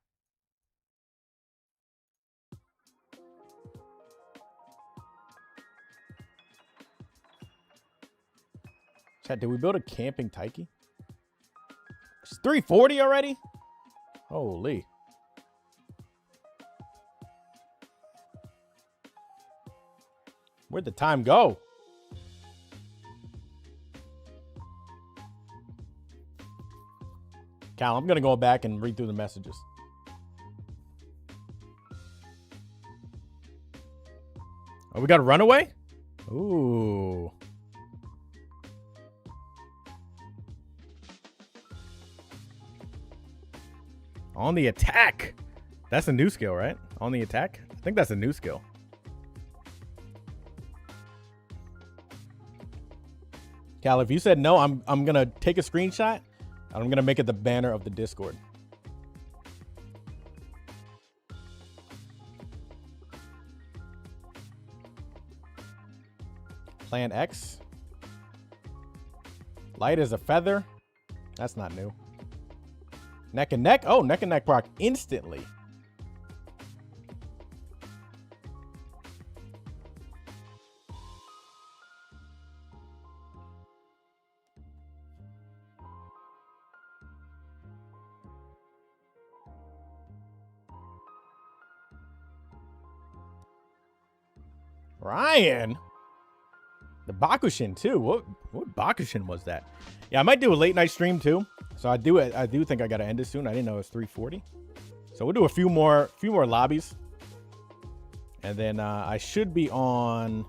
Chat, did we build a camping Taiki? It's 340 already? Holy. Where'd the time go? Cal, I'm going to go back and read through the messages. Oh, we got a runaway? Ooh. On the attack. That's a new skill, right? On the attack? I think that's a new skill. Cal, if you said no, I'm going to take a screenshot. I'm going to make it the banner of the Discord. Plan X. Light as a feather. That's not new. Neck and neck. Oh, neck and neck proc instantly. Ryan. The Bakushin too. What Bakushin was that? Yeah, I might do a late night stream too. So I do think I gotta end it soon. I didn't know it was 3:40. So we'll do a few more lobbies. And then I should be on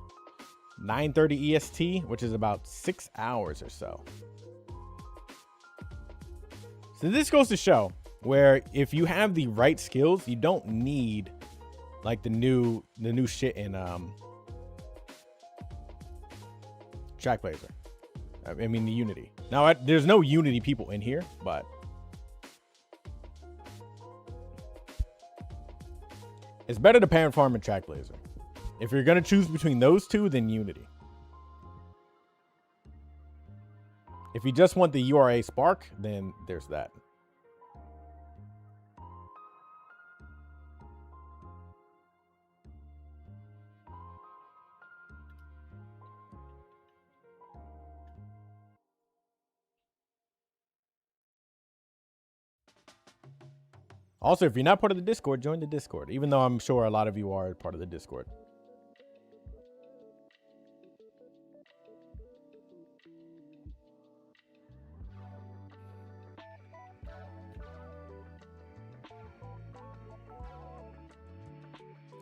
9:30 EST, which is about 6 hours or so. So this goes to show where if you have the right skills, you don't need like the new shit in Trackblazer. I mean, the Unity. Now, there's no Unity people in here, but it's better to Parent Farm and Trackblazer. If you're going to choose between those two, then Unity. If you just want the URA Spark, then there's that. Also, if you're not part of the Discord, join the Discord, even though I'm sure a lot of you are part of the Discord.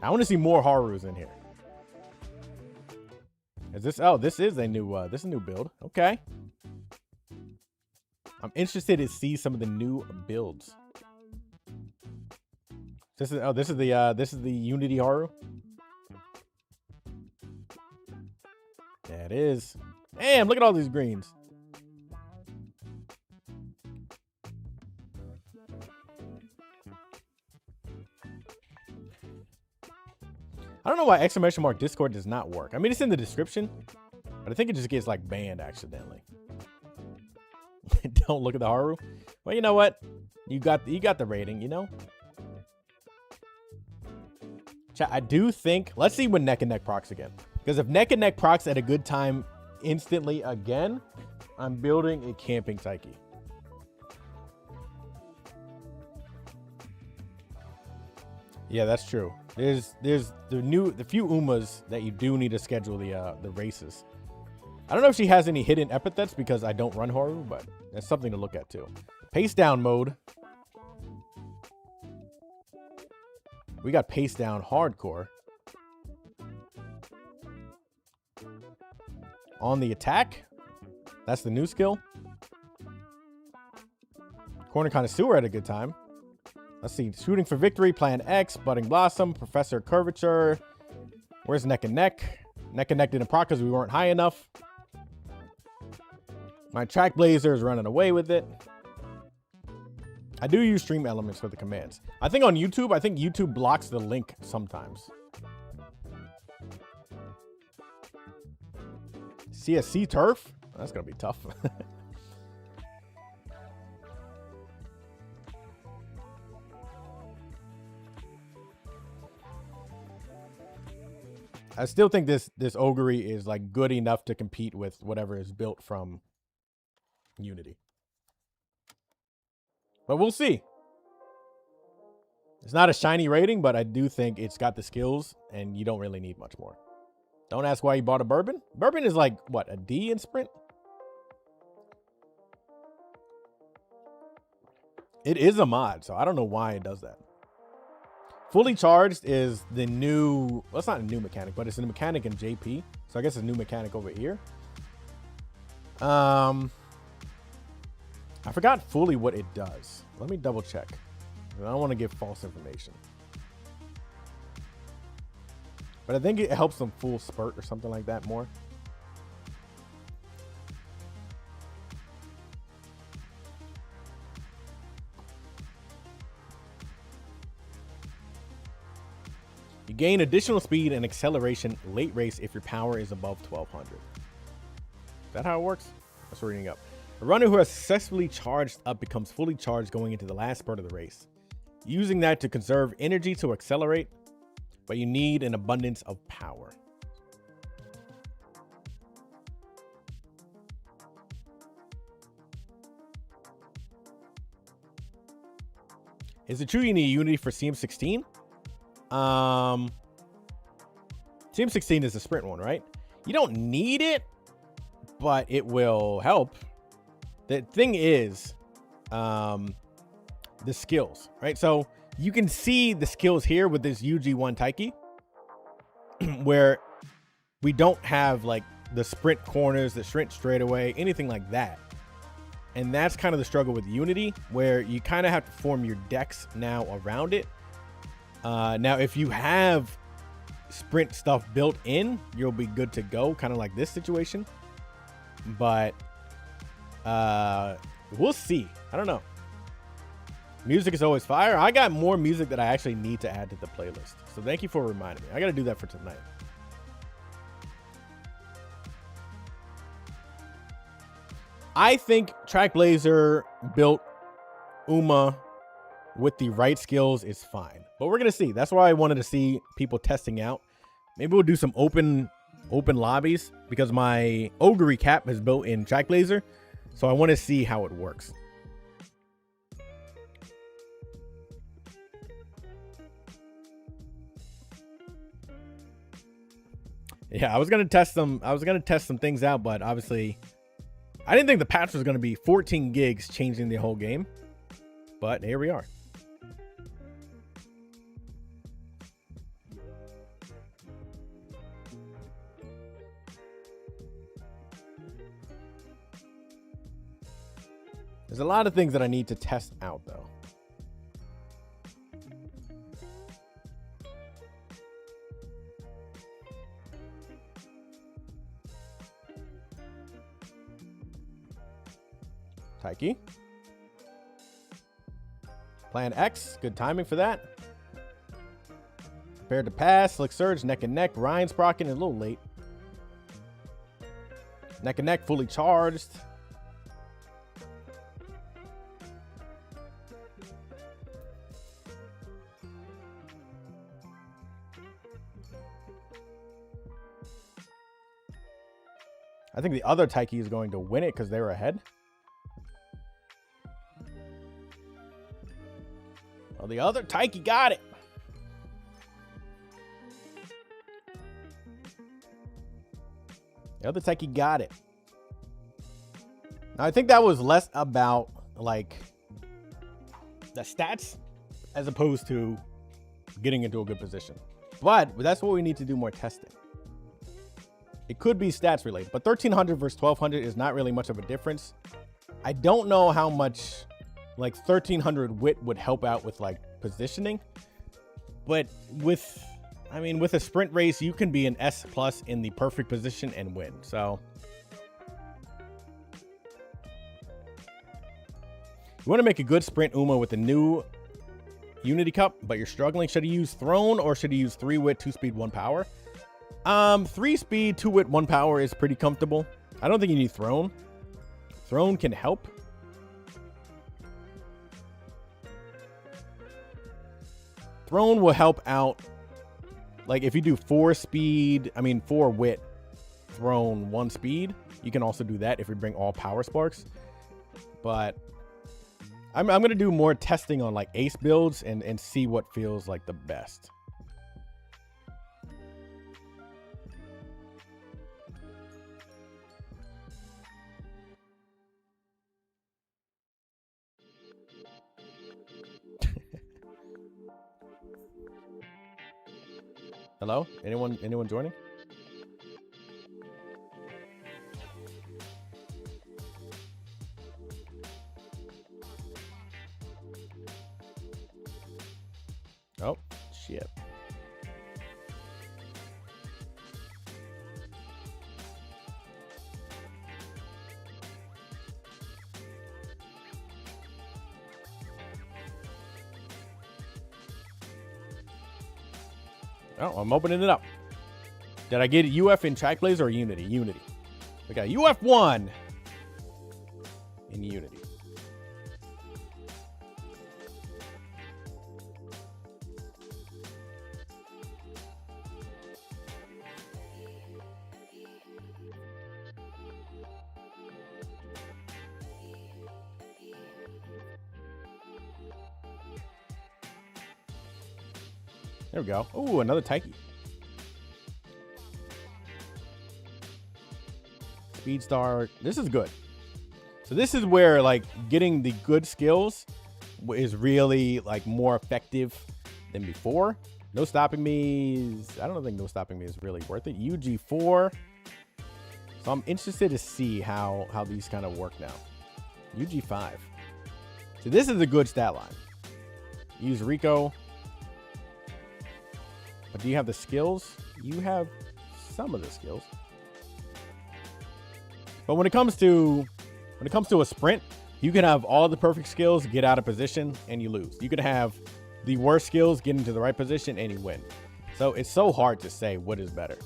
I want to see more Harus in here. Is this? Oh, this is a new build. Okay. I'm interested to see some of the new builds. This is the Unity Haru. Yeah, it is. Damn, look at all these greens. I don't know why ! Discord does not work. I mean, it's in the description, but I think it just gets like banned accidentally. Don't look at the Haru. Well, you know what? You got the rating, you know? Chat, I do think, let's see when neck and neck procs again. Because if neck and neck procs at a good time instantly again, I'm building a camping Taiki. Yeah, that's true. There's the few Umas that you do need to schedule the races. I don't know if she has any hidden epithets because I don't run Haru, but that's something to look at too. Pace down mode. We got pace down hardcore. On the attack. That's the new skill. Corner Connoisseur had a good time. Let's see. Shooting for Victory, Plan X, Budding Blossom, Professor Curvature. Where's Neck and Neck? Neck and Neck didn't proc because we weren't high enough. My Trackblazer is running away with it. I do use stream elements for the commands. I think on YouTube, YouTube blocks the link sometimes. CSC turf? That's going to be tough. I still think this Ogre is like good enough to compete with whatever is built from Unity. But we'll see. It's not a shiny rating, but I do think it's got the skills and you don't really need much more. Don't ask why you bought a Bourbon. Bourbon is like, what, a D in Sprint? It is a mod, so I don't know why it does that. Fully Charged is the new, well, it's not a new mechanic, but it's a new mechanic in JP. So I guess it's a new mechanic over here. I forgot fully what it does. Let me double check. I don't want to give false information. But I think it helps them full spurt or something like that more. You gain additional speed and acceleration late race if your power is above 1200. Is that how it works? That's reading up. A runner who has successfully charged up becomes fully charged going into the last spurt of the race, using that to conserve energy to accelerate, but you need an abundance of power. Is it true you need Unity for CM16? CM16 is the sprint one, right? You don't need it, but it will help. The thing is, the skills, right? So you can see the skills here with this UG1 Taiki, where we don't have like the sprint corners, the sprint straightaway, anything like that. And that's kind of the struggle with Unity, where you kind of have to form your decks now around it. Now, if you have sprint stuff built in, you'll be good to go, kind of like this situation. but we'll see. I don't know. Music is always fire. I got more music that I actually need to add to the playlist. So thank you for reminding me. I got to do that for tonight. I think Trackblazer built Uma with the right skills is fine. But we're going to see. That's why I wanted to see people testing out. Maybe we'll do some open lobbies because my Ogre cap is built in Trackblazer. So I want to see how it works. Yeah, I was gonna test some things out, but obviously I didn't think the patch was gonna be 14 gigs changing the whole game. But here we are. There's a lot of things that I need to test out though. Taiki. Plan X, good timing for that. Prepared to pass, Slick Surge, neck and neck, Ryan Sprocket, a little late. Neck and neck, fully charged. I think the other Taiki is going to win it because they're ahead. Well, the other Taiki got it. The other Taiki got it. Now, I think that was less about, like, the stats as opposed to getting into a good position. But that's what we need to do more testing. It could be stats related, but 1300 versus 1200 is not really much of a difference. I don't know how much like 1300 wit would help out with like positioning, but with a sprint race, you can be an S+ in the perfect position and win. So you want to make a good sprint Uma with the new Unity Cup, but you're struggling. Should you use Throne or should you use 3 wit, 2 speed, 1 power? 3 speed, 2 wit, 1 power is pretty comfortable. I don't think you need Throne. Throne can help. Throne will help out. Like if you do 4 wit, Throne, 1 speed, you can also do that if you bring all power sparks. But I'm going to do more testing on like ace builds and see what feels like the best. Hello? Anyone joining? Oh, shit. Oh, I'm opening it up. Did I get UF in Trackblazer or Unity? Unity. We got UF1 in Unity. There we go. Ooh, another Taiki. Speed Star. This is good. So this is where like getting the good skills is really like more effective than before. No Stopping Me is, I don't think No Stopping Me is really worth it. UG4. So I'm interested to see how these kind of work now. UG5. So this is a good stat line. Use Rico. But do you have the skills? You have some of the skills. But when it comes to a sprint, you can have all the perfect skills, get out of position, and you lose. You could have the worst skills, get into the right position, and you win. So it's so hard to say what is better.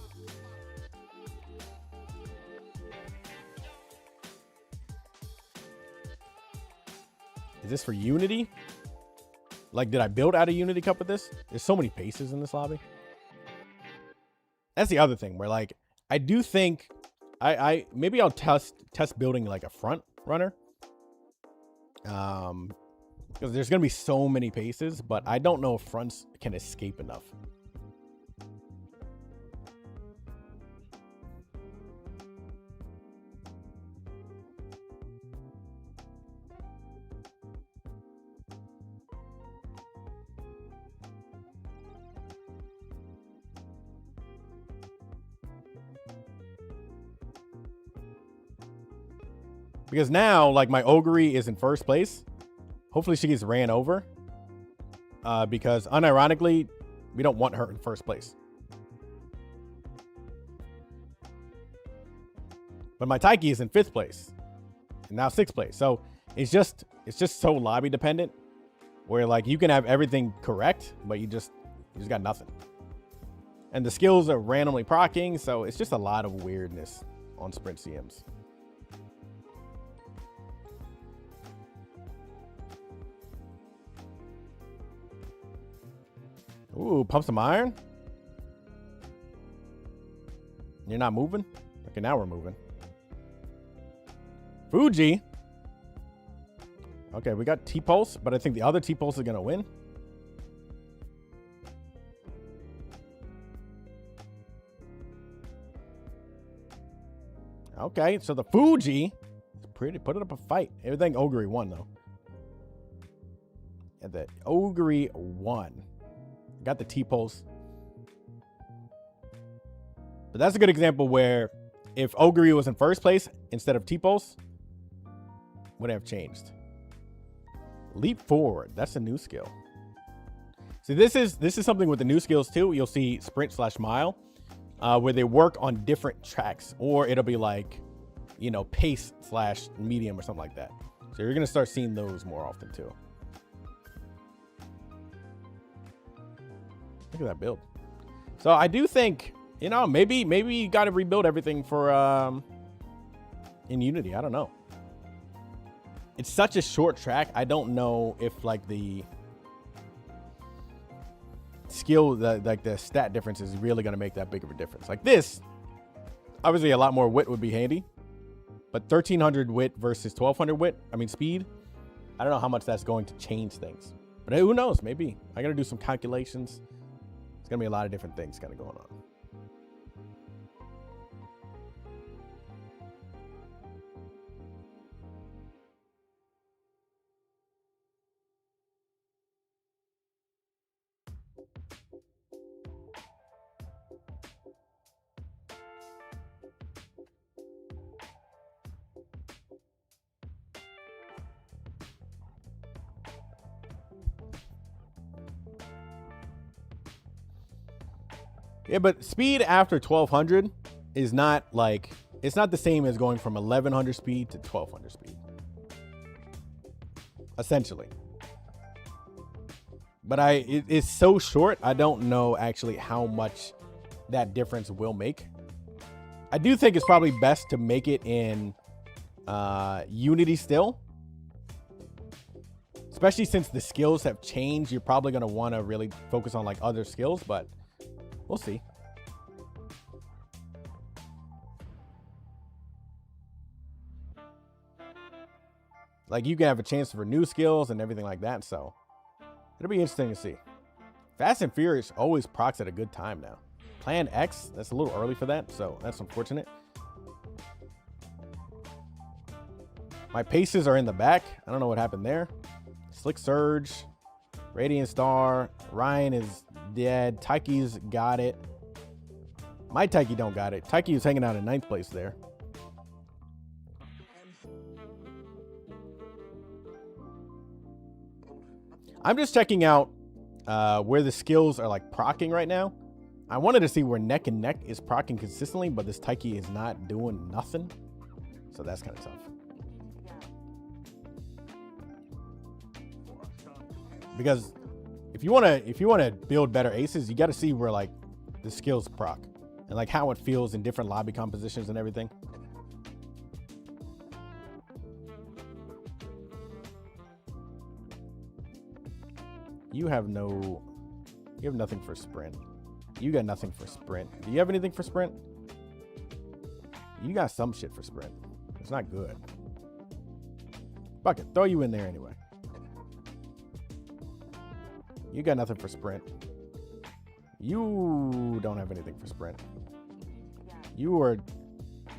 Is this for Unity? Like, did I build out a Unity Cup with this? There's so many paces in this lobby. That's the other thing where, like, I do think I maybe I'll test building like a front runner. Because there's gonna be so many paces, but I don't know if fronts can escape enough. Because now, like, my Ogre is in first place. Hopefully she gets ran over. Because unironically, we don't want her in first place. But my Taiki is in 5th place. And now 6th place. So it's just so lobby dependent. Where, like, you can have everything correct, but you just got nothing. And the skills are randomly proccing, so it's just a lot of weirdness on sprint CMs. Ooh, pump some iron. You're not moving? Okay, now we're moving. Fuji. Okay, we got T-Pulse, but I think the other T-Pulse is going to win. Okay, so the Fuji is put it up a fight. Everything Ogre won, though. And the Ogre won. Got the T-Pulse. But that's a good example where if Ogre was in first place instead of T-Pulse, would have changed. Leap forward. That's a new skill. See, this is something with the new skills too. You'll see sprint / mile, where they work on different tracks, or it'll be like, you know, pace / medium or something like that. So you're gonna start seeing those more often too. Look at that build. So I do think, you know, maybe you got to rebuild everything for in Unity. I don't know. It's such a short track. I don't know if like the skill, like the stat difference is really going to make that big of a difference. Like this, obviously a lot more wit would be handy, but 1300 wit versus 1200 wit, I mean speed, I don't know how much that's going to change things. But who knows? Maybe. I got to do some calculations. It's going to be a lot of different things kind of going on. Yeah, but speed after 1200 is not like, it's not the same as going from 1100 speed to 1200 speed. Essentially. But it's so short, I don't know actually how much that difference will make. I do think it's probably best to make it in Unity still. Especially since the skills have changed, you're probably going to want to really focus on like other skills, but we'll see. Like you can have a chance for new skills and everything like that, so it'll be interesting to see. Fast and Furious always procs at a good time now. Plan X, that's a little early for that, so that's unfortunate. My paces are in the back. I don't know what happened there. Slick Surge, Radiant Star, Ryan is dead. Taiki's got it. My Taiki don't got it. Taiki is hanging out in 9th place there. I'm just checking out where the skills are like proccing right now. I wanted to see where Neck and Neck is proccing consistently, but this Taiki is not doing nothing. So that's kind of tough. Because if you wanna build better aces, you got to see where like the skills proc and like how it feels in different lobby compositions and everything. You have nothing for sprint. You got nothing for sprint. Do you have anything for sprint? You got some shit for sprint. It's not good. Fuck it, throw you in there anyway. You got nothing for sprint. You don't have anything for sprint. You are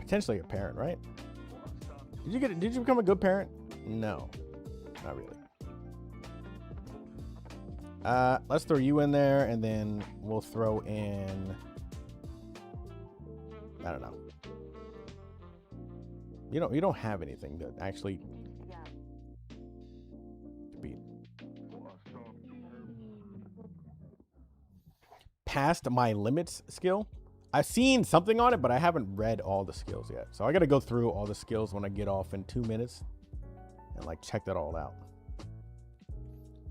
potentially a parent, right? Did you become a good parent? No, not really. Let's throw you in there, and then we'll throw in, I don't know. You don't have anything to actually beat. Past my limits skill. I've seen something on it, but I haven't read all the skills yet. So I got to go through all the skills when I get off in 2 minutes and like check that all out.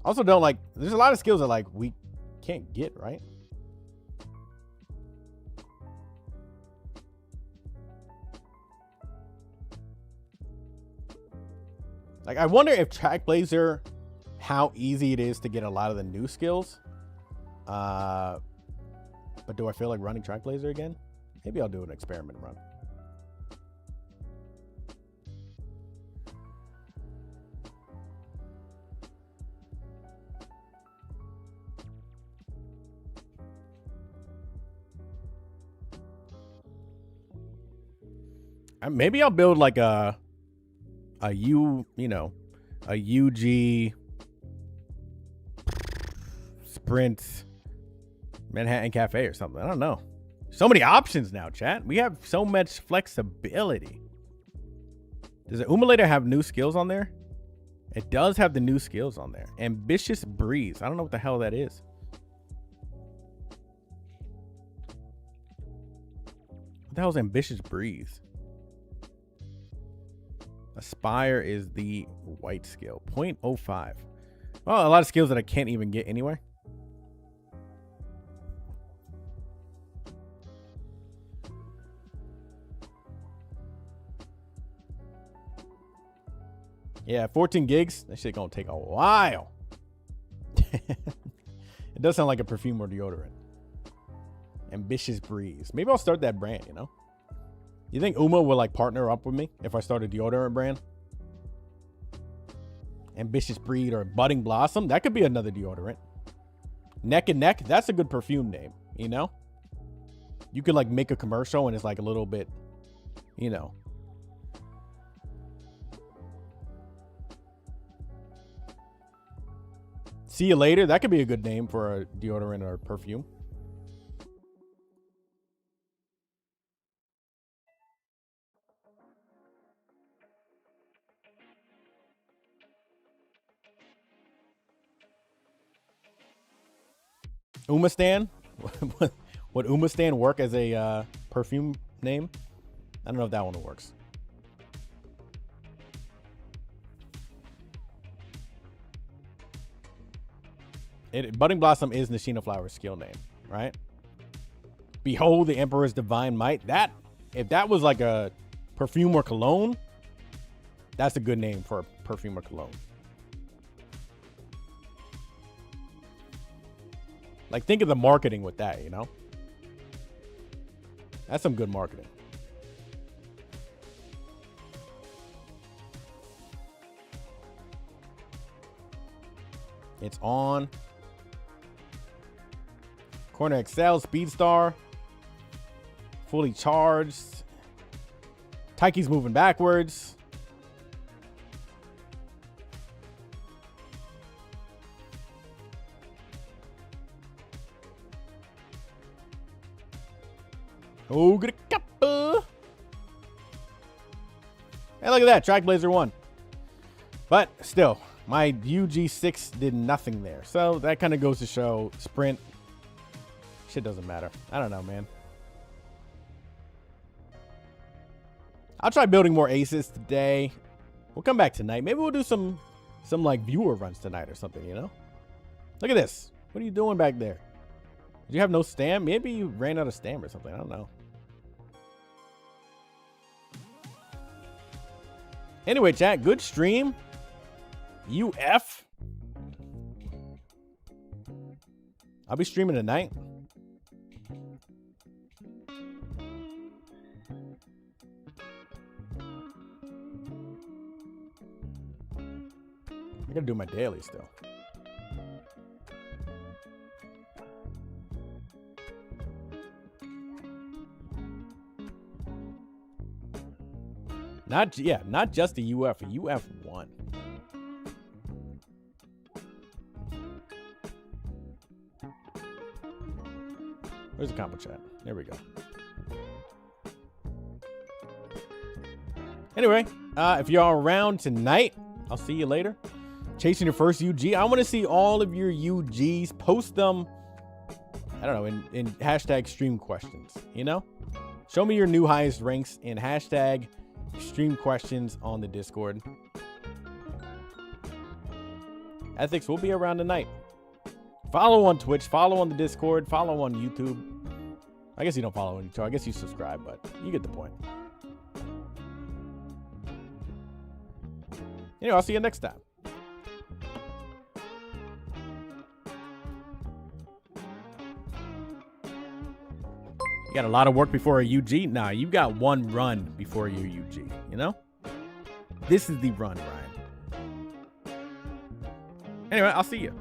Also don't like, there's a lot of skills that like we can't get, right? Like I wonder if Trackblazer, how easy it is to get a lot of the new skills. But do I feel like running Trackblazer again? Maybe I'll do an experiment run. Maybe I'll build like a UG sprint Manhattan Cafe or something. I don't know. So many options now, chat. We have so much flexibility. Does the Umulator have new skills on there? It does have the new skills on there. Ambitious Breeze. I don't know what the hell that is. What the hell is Ambitious Breeze? Aspire is the white skill. 0.05. Well, a lot of skills that I can't even get anyway. Yeah, 14 gigs. That shit gonna take a while. It does sound like a perfume or deodorant. Ambitious Breeze. Maybe I'll start that brand, you know? You think Uma will like partner up with me if I start a deodorant brand? Ambitious Breed or Budding Blossom. That could be another deodorant. Neck and Neck. That's a good perfume name, you know? You could like make a commercial and it's like a little bit, you know. See you later. That could be a good name for a deodorant or perfume. Umastan? Would Umastan work as a perfume name? I don't know if that one works. Budding Blossom is Nishina Flower's skill name, right? Behold the Emperor's Divine Might. That, if that was like a perfume or cologne, that's a good name for a perfume or cologne. Like, think of the marketing with that, you know? That's some good marketing. It's on. Corner Excel, Speedstar. Fully charged. Taiki's moving backwards. Oh, get a kappa. Hey, look at that. Trackblazer won. But still, my UG6 did nothing there. So that kind of goes to show sprint. Shit doesn't matter. I don't know, man. I'll try building more aces today. We'll come back tonight. Maybe we'll do some like viewer runs tonight or something, you know? Look at this. What are you doing back there? Did you have no stam? Maybe you ran out of stam or something. I don't know. Anyway, chat, good stream. UF. I'll be streaming tonight. I gotta do my daily still. Not just a UF, a UF1. Where's the combo chat? There we go. Anyway, if y'all around tonight, I'll see you later. Chasing your first UG. I want to see all of your UGs. Post them, I don't know, in hashtag stream questions, you know? Show me your new highest ranks in hashtag stream questions on the Discord. Ethics will be around tonight. Follow on Twitch, follow on the Discord, follow on YouTube. I guess you don't follow on YouTube. I guess you subscribe, but you get the point. Anyway, I'll see you next time. You got a lot of work before a UG? Nah, you got one run before your UG, you know? This is the run, Ryan. Anyway, I'll see you.